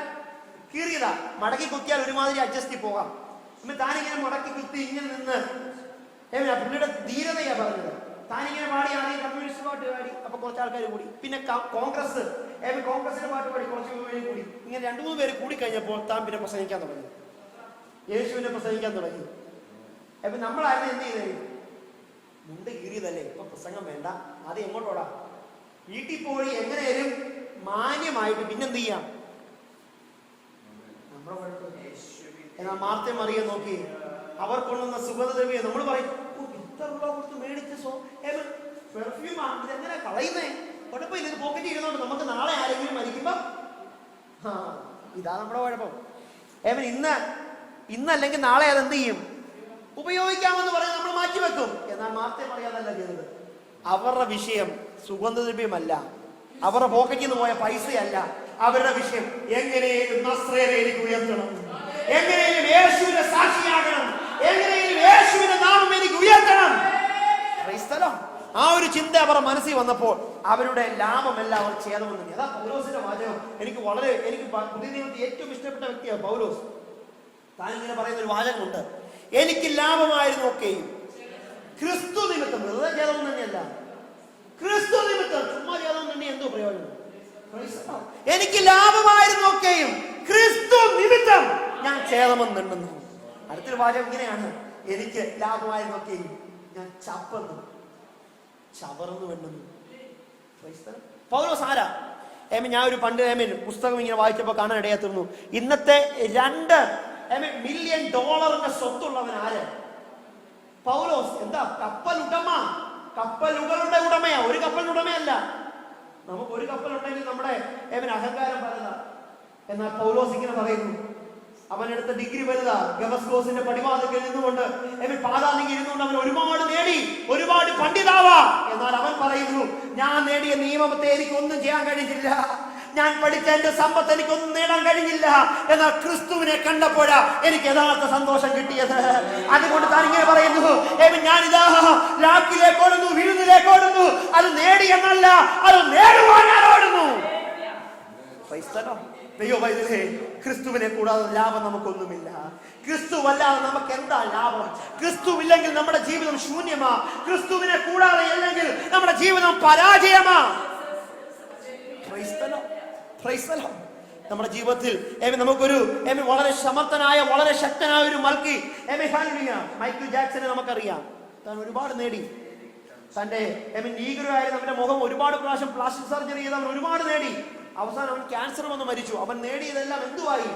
കീറിയതാ, മടക്കി കുത്തിയാൽ ഒരുമാതിരി അഡ്ജസ്റ്റ് പോകാം. താനിങ്ങനെ മടക്കി കുത്തി ഇങ്ങനെ നിന്ന് പുള്ളിയുടെ ധീരതയാ പറഞ്ഞത്. താനിങ്ങനെ പാടി, ആദ്യം കമ്മ്യൂണിസ്റ്റ് പാട്ട് പാടി, അപ്പൊ കുറച്ച് ആൾക്കാർ കൂടി. പിന്നെ കോൺഗ്രസിന്റെ പാട്ട് പാടി, കുറച്ച് പേര് കൂടി. ഇങ്ങനെ 2-3 പേര് കൂടി കഴിഞ്ഞപ്പോൾ താൻ പിന്നെ പ്രസംഗിക്കാൻ തുടങ്ങി, യേശുവിനെ പ്രസംഗിക്കാൻ തുടങ്ങി. നമ്മളായിരുന്നു എന്ത് ചെയ്തേ? മുണ്ട് കീറിയതല്ലേ, ഇപ്പൊ പ്രസംഗം വേണ്ട, അത് എങ്ങോട്ടോടാ? വീട്ടിൽ പോയി എങ്ങനെയാലും മാന്യമായിട്ട് പിന്നെന്ത് ചെയ്യാം? എന്നാൽ മാർത്തയും മറിയയും നോക്കി, അവർ കൊണ്ടുവന്ന സുഗന്ധദ്രവ്യം നമ്മൾ പറയും, ഇത്ര രൂപ കൊടുത്ത് മേടിച്ച് പെർഫ്യൂം ഇതെങ്ങനെ കളയുന്നേ? കുഴപ്പമില്ല, ഇത് പോക്കറ്റ് ഇരുന്നോണ്ട് നമുക്ക് നാളെ ആരെങ്കിലും മരിക്കുമ്പോ ഇതാ നമ്മുടെ കുഴപ്പം. ഇന്നല്ലെങ്കിൽ നാളെ അതെന്ത് ചെയ്യും? ഉപയോഗിക്കാമെന്ന് പറഞ്ഞ് നമ്മൾ മാറ്റിവെക്കും. എന്നാൽ മാർത്തയും മറിയാതല്ല ചെയ്തത്. അവരുടെ വിഷയം സുഗന്ധദ്രവ്യമല്ല, അവരുടെ പോക്കറ്റിൽ നിന്ന് പോയ പൈസയല്ല. അവരുടെ വിഷയം എങ്ങനെയും നസ്രയനെ എനിക്ക് ഉയർത്തണം, എങ്ങനെയും യേശുവിന്റെ സാക്ഷിയാകണം, എങ്ങനെയും യേശുവിന്റെ നാമം എനിക്ക് ഉയർത്തണം. ആ ഒരു ചിന്ത അവരുടെ മനസ്സിൽ വന്നപ്പോൾ അവരുടെ ലാഭമെല്ലാം അവർ ഛേദമെന്ന്. അതാ പൗലോസിന്റെ വാചകം. എനിക്ക് പുതിയ നിയമത്തിൽ ഏറ്റവും ഇഷ്ടപ്പെട്ട വ്യക്തിയാണ് പൗലോസ്. താൻ ഇങ്ങനെ പറയുന്ന ഒരു വാചകമുണ്ട്, എനിക്ക് ലാഭമായിരുന്നു ഒക്കെയും ക്രിസ്തു നിമിത്തം. വെറുതെ ഛേദം തന്നെയല്ല, ക്രിസ്തു നിമിത്തം. ചുമ്മാ ഛേദം തന്നെ എന്തോ പ്രയോജനം? എനിക്ക് ലാഭമായിരുന്നു ഒക്കെയും ക്രിസ്തു നിമിത്തം ഞാൻ ഛേദമെന്നുണ്ടെന്നു. അടുത്തൊരു വാചകം ഇങ്ങനെയാണ്, എനിക്ക് ലാഭമായിരുന്നൊക്കെയും ഞാൻ ചവർന്നു വേണ്ടെന്നു. പൗലോസ് ആരാ? ഞാൻ ഒരു പണ്ട് പുസ്തകം ഇങ്ങനെ വായിച്ചപ്പോ കാണാൻ ഇടയാത്തുന്നു. ഇന്നത്തെ $2 മില്യൺ സ്വത്തുള്ളവൻ ആര്? പൗലോസ്. എന്താ? കപ്പലുകളുടെ ഉടമയാ, ഒരു കപ്പലിന്റെ ഉടമയല്ല. നമുക്ക് ഒരു കപ്പലുണ്ടെങ്കിൽ നമ്മുടെ അഹങ്കാരം പലതാ. എന്നാൽ പൗലോസ് ഇങ്ങനെ പറയുന്നു, അവനെടുത്ത ഡിഗ്രി വലുതാ. ഗമസ്കോസിന്റെ പടിവാതിൽക്കൽ നിന്നുകൊണ്ട് പാതാളത്തിൽ ഇരുന്നുകൊണ്ട് അവൻ ഒരുപാട് നേടി, ഒരുപാട് പണ്ഡിതാവാ. എന്നാൽ അവൻ പറയുന്നു, ഞാൻ നേടിയ നിയമത്തെ എനിക്കൊന്നും ചെയ്യാൻ കഴിഞ്ഞില്ല, ഞാൻ പഠിച്ച എന്റെ സമ്പത്ത് എനിക്കൊന്നും നേടാൻ കഴിഞ്ഞില്ല. എന്നാൽ ക്രിസ്തുവിനെ കണ്ടപ്പോഴാ എനിക്ക് യഥാർത്ഥ സന്തോഷം കിട്ടിയത്. അതുകൊണ്ട് താൻ ഇങ്ങനെ പറയുന്നു, ഞാനിതാ ലാക്കിലേക്ക് ഓടുന്നു, വിരുന്നിലേക്ക് ഓടുന്നു. അത് നേടി എന്നല്ല, അത് നേടുവാൻ ഞാൻ ഓടുന്നു. ദൈവവൈദ്യരെ, ക്രിസ്തുവിനെ കൂടാതെ ലാഭം നമുക്കൊന്നുമില്ല. ക്രിസ്തുവല്ലാതെ നമുക്ക് എന്താ ലാഭം? ക്രിസ്തുവില്ലെങ്കിൽ നമ്മുടെ ജീവിതം ശൂന്യമാ. ക്രിസ്തുവിനെ കൂടാതെ അല്ലെങ്കിൽ നമ്മുടെ ജീവിതം പരാജയമാ. നമ്മുടെ ജീവിതത്തിൽ നമുക്കൊരു വളരെ സമർത്ഥനായ, വളരെ ശക്തനായ ഒരു മൈക്കിൾ ജാക്സനെ നമുക്കറിയാം. താൻ ഒരുപാട് നേടി. തന്റെ നീഗ്രോ ആയിരുന്നു. അവന്റെ മുഖം ഒരുപാട് പ്രാവശ്യം പ്ലാസ്റ്റിക് സർജറി ചെയ്ത് അവൻ ഒരുപാട് നേടി. അവസാനം അവൻ ക്യാൻസർ വന്ന് മരിച്ചു. അവൻ നേടിയതെല്ലാം എന്തുവായി?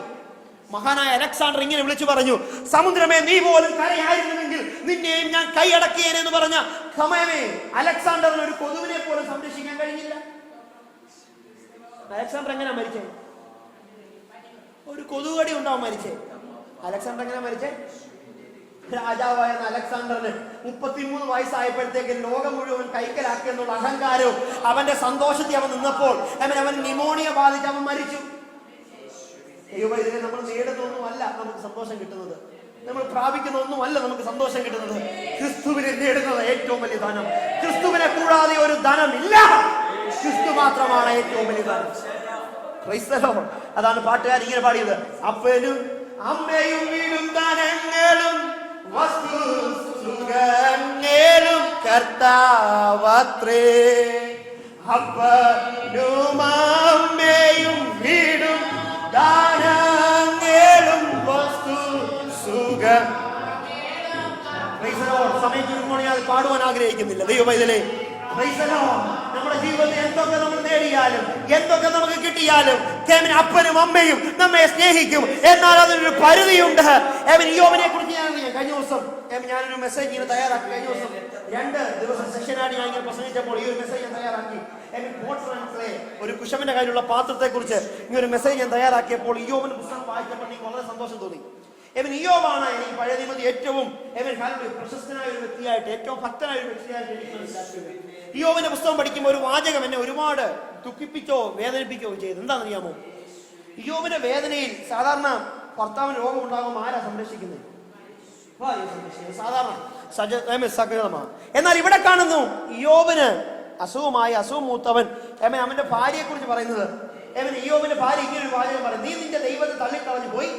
മഹാനായ അലക്സാണ്ടർ ഇങ്ങനെ വിളിച്ചു പറഞ്ഞു, സമുദ്രമേ നീ പോലും കരയായിരുന്നുവെങ്കിൽ നിന്നെയും ഞാൻ കൈയടക്കിയേനെന്ന് പറഞ്ഞ സമയമേ അലക്സാണ്ടറിന് ഒരു കൊതുവിനെ പോലും സംരക്ഷിക്കാൻ കഴിഞ്ഞില്ല. അലക്സാണ്ടർ എങ്ങനെയാ മരിച്ചേ? ഒരു കൊതുകടി ഉണ്ടാവും മരിച്ചേ. അലക്സാണ്ടർ എങ്ങനെയാ മരിച്ചേ? രാജാവായ അലക്സാണ്ടറിന് 33 വയസ്സായപ്പോഴത്തേക്ക് ലോകം മുഴുവൻ കൈക്കലാക്കി എന്നുള്ള അഹങ്കാരവും അവന്റെ സന്തോഷത്തിൽ അവൻ നിന്നപ്പോൾ അവൻ ന്യൂമോണിയ ബാധിച്ച് അവൻ മരിച്ചു. ദൈവവൈദ്യരെ, നമ്മൾ നേടുന്നൊന്നുമല്ല നമുക്ക് സന്തോഷം കിട്ടുന്നത്. നമ്മൾ പ്രാപിക്കുന്ന ഒന്നുമല്ല നമുക്ക് സന്തോഷം കിട്ടുന്നത്. ക്രിസ്തുവിനെ നേടുന്നത് ഏറ്റവും വലിയ ധനം. ക്രിസ്തുവിനെ കൂടാതെ ഒരു ധനമില്ല. ക്രിസ്തു മാത്രമാണ് ഏറ്റവും വലിയ ധനം. അതാണ് പാട്ടുകാർ ഇങ്ങനെ പാടിയത്. അപ്പനും അമ്മയും വീടും ധനങ്ങളും വസ്തു സുഖങ്ങളും കർത്താവത്രേ. അപ്പനും അമ്മയും വീടും ധനങ്ങളും വസ്തു സുഖം. സമയം ചുരുങ്ങി അത് പാടുവാൻ ആഗ്രഹിക്കുന്നില്ല. ദൈവവൈദ്യരെ, നമ്മുടെ ജീവിതത്തിൽ എന്തൊക്കെ നമ്മൾ നേടിയാലും എന്തൊക്കെ നമുക്ക് കിട്ടിയാലും അപ്പനും അമ്മയും നമ്മെ സ്നേഹിക്കും. എന്നാൽ അതിനൊരു പരിധിയുണ്ട്. യോബിനെ കുറിച്ച് കഴിഞ്ഞ ദിവസം ഞാനൊരു മെസ്സേജ് ഇങ്ങനെ തയ്യാറാക്കി. കഴിഞ്ഞ ദിവസം 2 ദിവസം സെഷനായിട്ട് ഞാൻ ഇങ്ങനെ പ്രസംഗിച്ചപ്പോൾ ഈ ഒരു മെസ്സേജ് ഞാൻ തയ്യാറാക്കി. ഒരു കുശവന്റെ കയ്യിലുള്ള പാത്രത്തെ കുറിച്ച് ഈ ഒരു മെസ്സേജ് ഞാൻ തയ്യാറാക്കിയപ്പോൾ യോബിന്റെ പുസ്തകം വായിച്ചപ്പോൾ എനിക്ക് വളരെ സന്തോഷം തോന്നി. യോബാണ് എനിക്ക് പഴയ നിയമത്തിൽ ഏറ്റവും പ്രശസ്തനായ ഒരു വ്യക്തിയായിട്ട്, ഏറ്റവും ഭക്തനായ ഒരു വ്യക്തിയായിട്ട് എനിക്ക് മനസ്സിലാക്കിയത്. യോബിന്റെ പുസ്തകം പഠിക്കുമ്പോൾ ഒരു വാചകം എന്നെ ഒരുപാട് ദുഃഖിപ്പിച്ചോ വേദനിപ്പിക്കുകയോ ചെയ്തു. എന്താണെന്നറിയാമോ? യോബിന്റെ വേദനയിൽ സാധാരണ ഭർത്താവിന് രോഗം ഉണ്ടാകുമ്പോൾ ആരാ സംരക്ഷിക്കുന്നത്? സാധാരണ സകലമാണ്. എന്നാൽ ഇവിടെ കാണുന്നു യോബിന് അസുഖം മൂത്തവൻ അവന്റെ ഭാര്യയെ കുറിച്ച് പറയുന്നത്. യോബിന്റെ ഭാര്യ ഇങ്ങനെ ഒരു വാചകം പറയും, നീ നിന്റെ ദൈവത്തെ തള്ളിക്കളഞ്ഞു പോയി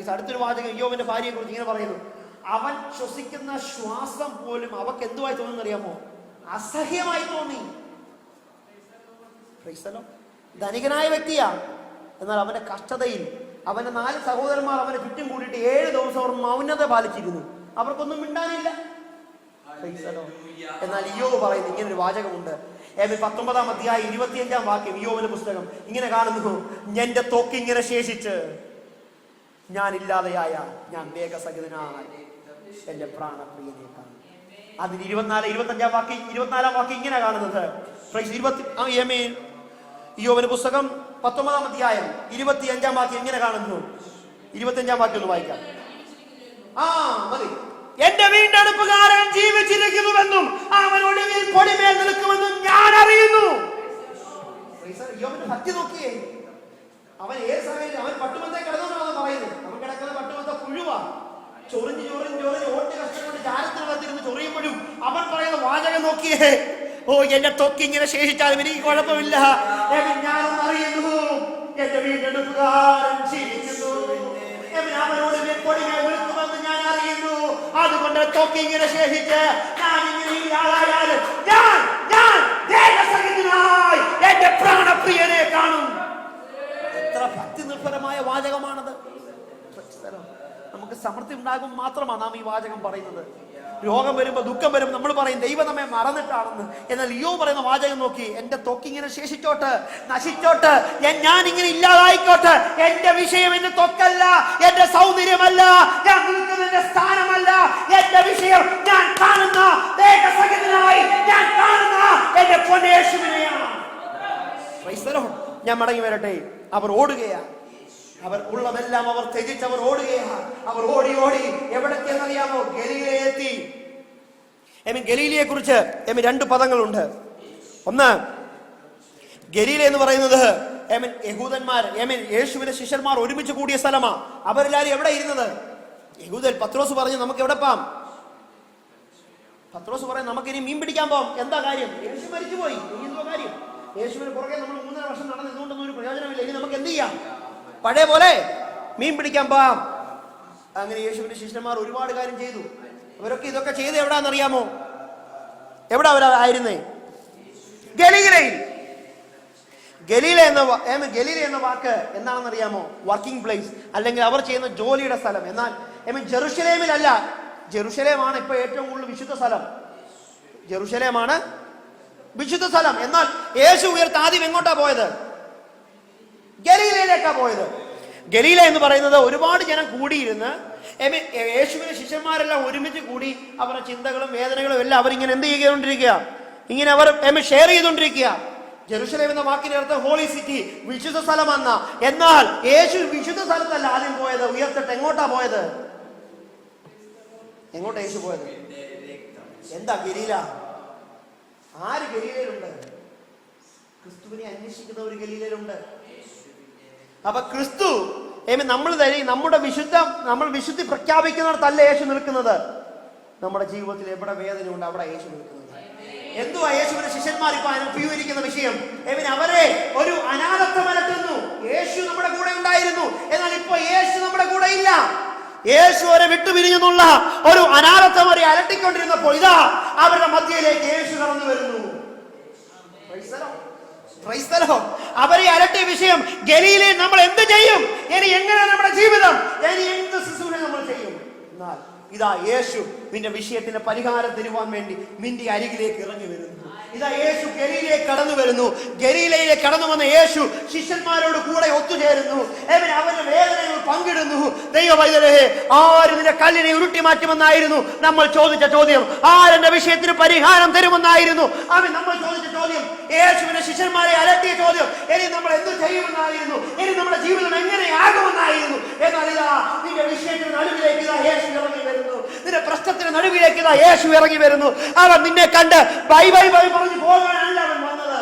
അടുത്തൊരു വാചകം യോബിന്റെ ഭാര്യയെ കുറിച്ച് ഇങ്ങനെ പറയുന്നു, അവൻ ശ്വസിക്കുന്ന ശ്വാസം പോലും അവക്ക് എന്തുവായി തോന്നുന്നറിയാമോ? അസഹ്യമായി തോന്നി. ധനികനായ വ്യക്തിയാ. എന്നാൽ അവന്റെ കഷ്ടതയിൽ അവന്റെ 4 സഹോദരന്മാർ അവനെ ചുറ്റും കൂടിയിട്ട് 7 ദിവസം അവർ മൗനത പാലിച്ചിരുന്നു. അവർക്കൊന്നും മിണ്ടാനില്ല. എന്നാൽ യോബ് പറയുന്നു ഇങ്ങനെ ഒരു വാചകമുണ്ട്. 19-ാം അധ്യായം 25-ാം വാക്യം യോബിന്റെ പുസ്തകം ഇങ്ങനെ കാണുന്നു, എന്റെ തൊക്ക് ഇങ്ങനെ ശേഷിച്ച് ഞാൻ ഇല്ലാതെയായ ഞാൻ വേഗസഹിതനായി എന്റെ പ്രാണപ്രിയനെ കാണും. അതിന് 24-25-ാം വാക്യം ഇങ്ങനെ കാണുന്നത്. യോബിന്റെ പുസ്തകം 19-ാം അധ്യായം 25-ാം വാക്യം ഇങ്ങനെ കാണുന്നു. 25-ാം വാക്യം ഒന്ന് വായിക്കാം. മതി. എന്റെ വീണ്ടെടുപ്പുകാരൻ ജീവിച്ചിരിക്കുന്നുവെന്നും അവൻ ഒടുവിൽ പൊടിമേൽ നിൽക്കുമെന്നും ഞാൻ അറിയുന്നു. ഭക്തി നോക്കിയേ. അവൻ ഏത് സമയത്ത് അവൻ പട്ടുമത്തെ കിടന്നോന്നാണ് പറയുന്നത്. അവൻ കിടക്കുന്ന പട്ടുമത്തെ പുഴുവാ. ചൊറിഞ്ഞ് ഓട്ട് കഷ്ടം കൊണ്ട് ചാരത്തിന് വന്നിരുന്ന് ചൊറിയുമ്പോഴും അവൻ പറയുന്ന വാചകം നോക്കിയേ. എന്റെ തൊക്ക് ഇങ്ങനെ ശേഷിച്ചാലും എനിക്ക് കുഴപ്പമില്ല. ഞാനൊന്നും അറിയുന്നു, എന്റെ വീണ്ടെടുപ്പുകാരൻ ജീവിക്കുന്നു. അവനോട് പൊടിമേൽ നിൽക്കുമെന്ന് ഞാൻ അറിയുന്നു. അതുകൊണ്ട് തൊക്ക് ഇങ്ങനെ ശേഷിച്ച് ഞാൻ ഇങ്ങനെ ആളായാലും ഞാൻ ദേഹസഹിതനായി എന്റെ പ്രാണപ്രിയനെ കാണും. എത്ര ഭക്തി നിർഭരമായ വാചകമാണത്. നമുക്ക് സമൃദ്ധി ഉണ്ടാകും മാത്രമാണ് നാം ഈ വാചകം പറയുന്നത്. രോഗം വരുമ്പോ ദുഃഖം വരുമ്പോ നമ്മൾ പറയും ദൈവം നമ്മെ മറന്നിട്ടാണെന്ന്. എന്നാൽ യോ പറയുന്ന വാചകം നോക്കി, എന്റെ തൊക്കിങ്ങനെ ശേഷിച്ചോട്ട്, നശിച്ചോട്ട്, ഞാൻ ഇങ്ങനെ ഇല്ലാതായിക്കോട്ടെ. എന്റെ വിഷയം എന്റെ തൊക്കല്ല, എന്റെ സൗന്ദര്യമല്ല, ഞാൻ നിൽക്കുന്ന എന്റെ സ്ഥാനമല്ല. എന്റെ വിഷയം ഞാൻ കാണുന്ന ദേഹസഹിതനായി ഞാൻ കാണുന്ന എന്റെ പൊന്നേശുവിനെയാണ്. ഞാൻ മടങ്ങി വരട്ടെ. അവർ ഓടുകയാണ്. അവർ ഉള്ളതെല്ലാം അവർ ത്യജിച്ചവർ ഓടുകയാണ്. അവർ ഓടി എവിടേക്കെന്നറിയാമോ? ഗലീലയെത്തി. ഗലീലയെ കുറിച്ച് 2 പദങ്ങളുണ്ട്. ഒന്ന്, ഗലീല എന്ന് പറയുന്നത് യഹൂദന്മാർ യേശുവിന്റെ ശിഷ്യന്മാർ ഒരുമിച്ച് കൂടിയ സ്ഥലമാണ്. അവരെല്ലാരും എവിടെ ഇരുന്നത്? യഹൂദൻ. പത്രോസ് പറഞ്ഞു നമുക്ക് എവിടെ പോവാം? പത്രോസ് പറയും നമുക്കിനി മീൻ പിടിക്കാൻ പോവാം. എന്താ കാര്യം? യേശു മരിച്ചുപോയി, എന്തോ കാര്യം? യേശുവിന് പുറകെ നമ്മൾ 3.5 വർഷം നടന്നിരുന്നുകൊണ്ടൊന്നും ഒരു പ്രയോജനമില്ല. ഇനി നമുക്ക് എന്ത് ചെയ്യാം? പഴയ പോലെ മീൻ പിടിക്കാൻ പോവാം. അങ്ങനെ യേശുവിന്റെ ശിഷ്യന്മാർ ഒരുപാട് കാര്യം ചെയ്തു. അവരൊക്കെ ഇതൊക്കെ ചെയ്ത് എവിടാന്നറിയാമോ? എവിടെ അവരായിരുന്നേ? ഗലീലയിൽ. ഗലീല എന്ന വാക്ക് എന്താണെന്നറിയാമോ? വർക്കിംഗ് പ്ലേസ്, അല്ലെങ്കിൽ അവർ ചെയ്യുന്ന ജോലിയുടെ സ്ഥലം. എന്നാൽ ജെറുസലേമിലല്ല. ജെറുസലേമാണ് ഇപ്പൊ ഏറ്റവും കൂടുതൽ വിശുദ്ധ സ്ഥലം. ജെറുസലേമാണ് വിശുദ്ധ സ്ഥലം. എന്നാൽ യേശു ഉയർത്ത് ആദ്യം എങ്ങോട്ടാ പോയത്? ഗലീലയിലേക്കാ പോയത്. ഗലീല എന്ന് പറയുന്നത് ഒരുപാട് ജനം കൂടിയിരുന്ന് യേശുവിന്റെ ശിഷ്യന്മാരെല്ലാം ഒരുമിച്ച് കൂടി അവരുടെ ചിന്തകളും വേദനകളും എല്ലാം അവരിങ്ങനെ എന്ത് ചെയ്തുകൊണ്ടിരിക്കുക? ഇങ്ങനെ അവർ ഷെയർ ചെയ്തുകൊണ്ടിരിക്കുക. ജെറുസലേം എന്ന വാക്കിന്റെ അർത്ഥം ഹോളി സിറ്റി, വിശുദ്ധ സ്ഥലമെന്ന. എന്നാൽ യേശു വിശുദ്ധ സ്ഥലത്തല്ല ആദ്യം പോയത്. ഉയർത്തിട്ട് എങ്ങോട്ടാ പോയത്? എങ്ങോട്ടാ യേശു പോയത്? എന്താ ഗലീല? ആര് ഗലീലയിലുണ്ട്? ക്രിസ്തുവിനെ അന്വേഷിക്കുന്ന ഒരു ഗലീലയിലുണ്ട്. അപ്പൊ ക്രിസ്തു നമ്മൾ വിശുദ്ധി പ്രഖ്യാപിക്കുന്നിടത്തല്ല യേശു നിൽക്കുന്നത്. നമ്മുടെ ജീവിതത്തിൽ എവിടെ വേദനയുണ്ട് അവിടെ യേശു നിൽക്കുന്നത്. എന്തുവാ യേശുവിന്റെ ശിഷ്യന്മാർ ഇപ്പൊ അഭിമുഖീകരിക്കുന്ന വിഷയം? അവരെ ഒരു അനാഥത്വം അലട്ടുന്നു. യേശു നമ്മുടെ കൂടെ ഉണ്ടായിരുന്നു, എന്നാൽ ഇപ്പൊ യേശു നമ്മുടെ കൂടെ ഇല്ല. യേശു അവരെ വിട്ടുപിരിഞ്ഞെന്നുള്ള ഒരു അനാഥത്വം അവരെ അലട്ടിക്കൊണ്ടിരുന്നപ്പോൾ ഇതാ അവരുടെ മധ്യയിലേക്ക് യേശു കടന്നു വരുന്നു. അവരെ അലട്ടിയ വിഷയം ഗലീലയിൽ നമ്മൾ എന്ത് ചെയ്യും? ഇനി എങ്ങനെ നമ്മുടെ ജീവിതം, ഇനി എന്ത് ശുശ്രൂഷ നമ്മൾ ചെയ്യും? എന്നാൽ ഇതാ യേശു നിന്റെ വിഷയത്തിന് പരിഹാരം തരുവാൻ വേണ്ടി നിന്റെ അരികിലേക്ക് ഇറങ്ങി വരുന്നു. ഇതാ യേശു ഗലീലയിലേക്ക് കടന്നു വരുന്നു. ഗലീലയിലേക്ക് കടന്നു വന്ന യേശു ശിഷ്യന്മാരോട് കൂടെ ഒത്തുചേരുന്നു. അവരുടെ വേദനകൾ പങ്കിടുന്നു. ദൈവവൈദ്യരെ, ആര് നിന്റെ കല്ലിനെ ഉരുട്ടി മാറ്റുമെന്നായിരുന്നു നമ്മൾ ചോദിച്ച ചോദ്യം. ആരെന്റെ വിഷയത്തിന് പരിഹാരം തരുമെന്നായിരുന്നു നമ്മൾ ചോദിച്ച ചോദ്യം. യേശുവിന്റെ ശിഷ്യന്മാരെ അലട്ടിയ ചോദ്യം ഇനി നമ്മൾ എന്ത് ചെയ്യുമെന്നായിരുന്നു. ഇനി നമ്മുടെ ജീവിതം എങ്ങനെയാകുമെന്നായിരുന്നു. എന്നാൽ ഇതാ നിന്റെ വിഷയത്തിന് നടുവിലേക്ക് ഇതാ യേശു ഇറങ്ങി വരുന്നു. നിന്റെ പ്രശ്നത്തിന് നടുവിലേക്ക് ഇതാ യേശു ഇറങ്ങി വരുന്നു. അവൻ നിന്നെ കണ്ട് ബൈ ബൈ ബൈ പറഞ്ഞു പോകാനല്ല അവൻ വന്നത്.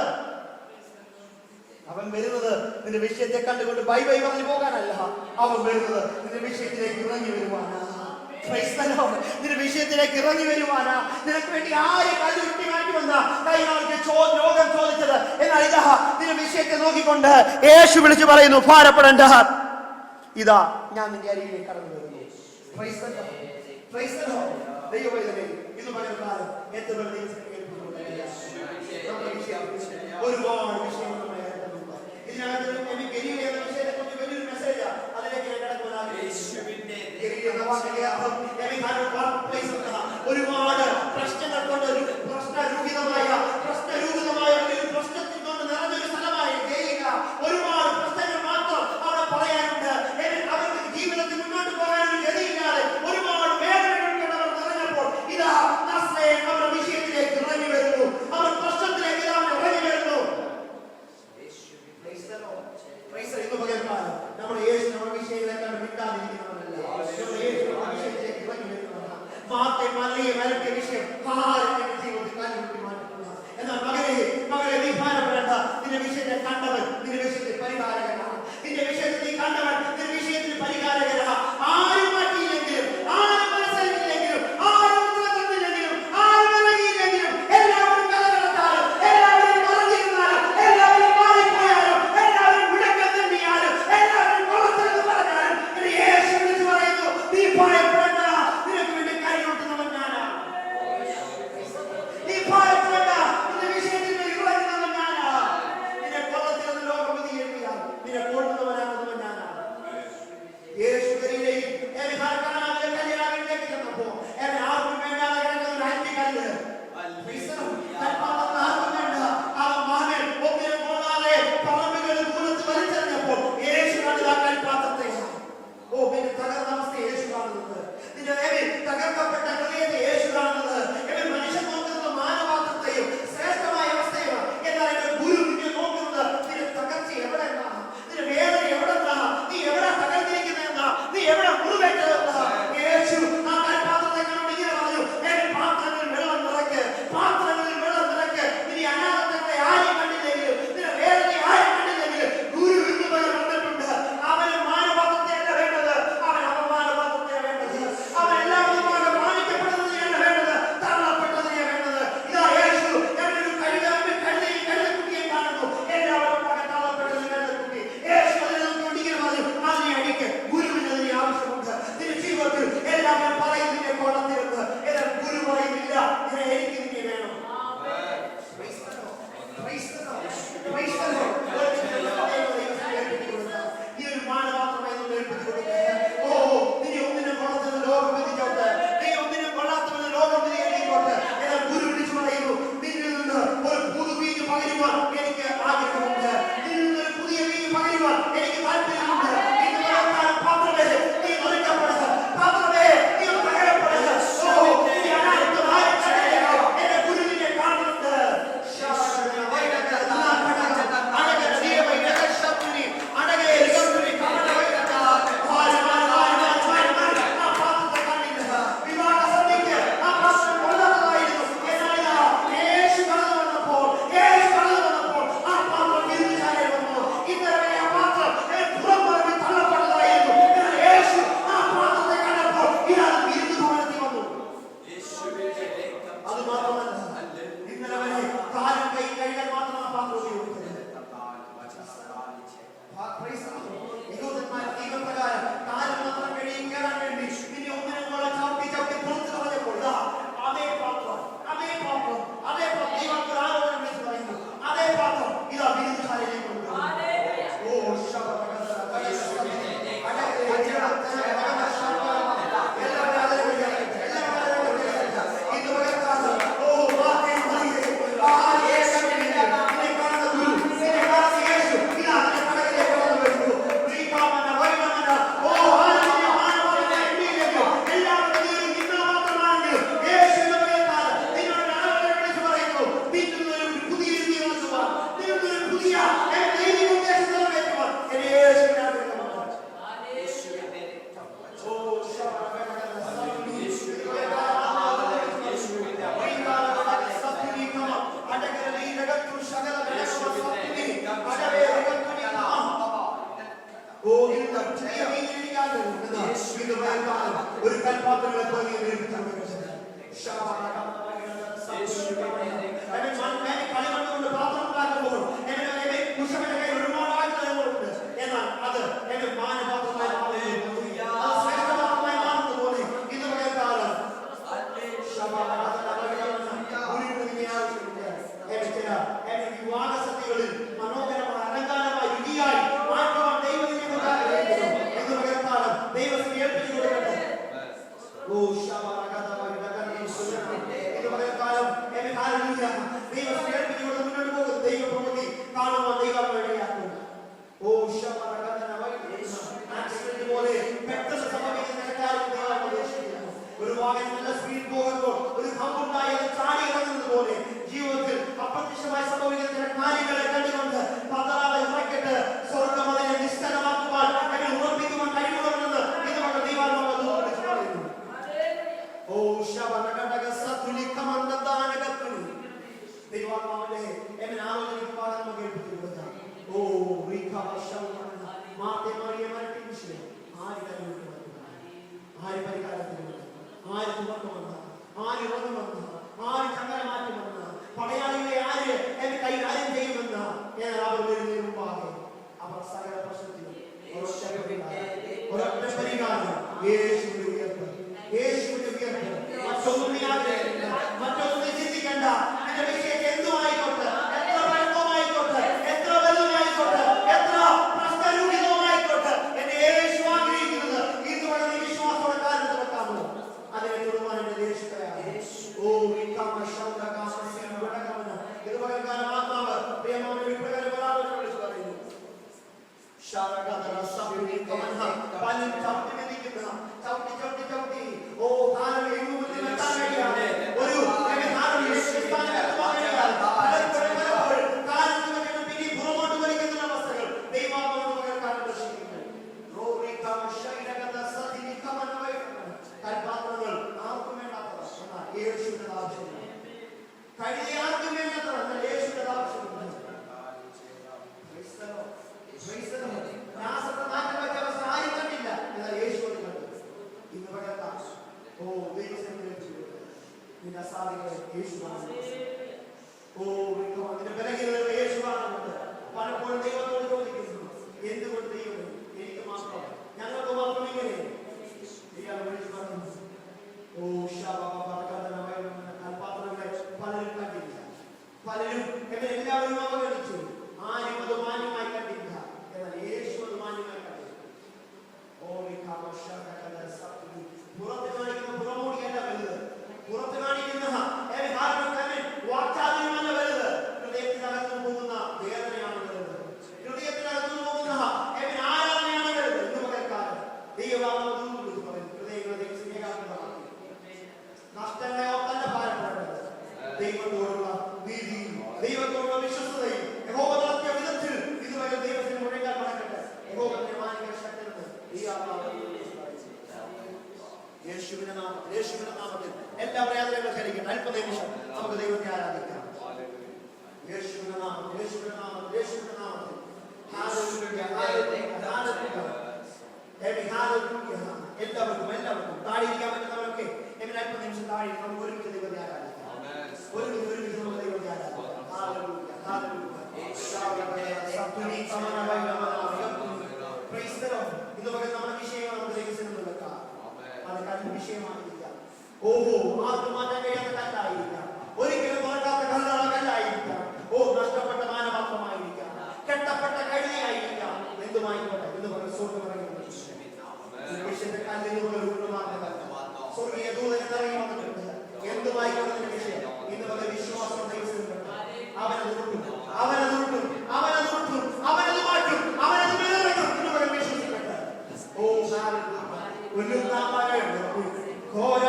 അവൻ വരുന്നത് നിന്റെ വിഷയത്തെ കണ്ടുകൊണ്ട് ബൈ ബൈ പറഞ്ഞു പോകാനല്ല. അവൻ വരുന്നത് നിന്റെ വിഷയത്തിലേക്ക് ഇറങ്ങി വരുവാനാ. നിന്റെ വിഷയത്തിലേക്ക് ഇറങ്ങി വരുവാനാ. നിനക്ക് വേണ്ടി ആര് കല്ലുരുട്ടി മാറ്റുമെന്ന ലോകം ചോദിച്ചത്. എന്നാൽ ഇതാ നിന്റെ വിഷയത്തെ നോക്കിക്കൊണ്ട് യേശു വിളിച്ചു പറയുന്നു, ഭാരപ്പെടേണ്ട, ഇതാ ഞാൻ നിന്റെ അരികിലേക്ക് കടന്നു വരുന്നു. ഒരുപാട് വിഷയങ്ങൾ ഇതിനകത്ത് വലിയൊരു മെസ്സേജാ. അതിലേക്ക് ഒരുപാട് പ്രശ്നങ്ങൾ കൊണ്ട് പ്രശ്നരൂപിതമായ ഒരു പ്രശ്നത്തിൽ കൊണ്ട് നിറഞ്ഞൊരു സ്ഥലമായി ഗലീല. ഒരുപാട് പ്രശ്നങ്ങൾ മാത്രം അവിടെ പറയാനുണ്ട്. അവർക്ക് ജീവിതത്തിൽ മുന്നോട്ട് പോകാനൊരു ഗതിയില്ലാതെ ഒരുപാട് വേദനകൾ അവർ നിറഞ്ഞപ്പോൾ ഇതാ നസ്രയൻ അവരുടെ വിഷയത്തിലേക്ക് ഇറങ്ങി വരുന്നു. അവർ പ്രശ്നത്തിലേക്ക് ഇറങ്ങി വരുന്നു. നമ്മുടെ യേശു നമ്മുടെ വിഷയങ്ങളെക്കാൾ വിട്ടാതിരിക്കുന്നവരല്ല. വിഷയം ജീവിതത്തിൽ മാറ്റുന്നു. എന്നാൽ മകനെ നീ ഭാരപ്പെടേണ്ട. നിന്റെ വിഷയത്തെ കണ്ടവൻ നിന്റെ വിഷയത്തിൽ പരിഹാരകനാണ്. നിന്റെ വിഷയത്തിൽ നീ കണ്ടവൻ നിന്റെ വിഷയത്തിന് പരിഹാരകനാണ്. ആരും മാറ്റിയില്ലെങ്കിലും, ആരും മനസ്സിലെങ്കിലും, ആരും തന്നില്ലെങ്കിലും, ആരും ഇറങ്ങിയില്ലെങ്കിലും, എല്ലാവരും കലകടത്താലും, എല്ലാവരും പറഞ്ഞിരുന്നാലും, എല്ലാവരും മാറിപ്പോയാലും, എല്ലാവരും വിടക്കം തന്നെയാലും, എല്ലാവരും കൊളത്തെന്ന് പറഞ്ഞാലും യേശു വിളിച്ചു പറയുന്നു, നീ ഭയപ്പെടേണ്ട. നിനക്ക് വേണ്ടി കൈകൊട്ടുന്നവൻ ഞാനാണ്. നീ ഭയപ്പെടേണ്ട. നിന്റെ വിഷയത്തിൽ ഇറങ്ങുന്നവൻ ഞാനാണ്. നിന്നെ കൊളത്തിൽ കളിമണ്ണുകൊണ്ട് പാത്രം ഉണ്ടാക്കുമ്പോൾ പുരുഷന്റെ കയ്യിൽ ഒരുപാട് ആയുധങ്ങളുണ്ട്. എന്നാൽ അത് എന്റെ മാനപാത്രമായി ശ്രേഷ്ഠപാത്രമായി മാറുന്നത് പോലെ ഇന്ന് പകൽക്കാലം വിവാഹ സദ്യകളിൽ മനോഹരമായ അലങ്കാരമായി രുചിയായി മാറ്റുവാൻ ദൈവത്തിന്റെ ഇന്ന് പകൽക്കാലം ദൈവത്തിന് ഏൽപ്പിച്ചു കൊടുക്കട്ടെ. ഒരു വാഹനം നല്ല സ്പീഡ് പോകുമ്പോൾ ഒരു ഹമ്പുണ്ടായി അത് ചാടി ഇറങ്ങുന്നത് പോലെ ജീവിതത്തിൽ അപ്രത്യക്ഷമായി സംഭവിക്കുന്ന ചില കാര്യങ്ങളെ കണ്ടുകൊണ്ട് പതറാതെ ഉറക്കട്ട് സ്വർഗം അതിനെ നിഷ്കലമാക്കുവാൻ അങ്ങനെ ഉറപ്പിക്കുവാൻ കഴിവുള്ളവരെന്ന് ഇത് നമ്മുടെ ദൈവാത്മാവ് പറയുന്നു. ദൈവാത്മാവിന്റെ എന്നെ ആലോചനയ്ക്ക് നമുക്ക് ഏൽപ്പിച്ചിട്ടുള്ളത് ആര് പരിഹാരത്തിന് ആര് തുറക്കുമെന്ന ആര് ഉറങ്ങുമെന്ന ആര് ചങ്ങല മാറ്റുമെന്ന പടയാളികളെ ആര് എന്റെ കൈകാര്യം ചെയ്യുമെന്ന അവർ വരുന്നതിന് മുമ്പാകെ അവർ സകല പ്രശ്നത്തിനും ഒരൊറ്റ പരിഹാരം യേശുവിന്റെ ഉയർപ്പ്, യേശുവിന്റെ ഉയർപ്പ്. മറ്റൊന്നും ചിന്തിക്കണ്ട. എന്റെ വിഷയത്തെ എന്തുമായിക്കോട്ടെ, എത്ര പഴക്കമായിക്കോട്ടെ, എത്ര വലുതായിക്കോട്ടെ, എത്ര പ്രശ്നരൂപിതമായിക്കോട്ടെ, എന്റെ യേശു ആഗ്രഹിക്കുന്നത് ഇന്ന് വളരെ വിശ്വാസത്തോടെ കാലത്ത് വെക്കാമോ അതിനെ തൊടുവാൻ എന്റെ യേശുക്കയാണ്. ഇത് പകൽക്കാലം ആത്മാവ് പ്രിയമാനവരെ ഇപ്രകാരം പരാമർശം വിളിച്ചു പറയുന്നു. പലരും ചവിട്ടി മെതിക്കുന്ന ചവിട്ടി ഓ കാലം എഴുപതിൽ വെട്ടാൻ കഴിയാതെ ഒരു പിന്നെ പുറമോട്ട് വലിക്കുന്ന അവസ്ഥകൾ ദൈവാത്മാവ് പകൽക്കാലം ദർശിക്കുന്നു. കൽപാത്രങ്ങൾ ആർക്കും വേണ്ടാത്തവർ, എന്നാൽ യേശുവിന്റെ ആവശ്യമില്ല. കഴുതി ആർക്കും വേണ്ടാത്തവർ, എന്നാൽ യേശുവിന്റെ ആവശ്യമില്ല. നാശത്തെ വെച്ച അവസ്ഥ ആരും കണ്ടില്ല, എന്നാൽ യേശുവിനെ കണ്ടു. ഇന്ന് പകർത്താം ഓ ദൈവസേന നിന്റെ അസാധ്യങ്ങളെ യേശുവാണ്. ഓ നിന്റെ ബലഹീനതകളെ യേശുവാണ്. പലപ്പോഴും ദൈവത്തോട് ചോദിക്കുന്നു, എന്തുകൊണ്ട് ദൈവം എനിക്ക് മാത്രം, ഞങ്ങൾക്ക് മാത്രം ഇങ്ങനെ കൽപാത്രങ്ങളെ പലരും കണ്ടില്ല, പലരും എല്ലാവരും അവഗണിച്ചു, ആരും അത് മാന്യമായി കണ്ടില്ല, എന്നാൽ യേശു അത് മാന്യമായി കണ്ടില്ല. പുറത്ത് കാണിക്കുന്ന പുറമോടിയല്ല വലുത്, പുറത്ത് കാണിക്കുന്ന വാക്ചാതുര്യമല്ല വലുത്, ഹൃദയത്തിനകത്തു പോകുന്ന വേദനയാണ് വലുത്, ഹൃദയത്തിനകത്തു പോകുന്ന ആരാധനയാണ് വലുത്. ഇന്ന് പകൽക്കാലം ദൈവവാദം നഷ്ടങ്ങളെ ഒത്തല്ല ഭാരപ്പെടുന്നത് ദൈവത്തോടുള്ള നീതിയും ദൈവത്തോടുള്ള വിശ്വസ്തതയും യഹോവ നടത്തിയ വിധത്തിൽ ഇതുവരെ ദൈവത്തിന് മുഴങ്ങാൻ നടക്കട്ടെ. യഹോവന്റെ മാനിക ശക്തനെന്ന് ഈ യേശുവിന്റെ നാമത്തിൽ എല്ലാ പ്രയാസങ്ങളും ക്ഷണിക്കട്ടെ. അല്പനിമിഷം നമുക്ക് ദൈവത്തെ ആരാധിക്കാം. യേശുവിന്റെ നാമത്തിൽ എല്ലാവർക്കും താടിയിരിക്കാൻ പറ്റുന്നവരൊക്കെ അല്പനിമിഷം താഴെ നമുക്ക് ഒരുമിച്ച് ദൈവത്തെ ആരാധിക്കാം. ഒരുമിച്ച് നമുക്ക് ദൈവത്തെ ആരാധിക്കാം. ഇന്ന് പകൽ നമ്മുടെ വിഷയം നമുക്ക് ദൈവത്തിന് വെക്കാം. അത് കല്ല് വിഷയമായിരിക്കാം. ഓഹോ ആർക്കും മാറ്റാൻ കഴിയാത്ത കല്ലായിരിക്കാം, ഒരിക്കലും തുറക്കാത്ത കല്ലായിരിക്കാം, ഓ നഷ്ടപ്പെട്ട മാനപാത്രമായിരിക്കാം, കെട്ടപ്പെട്ട കഴുതിയായിരിക്കാം, എന്തുമായിക്കോട്ടെ ഇന്ന് പകൽ സ്വർഗ്ഗം ഇറങ്ങി വിഷയത്തെ കല്ലിന് പോലെ ഉരുമാറുന്നതല്ല. സ്വർഗീയ ദൂതൻ ഇറങ്ങി വന്നിട്ടുണ്ട്. എന്തുമായിക്കോട്ടെ വിഷയം ഇന്ന് പകൽ വിശ്വാസം ദൈവത്തിനുണ്ട്. അവനത് ഉരുട്ടും, അവനത് ഉരുട്ടും, അവനത് ഉരുട്ടും, അവനത് മാറ്റും, അവനത് വിളറിക്കും. ഇന്ന് പകൽ വിശ്വസിക്കട്ടെ. ഓ ഘോര